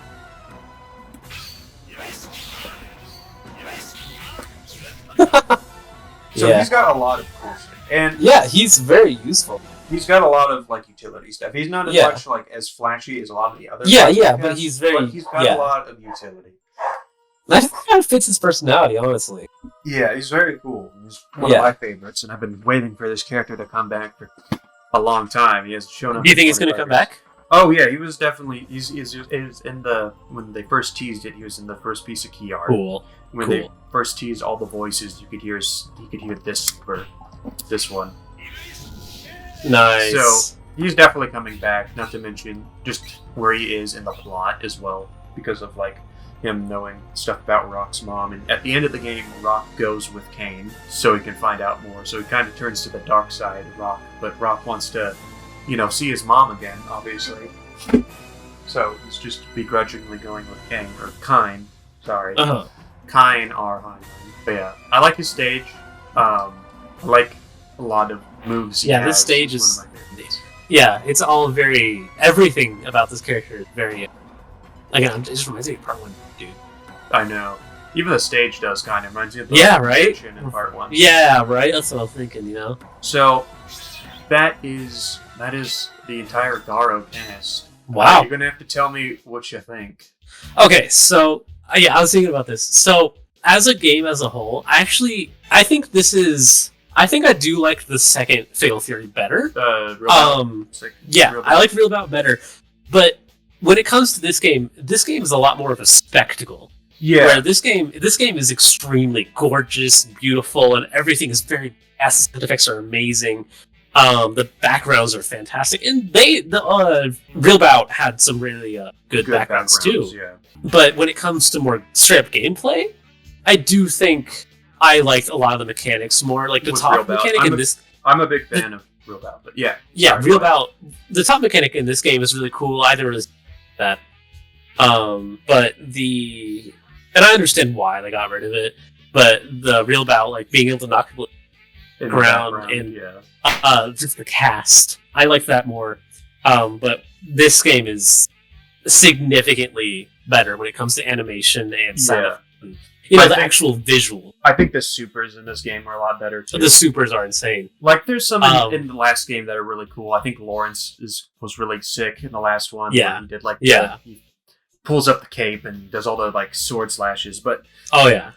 So he's got a lot of cool shit. And yeah, he's very useful. He's got a lot of like utility stuff. He's not as much like as flashy as a lot of the other. But he's very. But he's got a lot of utility. I think that kind of fits his personality, honestly. Yeah, he's very cool. He's one of my favorites, and I've been waiting for this character to come back for a long time. He hasn't shown up. Do you think he's going to come back? Oh yeah, he was definitely. He's in the when they first teased it. He was in the first piece of key art. Cool. When they first teased all the voices, you could hear this for this one. Nice. So he's definitely coming back. Not to mention just where he is in the plot as well, because of like him knowing stuff about Rock's mom. And at the end of the game, Rock goes with Kane so he can find out more. So he kind of turns to the dark side of Rock, but Rock wants to, see his mom again, obviously. So he's just begrudgingly going with Kane, or Kine. Sorry. Kine or Hein. But yeah, I like his stage. I like a lot of moves he has. This stage is one of my favorites. Yeah, it's all very... Everything about this character is very... Again, it just reminds me of Part 1, dude. I know. Even the stage does kind of reminds me of the right? in Part 1. Yeah, right? That's what I was thinking, So, that is the entire Garou cast. Wow. You're going to have to tell me what you think. Okay, so... I was thinking about this. So, as a game as a whole, I think this is... I think I do like the second Fatal Fury better. I like Real Bout better. But when it comes to this game is a lot more of a spectacle. Yeah. Where this game is extremely gorgeous, beautiful, and everything is very fast. The effects are amazing. The backgrounds are fantastic, and the Real Bout had some really good backgrounds too. Yeah. But when it comes to more straight up gameplay, I do think I liked a lot of the mechanics more. Like the top mechanic in this. I'm a big fan of Real Bout, but yeah. Yeah, Real Bout. The top mechanic in this game is really cool. I didn't really that. But and I understand why they got rid of it. But the Real Bout, like being able to knock people. in the ground background, and just the cast. I like that more. But this game is significantly better when it comes to animation and sound effects. You know, the actual visual. I think the supers in this game are a lot better too. The supers are insane. Like, there's some in the last game that are really cool. I think Lawrence was really sick in the last one. Yeah. Where he did, like, Yeah. he pulls up the cape and does all the, like, sword slashes. But oh yeah,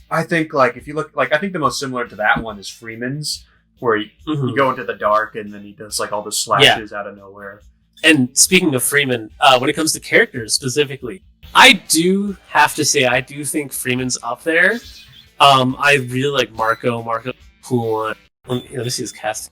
I think, like, if you look, like, I think the most similar to that one is Freeman's, where you go into the dark and then he does, like, all the slashes out of nowhere. And speaking of Freeman, when it comes to characters specifically, I do have to say I do think Freeman's up there. I really like Marco. Marco, cool. Let me see his cast.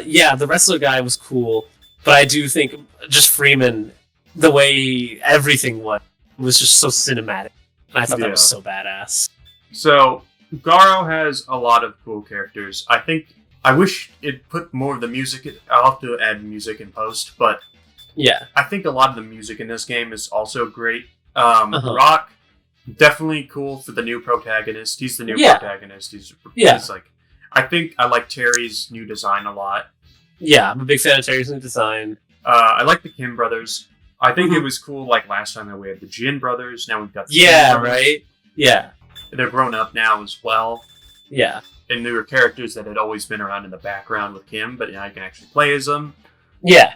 Yeah, the wrestler guy was cool, but I do think just Freeman, the way everything was just so cinematic, and I thought that was so badass. So Garou has a lot of cool characters. I wish it put more of the music. I'll have to add music in post, but yeah, I think a lot of the music in this game is also great. Rock, definitely cool for the new protagonist. He's the new protagonist. He's like, I think I like Terry's new design a lot. Yeah, I'm a big fan of Terry's new design. I like the Kim brothers. I think it was cool, like, last time that we had the Jin brothers. Now we've got the Kim brothers. Right? Yeah. They're grown up now as well. Yeah. And they were characters that had always been around in the background with Kim, but now you can actually play as them. Yeah.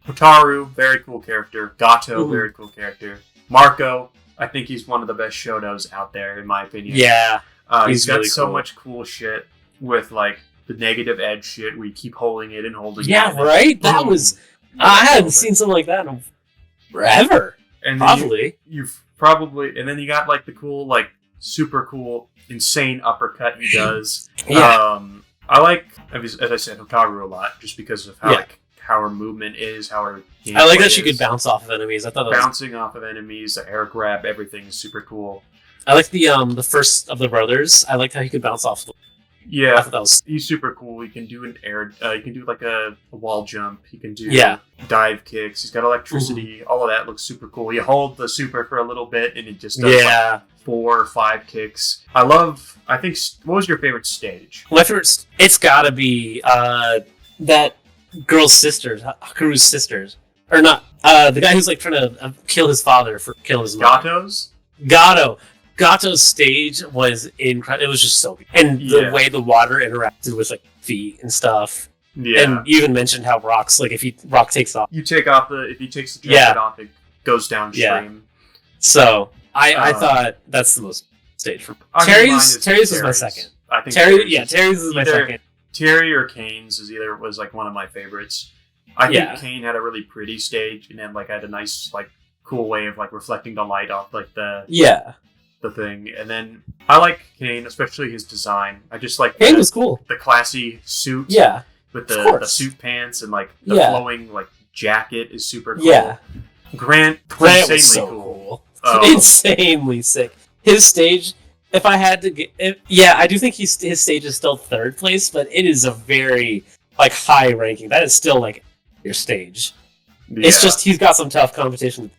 Hotaru, very cool character. Gato, very cool character. Marco, I think he's one of the best Shotos out there, in my opinion. Yeah. He's got really so cool. much cool shit with, like, the negative edge shit where you keep holding it and holding it. Yeah, right? That was... I hadn't seen something like that in forever. And probably. And then you got, like, the cool, like, super cool, insane uppercut he does. Yeah. I like, as I said, Hotaru a lot, just because of how, like, how her movement is, how her gameplay I like that she could bounce off of enemies. I thought that bouncing off of enemies, the air grab, everything is super cool. I like the first of the brothers. I liked how he could bounce off. Yeah, I thought that was... he's super cool. He can do an air. You can do like a wall jump. He can do dive kicks. He's got electricity. All of that looks super cool. You hold the super for a little bit, and it just does like 4 or 5 kicks. I think. What was your favorite stage? My favorite. It's gotta be that girl's sisters, Hakuru's sisters, or not? The guy who's like trying to kill his father for killing his mother. Gato's stage was incredible. It was just so good. And the way the water interacted with like feet and stuff. Yeah. And you even mentioned how Rock's like if Rock takes off. If he takes the jacket off, it goes downstream. Yeah. So I thought that's the most stage for me. Terry's was my second. I think Terry's is my second. Terry or Kane's was like one of my favorites. I think Kane had a really pretty stage and then like had a nice like cool way of like reflecting the light off like the thing. And then I like Kane, especially his design. I just like Kane was cool. The classy suit. Yeah. With the suit pants and like the flowing like jacket is super cool. Yeah. Grant was so cool. Insanely sick. His stage, if I had to get, I do think his stage is still 3rd place, but it is a very like high ranking. That is still like your stage. Yeah. It's just he's got some tough competition.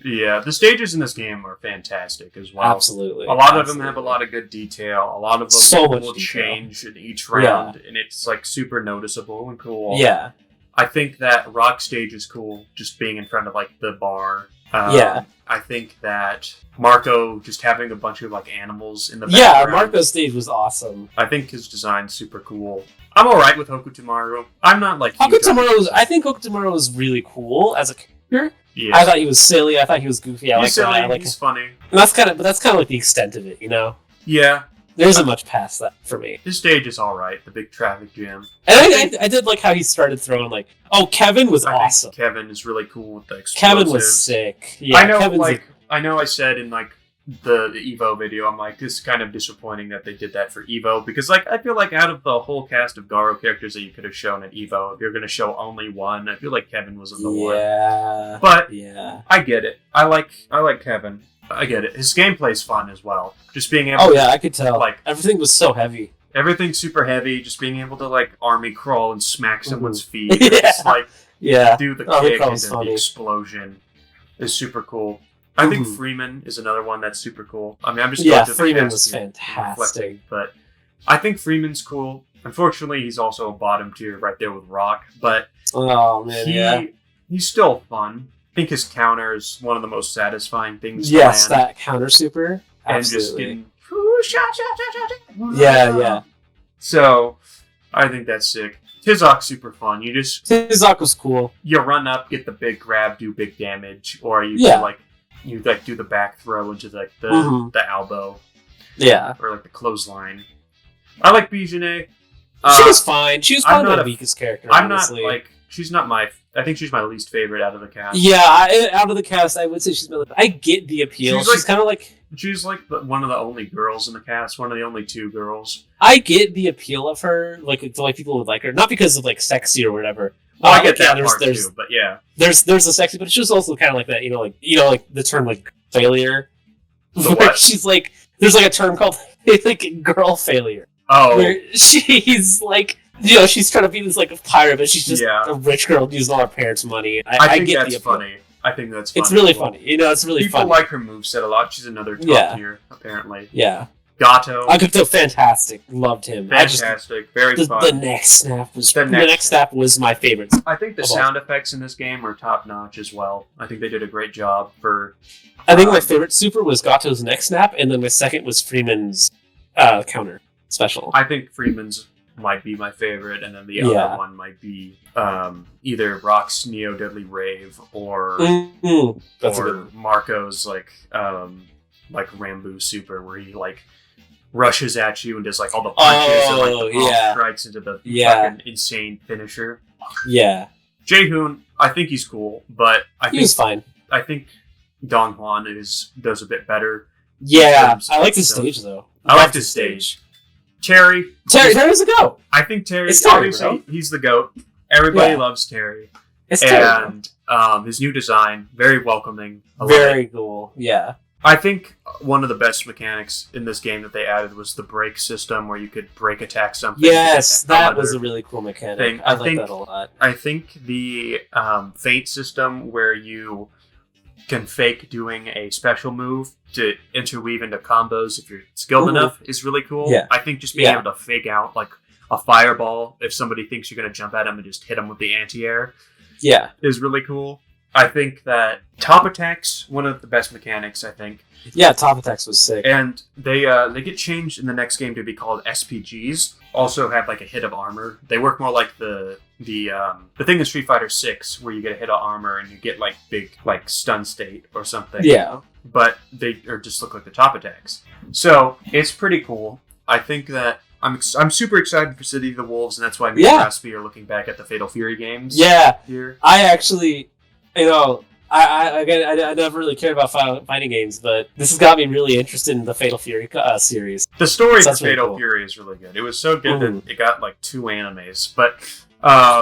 Yeah, the stages in this game are fantastic as well. Absolutely. A lot of them have a lot of good detail. A lot of them will change in each round, and it's like super noticeable and cool. Yeah. I think that Rock stage is cool, just being in front of like the bar. I think that Marco just having a bunch of like animals in the background. Yeah, Marco's stage was awesome. I think his design's super cool. I'm alright with Hokutomaru. I'm not like I think Hokutomaru was really cool as a character. Yeah. I thought he was silly. I thought he was goofy. He's silly. He's funny. And that's kind of like the extent of it, you know? Yeah. There isn't much past that for me. His stage is alright. The big traffic jam. And I did like how he started throwing like, Kevin was awesome. Kevin is really cool with the explosives. Kevin was sick. Yeah, I know I said in like the Evo video, I'm like, this is kind of disappointing that they did that for Evo, because like I feel like out of the whole cast of Garou characters that you could have shown at Evo, if you're going to show only one, I feel like Kevin wasn't the one. Yeah. But I get it. I like Kevin. I get it. His gameplay's fun as well. Just being able to, I could tell. Like everything was so heavy. Everything's super heavy. Just being able to like army crawl and smack someone's feet. Just like do the kick and then the explosion is super cool. I think Freeman is another one that's super cool. I mean, I'm just going to Freeman was fantastic. But I think Freeman's cool. Unfortunately, he's also a bottom tier right there with Rock, but Oh man, he's still fun. I think his counter is one of the most satisfying things. Yes, to land. that counter super. And just Absolutely. getting Yeah. So I think that's sick. Tizok's super fun. Tizok was cool. You run up, get the big grab, do big damage, or you do the back throw into the elbow. Yeah. Or like the clothesline. I like Bijane. She was fine. She was probably my weakest character. Honestly. She's not my. I think she's my least favorite out of the cast. Yeah, out of the cast, I would say she's my. I get the appeal. She's kind of like. She's like one of the only girls in the cast. One of the only 2 girls. I get the appeal of her. Like people would like her, not because of like sexy or whatever. Well, I get that part too, but yeah. There's a sexy, but she's also kind of like that. Like the term like failure. What? She's like, there's like a term called like girl failure. Oh. Where she's like, she's trying to be this like a pirate, but she's just a rich girl using all her parents' money. I think that's funny. I think that's funny. It's really funny. It's really People funny. like her moveset a lot. She's another top tier, apparently. Yeah. Gato. Agato, fantastic. Loved him. Fantastic. Very fun. The neck snap was my favorite. I think the sound effects in this game are top notch as well. I think they did a great job for. I think my favorite super was Gato's neck snap, and then my second was Freeman's counter special. I think Freeman's might be my favorite, and then the other one might be either Rock's Neo Deadly Rave or Marco's like Rambo super, where he like rushes at you and does like all the punches and like the palm strikes into the fucking insane finisher. Yeah. Jaehoon, I think he's cool, but I think he's fine. I think Dong Hwan does a bit better. Yeah, I like his stage though. I like his stage. Terry's the GOAT. I think Terry. It's Terry, obviously, he's the GOAT. Everybody loves Terry. It's Terry. And his new design, very welcoming. Very cool. Yeah. I think one of the best mechanics in this game that they added was the break system, where you could break attack something. Yes, that was a really cool mechanic. I like that a lot. I think the feint system, where you can fake doing a special move to interweave into combos if you're skilled enough, is really cool. Yeah. I think just being able to fake out like a fireball if somebody thinks you're going to jump at them and just hit them with the anti-air is really cool. I think that top attack's one of the best mechanics, I think. Yeah, top attacks was sick. And they get changed in the next game to be called SPGs. Also have like a hit of armor. They work more like the thing in Street Fighter 6 where you get a hit of armor and you get like big like stun state or something. Yeah. But they just look like the top attacks. So it's pretty cool. I think that I'm super excited for City of the Wolves, and that's why me and Raspy are looking back at the Fatal Fury games. Yeah. Here. I actually, I never really cared about fighting games, but this has got me really interested in the Fatal Fury series. The story for really Fatal cool. Fury is really good. It was so good that it got like 2 animes, but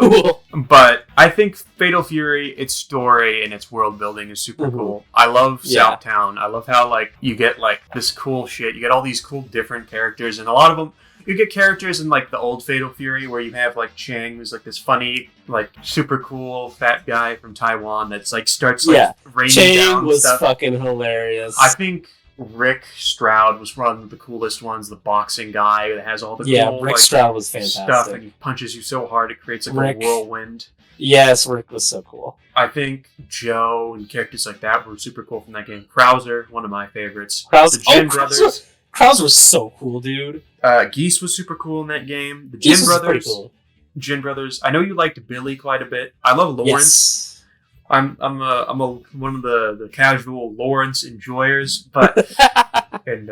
cool. But I think Fatal Fury, its story and its world building is super cool. I love Southtown. I love how like you get like this cool shit. You get all these cool different characters, and a lot of them. You get characters in like the old Fatal Fury where you have like Chang, who's like this funny, like super cool fat guy from Taiwan that's like starts like raining Chang down was stuff. fucking hilarious. I think Rick Stroud was one of the coolest ones, the boxing guy that has all the cool Rick like, Stroud was fantastic. stuff, and he punches you so hard it creates like a whirlwind. Yes, Rick was so cool. I think Joe and characters like that were super cool from that game. Krauser, one of my favorites. Krauser, the Jin brothers. Krauser was so cool, dude. Geese was super cool in that game. The Geese Jin brothers. Cool. Jin brothers. I know you liked Billy quite a bit. I love Lawrence. Yes. I'm one of the casual Lawrence enjoyers, but and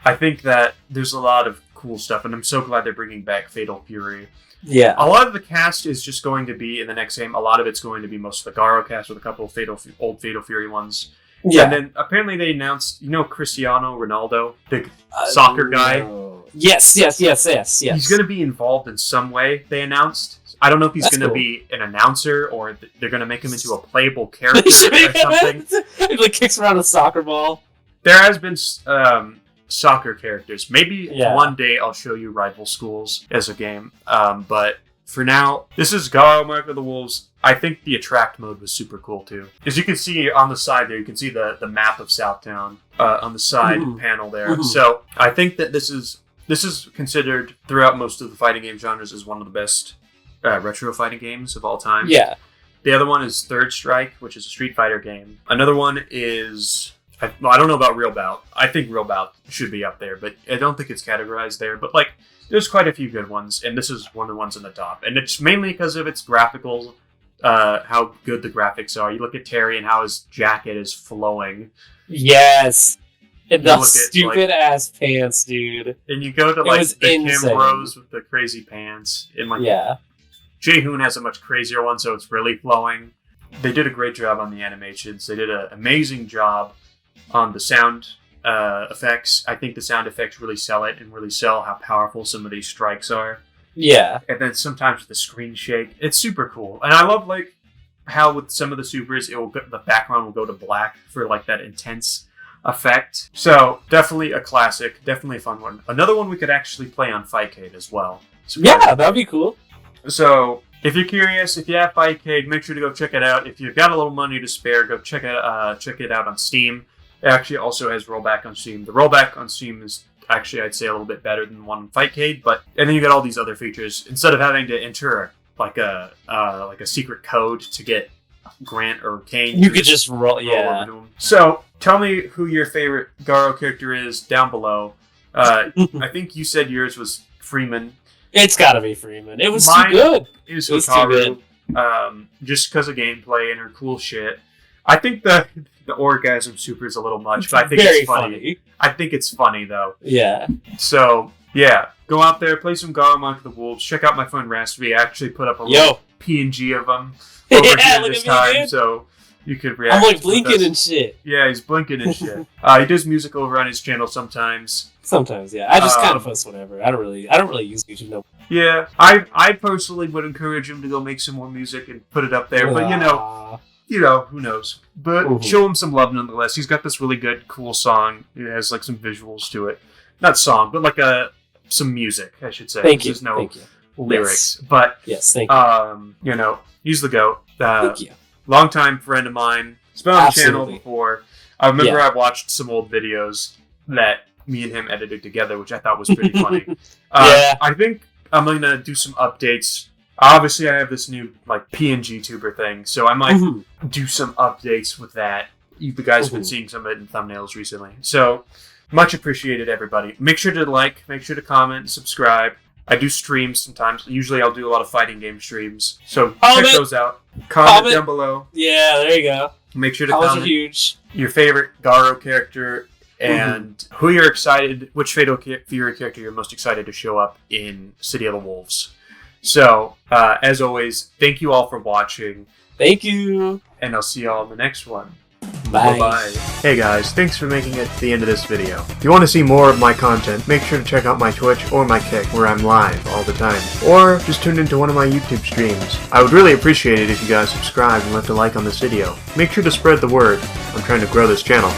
I think that there's a lot of cool stuff, and I'm so glad they're bringing back Fatal Fury. Yeah. A lot of the cast is just going to be in the next game. A lot of it's going to be most of the Garou cast with a couple of old Fatal Fury ones. Yeah. And then apparently they announced, Cristiano Ronaldo, the soccer guy. No. Yes. He's going to be involved in some way, they announced. I don't know if he's going to be an announcer or they're going to make him into a playable character or something. He like kicks around a soccer ball. There has been soccer characters. Maybe one day I'll show you Rival Schools as a game. But for now, this is Garou Mark of the Wolves. I think the attract mode was super cool too. As you can see on the side there, you can see the map of Southtown on the side panel there. So I think that this is this is considered throughout most of the fighting game genres as one of the best retro fighting games of all time. Yeah. The other one is Third Strike, which is a Street Fighter game. Another one is... I don't know about Real Bout. I think Real Bout should be up there, but I don't think it's categorized there. But, like, there's quite a few good ones, and this is one of the ones in the top. And it's mainly because of its graphical, how good the graphics are. You look at Terry and how his jacket is flowing. Yes. And You the look at, stupid-ass pants, dude. And you go to, It like, was the insane. Kim Rose with the crazy pants. And, like, Yeah. Jae-hoon has a much crazier one, so it's really flowing. They did a great job on the animations. They did an amazing job on the sound effects. I think the sound effects really sell it and really sell how powerful some of these strikes are. Yeah. And then sometimes the screen shake. It's super cool. And I love, like, how with some of the supers, the background will go to black for, like, that intense effect. So, definitely a classic. Definitely a fun one. Another one we could actually play on Fightcade as well. Yeah, that'd be cool. So, if you're curious, if you have Fightcade, make sure to go check it out. If you've got a little money to spare, go check it out on Steam. It actually also has rollback on Steam. The rollback on Steam is actually, I'd say, a little bit better than the one on Fightcade, and then you got all these other features. Instead of having to enter like a secret code to get Grant or Kane, You could just roll. Yeah. over to him. So, tell me who your favorite Garou character is down below. I think you said yours was Freeman. It's gotta be Freeman. It was Mine too good. Is It was too Hotaru, just because of gameplay and her cool shit. I think the orgasm super is a little much, but I think Very it's funny. I think it's funny though. Yeah. So yeah, go out there, play some Garou Mark of the Wolves. Check out my friend Raspy. I actually put up a little PNG of him over Yeah, here look this at me, time, dude. so you could react. I'm like with blinking us. and shit. Yeah, he's blinking and shit. He does music over on his channel sometimes. Sometimes, yeah. I just kind of post whatever. I don't really use YouTube. No. Yeah, I personally would encourage him to go make some more music and put it up there. But you know, who knows? But show him some love nonetheless. He's got this really good, cool song. It has like some visuals to it. Not song, but like some music, I should say. Thank you. There's no Thank you. lyrics. Yes. But Yes, thank you. you know, he's the GOAT. Thank you. Longtime friend of mine. He's been on the channel Absolutely. before. I remember Yeah. I watched some old videos that me and him edited together, which I thought was pretty funny. Yeah. I think I'm gonna do some updates. Obviously, I have this new like PNG tuber thing, so I might do some updates with that. You guys have been seeing some of it in thumbnails recently, so much appreciated, everybody. Make sure to like, make sure to comment, subscribe. I do streams sometimes. Usually, I'll do a lot of fighting game streams, so check those out. Comment down below. Yeah, there you go. Make sure to Comments are comment huge. your favorite Garou character and who you're excited, which Fatal Fury character you're most excited to show up in City of the Wolves. So, as always, thank you all for watching, Thank you. and I'll see you all in the next one. Bye. Bye-bye. Hey guys, thanks for making it to the end of this video. If you want to see more of my content, make sure to check out my Twitch or my Kick, where I'm live all the time. Or just tune into one of my YouTube streams. I would really appreciate it if you guys subscribe and left a like on this video. Make sure to spread the word. I'm trying to grow this channel.